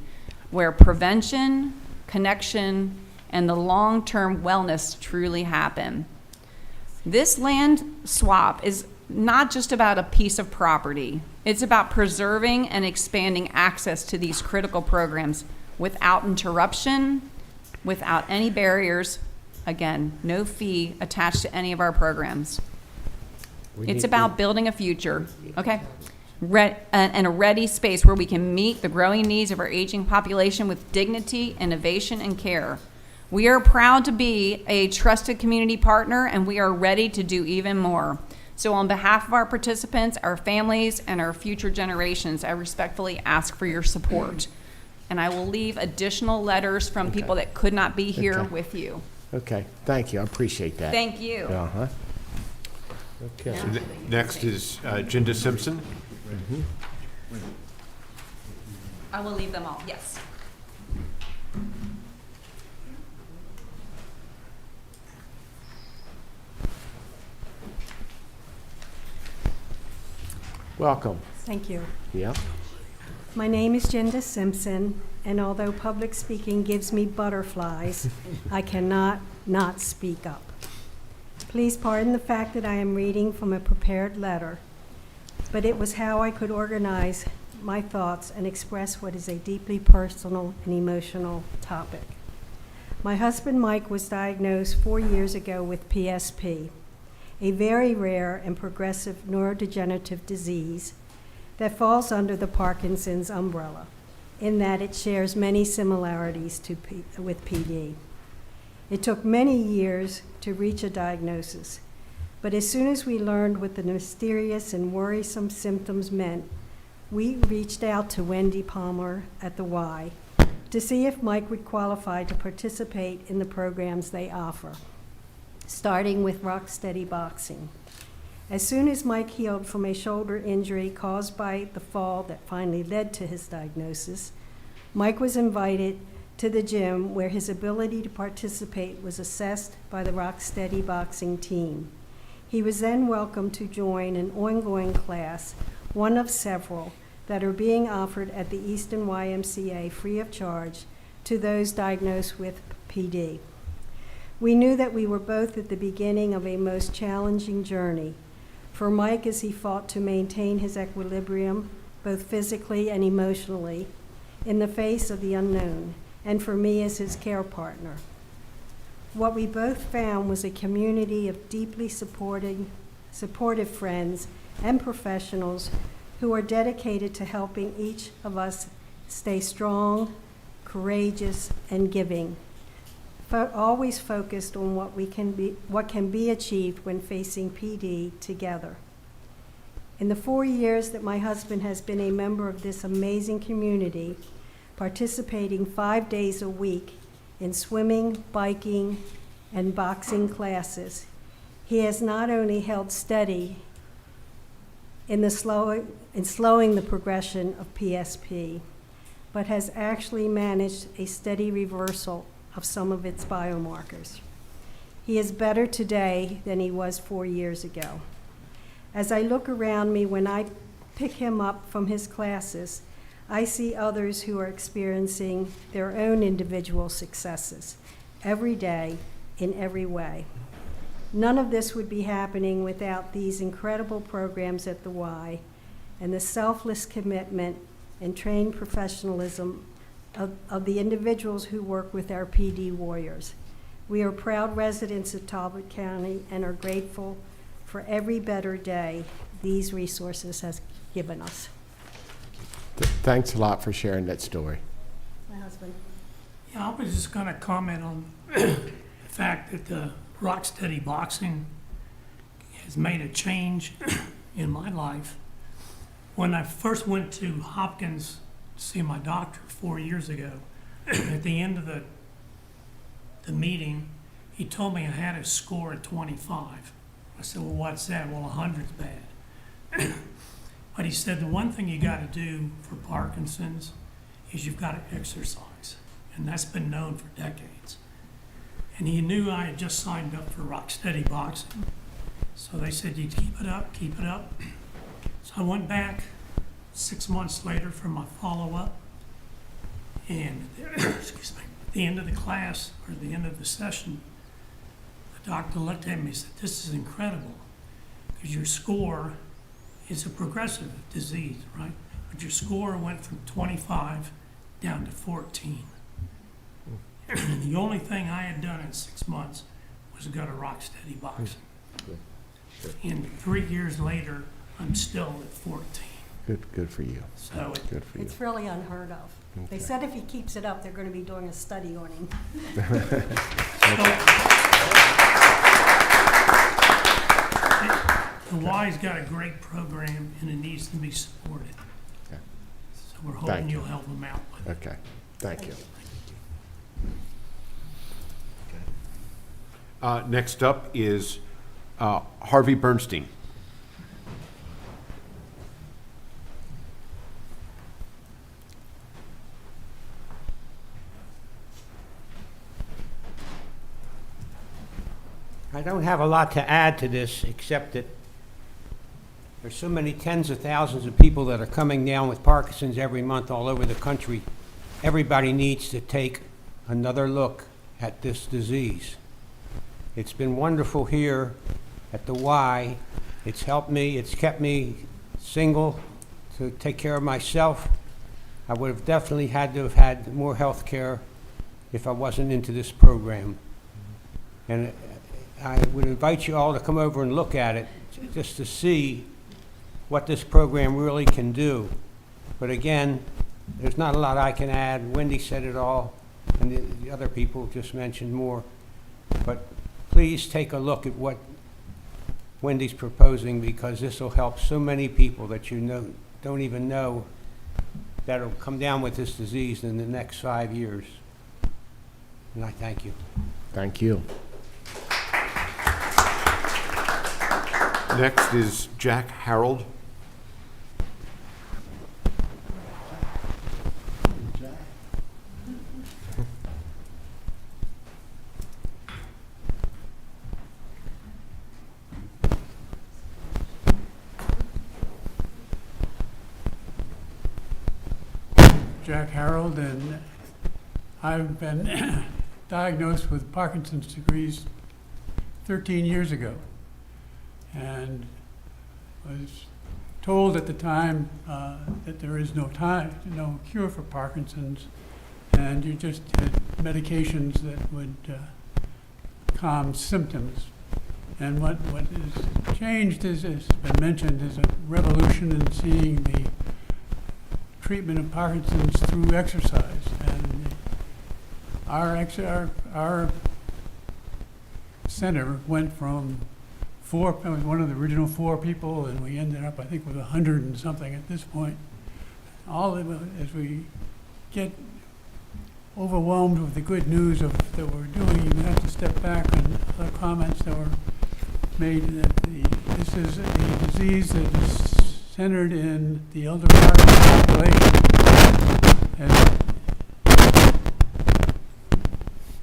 where prevention, connection, and the long-term wellness truly happen. This land swap is not just about a piece of property. It's about preserving and expanding access to these critical programs without interruption, without any barriers. Again, no fee attached to any of our programs. It's about building a future, okay? And a ready space where we can meet the growing needs of our aging population with dignity, innovation, and care. We are proud to be a trusted community partner, and we are ready to do even more. So on behalf of our participants, our families, and our future generations, I respectfully ask for your support. And I will leave additional letters from people that could not be here with you. Okay, thank you, I appreciate that. Thank you. Uh-huh. Okay. So next is Jinda Simpson. I will leave them all, yes. Welcome. Thank you. Yeah. My name is Jinda Simpson, and although public speaking gives me butterflies, I cannot not speak up. Please pardon the fact that I am reading from a prepared letter, but it was how I could organize my thoughts and express what is a deeply personal and emotional topic. My husband Mike was diagnosed 4 years ago with PSP, a very rare and progressive neurodegenerative disease that falls under the Parkinson's umbrella, in that it shares many similarities with PD. It took many years to reach a diagnosis, but as soon as we learned what the mysterious and worrisome symptoms meant, we reached out to Wendy Palmer at the Y to see if Mike would qualify to participate in the programs they offer, starting with Rocksteady Boxing. As soon as Mike healed from a shoulder injury caused by the fall that finally led to his diagnosis, Mike was invited to the gym where his ability to participate was assessed by the Rocksteady Boxing team. He was then welcomed to join an ongoing class, one of several, that are being offered at the Easton YMCA free of charge to those diagnosed with PD. We knew that we were both at the beginning of a most challenging journey. For Mike, as he fought to maintain his equilibrium, both physically and emotionally, in the face of the unknown, and for me as his care partner. What we both found was a community of deeply supportive friends and professionals who are dedicated to helping each of us stay strong, courageous, and giving, but always focused on what can be achieved when facing PD together. In the 4 years that my husband has been a member of this amazing community, participating 5 days a week in swimming, biking, and boxing classes, he has not only held steady in slowing the progression of PSP, but has actually managed a steady reversal of some of its biomarkers. He is better today than he was 4 years ago. As I look around me when I pick him up from his classes, I see others who are experiencing their own individual successes every day in every way. None of this would be happening without these incredible programs at the Y and the selfless commitment and trained professionalism of the individuals who work with our PD warriors. We are proud residents of Talbot County and are grateful for every better day these resources has given us. Thanks a lot for sharing that story. My husband. Yeah, I was just going to comment on the fact that the Rocksteady Boxing has made a change in my life. When I first went to Hopkins to see my doctor 4 years ago, at the end of the meeting, he told me I had a score of 25. I said, well, what's that? Well, 100's bad. But he said, the one thing you got to do for Parkinson's is you've got to exercise. And that's been known for decades. And he knew I had just signed up for Rocksteady Boxing. So they said, you keep it up, keep it up. So I went back 6 months later for my follow-up. And excuse me, at the end of the class, or the end of the session, the doctor looked at me and said, this is incredible, because your score is a progressive disease, right? But your score went from 25 down to 14. And the only thing I had done in 6 months was go to Rocksteady Boxing. And 3 years later, I'm still at 14. Good for you. So Good for you. It's really unheard of. They Okay. said if he keeps it up, they're going to be doing a study on him. The Y's got a great program, and it needs to be supported. Okay. So we're Thank hoping you. you'll help them out with it. Okay, thank you. Next up is Harvey Bernstein. I don't have a lot to add to this, except that there's so many tens of thousands of people that are coming down with Parkinson's every month all over the country. Everybody needs to take another look at this disease. It's been wonderful here at the Y. It's helped me. It's kept me single to take care of myself. I would have definitely had to have had more health care if I wasn't into this program. And I would invite you all to come over and look at it just to see what this program really can do. But again, there's not a lot I can add. Wendy said it all, and the other people just mentioned more. But please take a look at what Wendy's proposing, because this will help so many people that you know don't even know that will come down with this disease in the next 5 years. And I thank you. Thank you. Next is Jack Harold. Jack Harold, and I've been diagnosed with Parkinson's disease 13 years ago, and was told at the time that there is no cure for Parkinson's, and you just had medications that would calm symptoms. And what has changed is, has been mentioned, is a revolution in seeing the treatment of Parkinson's through exercise. And our center went from I was one of the original 4 people, and we ended up, I think, with 100 and something at this point. As we get overwhelmed with the good news that we're doing, you have to step back on other comments that were made, that this is a disease that is centered in the elder part of the population.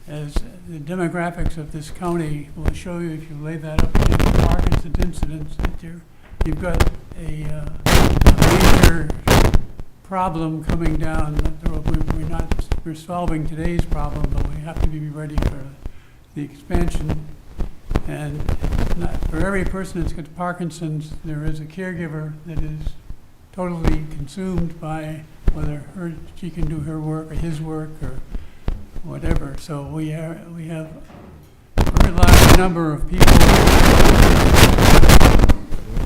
As the demographics of this county will show you, if you lay that up against the Parkinson's incidence, that you've got a major problem coming down. We're solving today's problem, but we have to be ready for the expansion. And for every person that's got Parkinson's, there is a caregiver that is totally consumed by whether she can do her work or his work or whatever. So we have a very large number of people,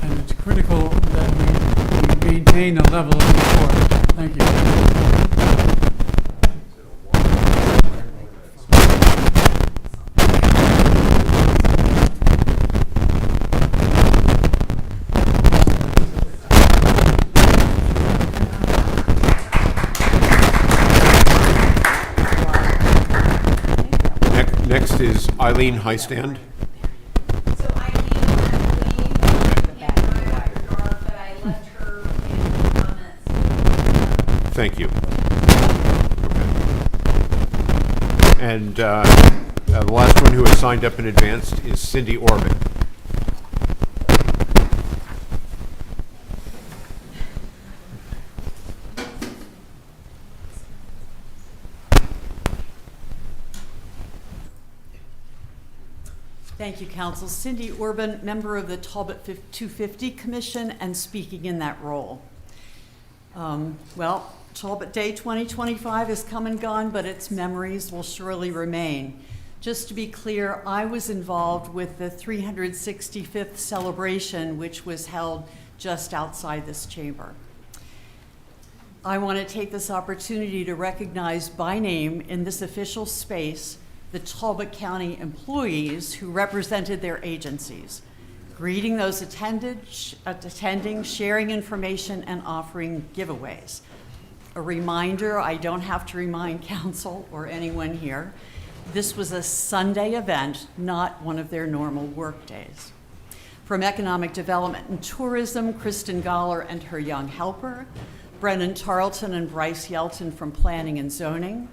and it's critical that we maintain a level of support. Thank you. Next is Eileen Highstand. So Eileen had to leave, after dark, but I left her in comments. Thank you. Okay. And the last one who has signed up in advance is Cindy Orban. Thank you, Council. Cindy Orban, member of the Talbot 250 Commission and speaking in that role. Well, Talbot Day 2025 has come and gone, but its memories will surely remain. Just to be clear, I was involved with the 365th celebration, which was held just outside this chamber. I want to take this opportunity to recognize by name in this official space the Talbot County employees who represented their agencies, greeting those attending, sharing information, and offering giveaways. A reminder, I don't have to remind council or anyone here, this was a Sunday event, not one of their normal work days. From Economic Development and Tourism, Kristen Goller and her young helper, Brennan Tarleton and Bryce Yelton from Planning and Zoning,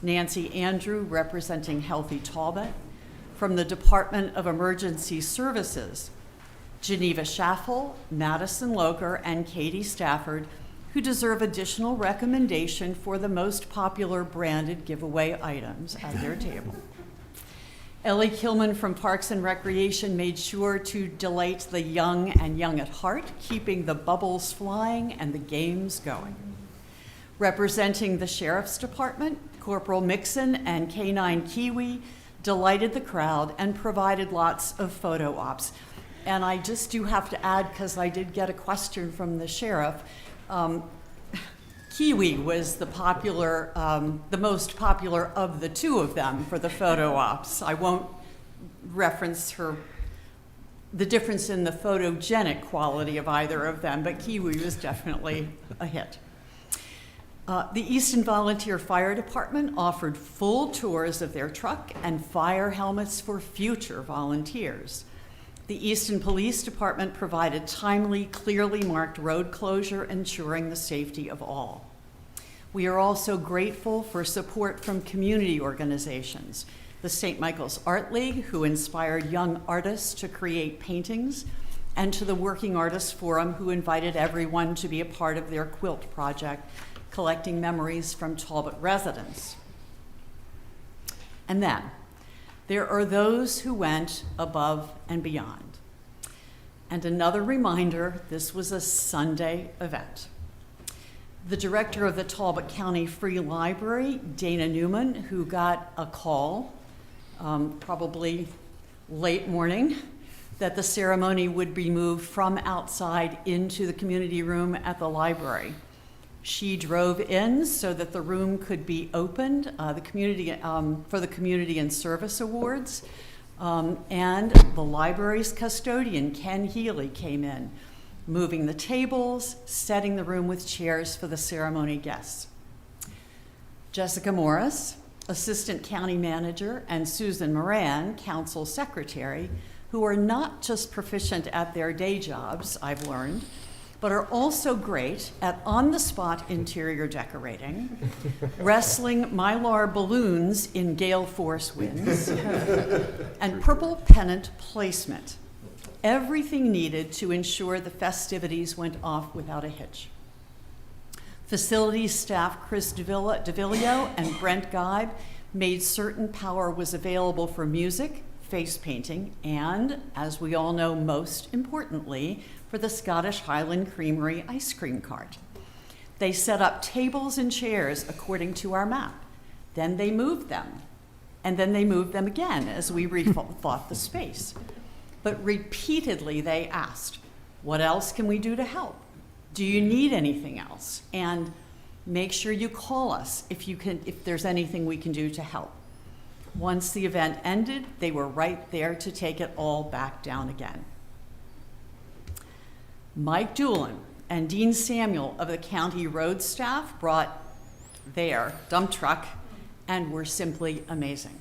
Nancy Andrew representing Healthy Talbot, from the Department of Emergency Services, Geneva Schaffel, Madison Loker, and Katie Stafford, who deserve additional recommendation for the most popular branded giveaway items at their table. Ellie Kilmon from Parks and Recreation made sure to delight the young and young at heart, keeping the bubbles flying and the games going. Representing the Sheriff's Department, Corporal Mixon and K9 Kiwi delighted the crowd and provided lots of photo ops. And I just do have to add, because I did get a question from the sheriff, Kiwi was the most popular of the two of them for the photo ops. I won't reference the difference in the photogenic quality of either of them, but Kiwi was definitely a hit. The Easton Volunteer Fire Department offered full tours of their truck and fire helmets for future volunteers. The Easton Police Department provided timely, clearly marked road closure, ensuring the safety of all. We are also grateful for support from community organizations, the St. Michael's Art League, who inspired young artists to create paintings, and to the Working Artists Forum, who invited everyone to be a part of their quilt project, collecting memories from Talbot residents. And then, there are those who went above and beyond. And another reminder, this was a Sunday event. The director of the Talbot County Free Library, Deena Newman, who got a call, probably late morning, that the ceremony would be moved from outside into the community room at the library. She drove in so that the room could be opened for the Community and Service Awards. And the library's custodian, Ken Healy, came in, moving the tables, setting the room with chairs for the ceremony guests. Jessica Morris, Assistant County Manager, and Susan Moran, Council Secretary, who are not just proficient at their day jobs, I've learned, but are also great at on-the-spot interior decorating, wrestling Mylar balloons in gale force winds, and purple pennant placement. Everything needed to ensure the festivities went off without a hitch. Facilities staff Chris DeVillio and Brent Geib made certain power was available for music, face painting, and, as we all know, most importantly, for the Scottish Highland Creamery ice cream cart. They set up tables and chairs according to our map. Then they moved them, and then they moved them again as we rethought the space. But repeatedly they asked, what else can we do to help? Do you need anything else? And make sure you call us if there's anything we can do to help. Once the event ended, they were right there to take it all back down again. Mike Doolin and Dean Samuel of the county road staff brought their dump truck and were simply amazing.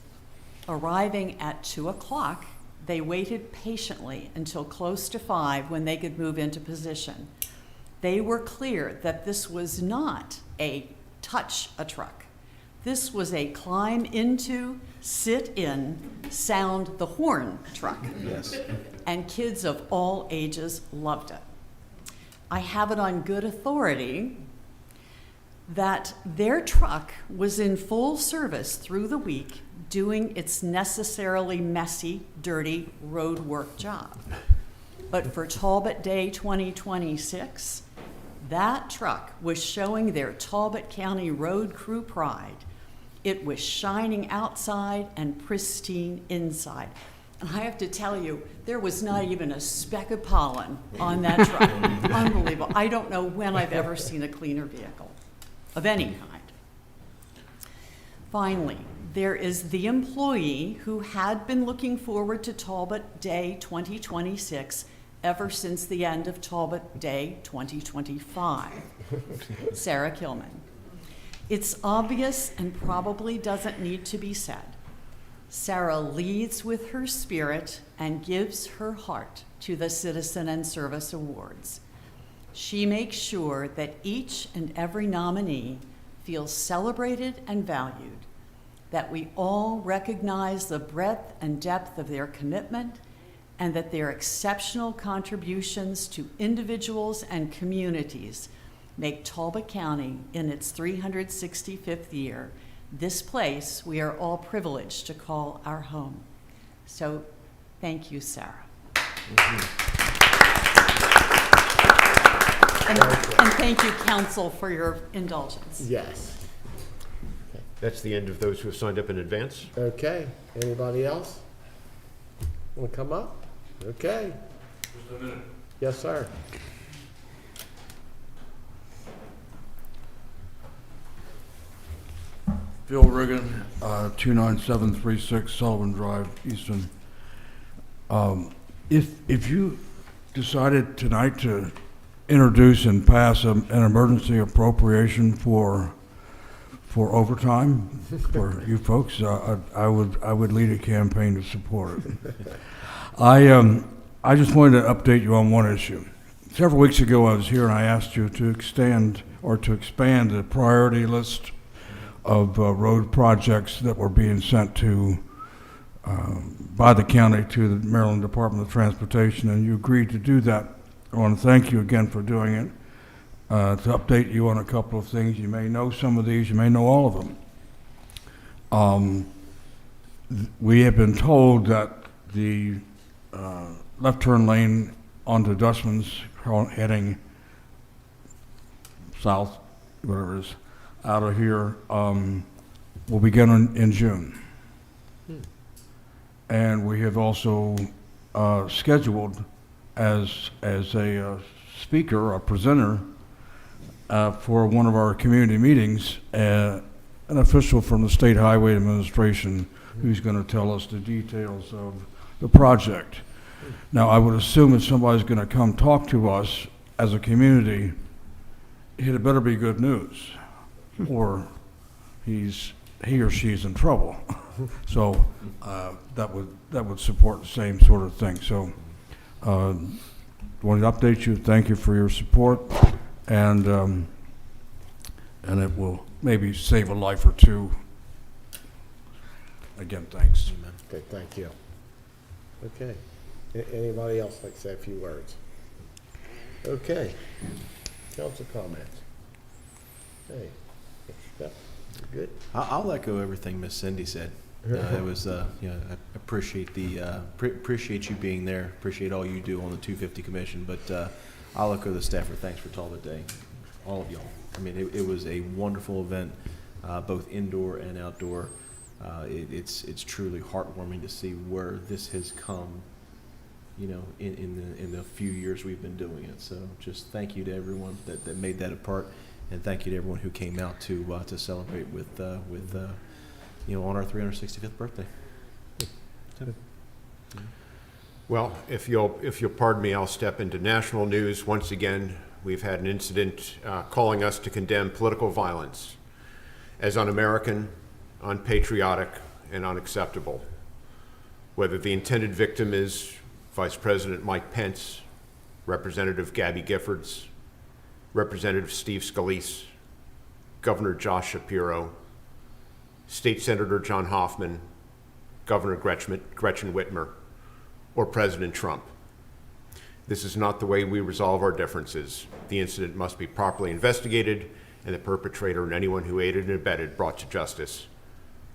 Arriving at 2 o'clock, they waited patiently until close to 5 when they could move into position. They were clear that this was not a touch a truck. This was a climb into, sit in, sound the horn truck. Yes. And kids of all ages loved it. I have it on good authority that their truck was in full service through the week doing its necessarily messy, dirty road work job. But for Talbot Day 2026, that truck was showing their Talbot County road crew pride. It was shining outside and pristine inside. And I have to tell you, there was not even a speck of pollen on that truck. Unbelievable. I don't know when I've ever seen a cleaner vehicle of any kind. Finally, there is the employee who had been looking forward to Talbot Day 2026 ever since the end of Talbot Day 2025, Sarah Kilmon. It's obvious and probably doesn't need to be said. Sarah leads with her spirit and gives her heart to the Citizen and Service Awards. She makes sure that each and every nominee feels celebrated and valued, that we all recognize the breadth and depth of their commitment, and that their exceptional contributions to individuals and communities make Talbot County, in its 365th year, this place we are all privileged to call our home. So, thank you, Sarah. And thank you, Council, for your indulgence. Yes. That's the end of those who have signed up in advance. Okay. Anybody else want to come up? Okay. Just a minute. Yes, sir. Phil Riggin, 29736 Sullivan Drive, Easton. If you decided tonight to introduce and pass an emergency appropriation for overtime for you folks, I would lead a campaign to support it. I just wanted to update you on one issue. Several weeks ago, I was here and I asked you to extend or to expand the priority list of road projects that were being sent to by the county to the Maryland Department of Transportation, and you agreed to do that. I want to thank you again for doing it. To update you on a couple of things, you may know some of these, you may know all of them. We have been told that the left turn lane onto Dustman's heading south, whatever it is, out of here, will begin in June. And we have also scheduled as a speaker, a presenter, for one of our community meetings, an official from the State Highway Administration who's going to tell us the details of the project. Now, I would assume if somebody's going to come talk to us as a community, it better be good news, or he or she's in trouble. So that would support the same sort of thing. So wanted to update you. Thank you for your support, and it will maybe save a life or two. Again, thanks. Okay, thank you. Okay. Anybody else like to say a few words? Okay. Council comments. Okay. Step. Good. I'll echo everything Miss Cindy said. It was, I appreciate appreciate you being there. Appreciate all you do on the 250 Commission. But I'll echo the staff for thanks for Talbot Day, all of y'all. I mean, it was a wonderful event, both indoor and outdoor. It's truly heartwarming to see where this has come, in the few years we've been doing it. So just thank you to everyone that made that a part, and thank you to everyone who came out to celebrate with on our 365th birthday. Well, if you'll pardon me, I'll step into national news. Once again, we've had an incident calling us to condemn political violence as un-American, unpatriotic, and unacceptable. Whether the intended victim is Vice President Mike Pence, Representative Gabby Giffords, Representative Steve Scalise, Governor Josh Shapiro, State Senator John Hoffman, Governor Gretchen Whitmer, or President Trump. This is not the way we resolve our differences. The incident must be properly investigated and the perpetrator and anyone who aided and abetted brought to justice.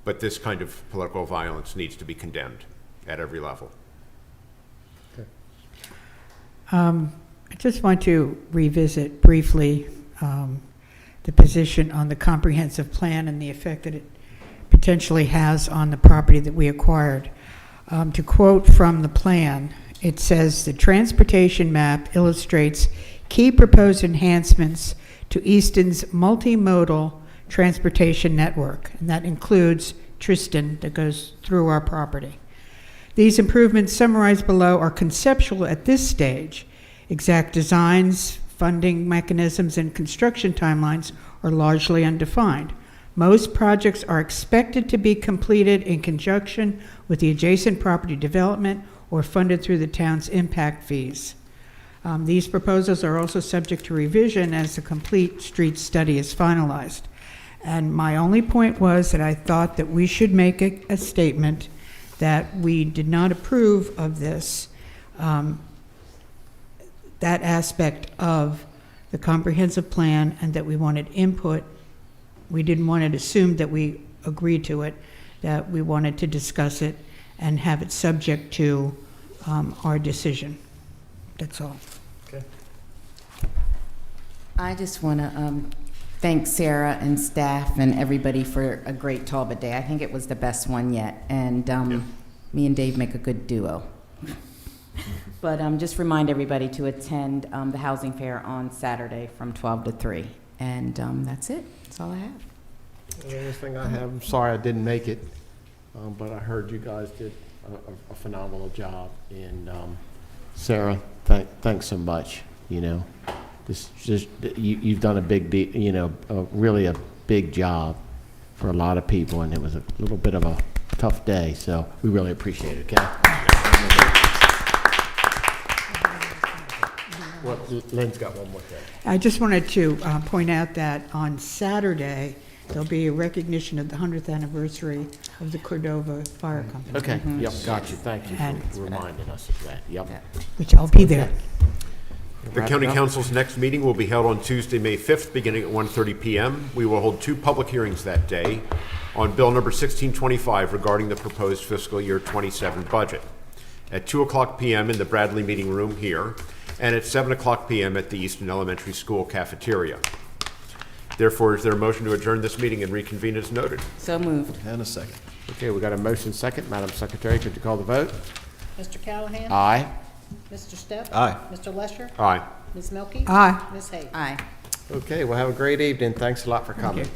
But this kind of political violence needs to be condemned at every level. I just want to revisit briefly the position on the comprehensive plan and the effect that it potentially has on the property that we acquired. To quote from the plan, it says, "The transportation map illustrates key proposed enhancements to Easton's multimodal transportation network," and that includes Tristan that goes through our property. "These improvements summarized below are conceptual at this stage. Exact designs, funding mechanisms, and construction timelines are largely undefined. Most projects are expected to be completed in conjunction with the adjacent property development or funded through the town's impact fees. These proposals are also subject to revision as the complete street study is finalized." And my only point was that I thought that we should make a statement that we did not approve of this, that aspect of the comprehensive plan, and that we wanted input. We didn't want it assumed that we agreed to it, that we wanted to discuss it and have it subject to our decision. That's all. Okay. I just want to thank Sarah and staff and everybody for a great Talbot Day. I think it was the best one yet, and me and Dave make a good duo. But just remind everybody to attend the housing fair on Saturday from 12 to 3. And that's it. That's all I have. The only thing I have, I'm sorry I didn't make it, but I heard you guys did a phenomenal job. And Sarah, thanks so much. You've done a big, really a big job for a lot of people, and it was a little bit of a tough day. So we really appreciate it. Okay. Well, Lynn's got one more thing. I just wanted to point out that on Saturday, there'll be a recognition of the 100th anniversary of the Cordova Fire Company. Okay, yep, got you. Thank you And- for reminding us of that. Yep. Which I'll be there. The Wrap County it up. Council's next meeting will be held on Tuesday, May 5th, beginning at 1:30 p.m. We will hold 2 public hearings that day on Bill number 1625 regarding the proposed fiscal year 27 budget. At 2:00 p.m. in the Bradley Meeting Room here, and at 7:00 p.m. at the Easton Elementary School cafeteria. Therefore, is there a motion to adjourn this meeting and reconvene as noted? So moved. And a second. Okay, we got a motion second. Madam Secretary, could you call the vote? Mr. Callaghan? Aye. Mr. Stepp? Aye. Mr. Lesher? Aye. Ms. Milky? Aye. Ms. Hayes? Aye. Okay, well, have a great evening. Thanks a lot for coming.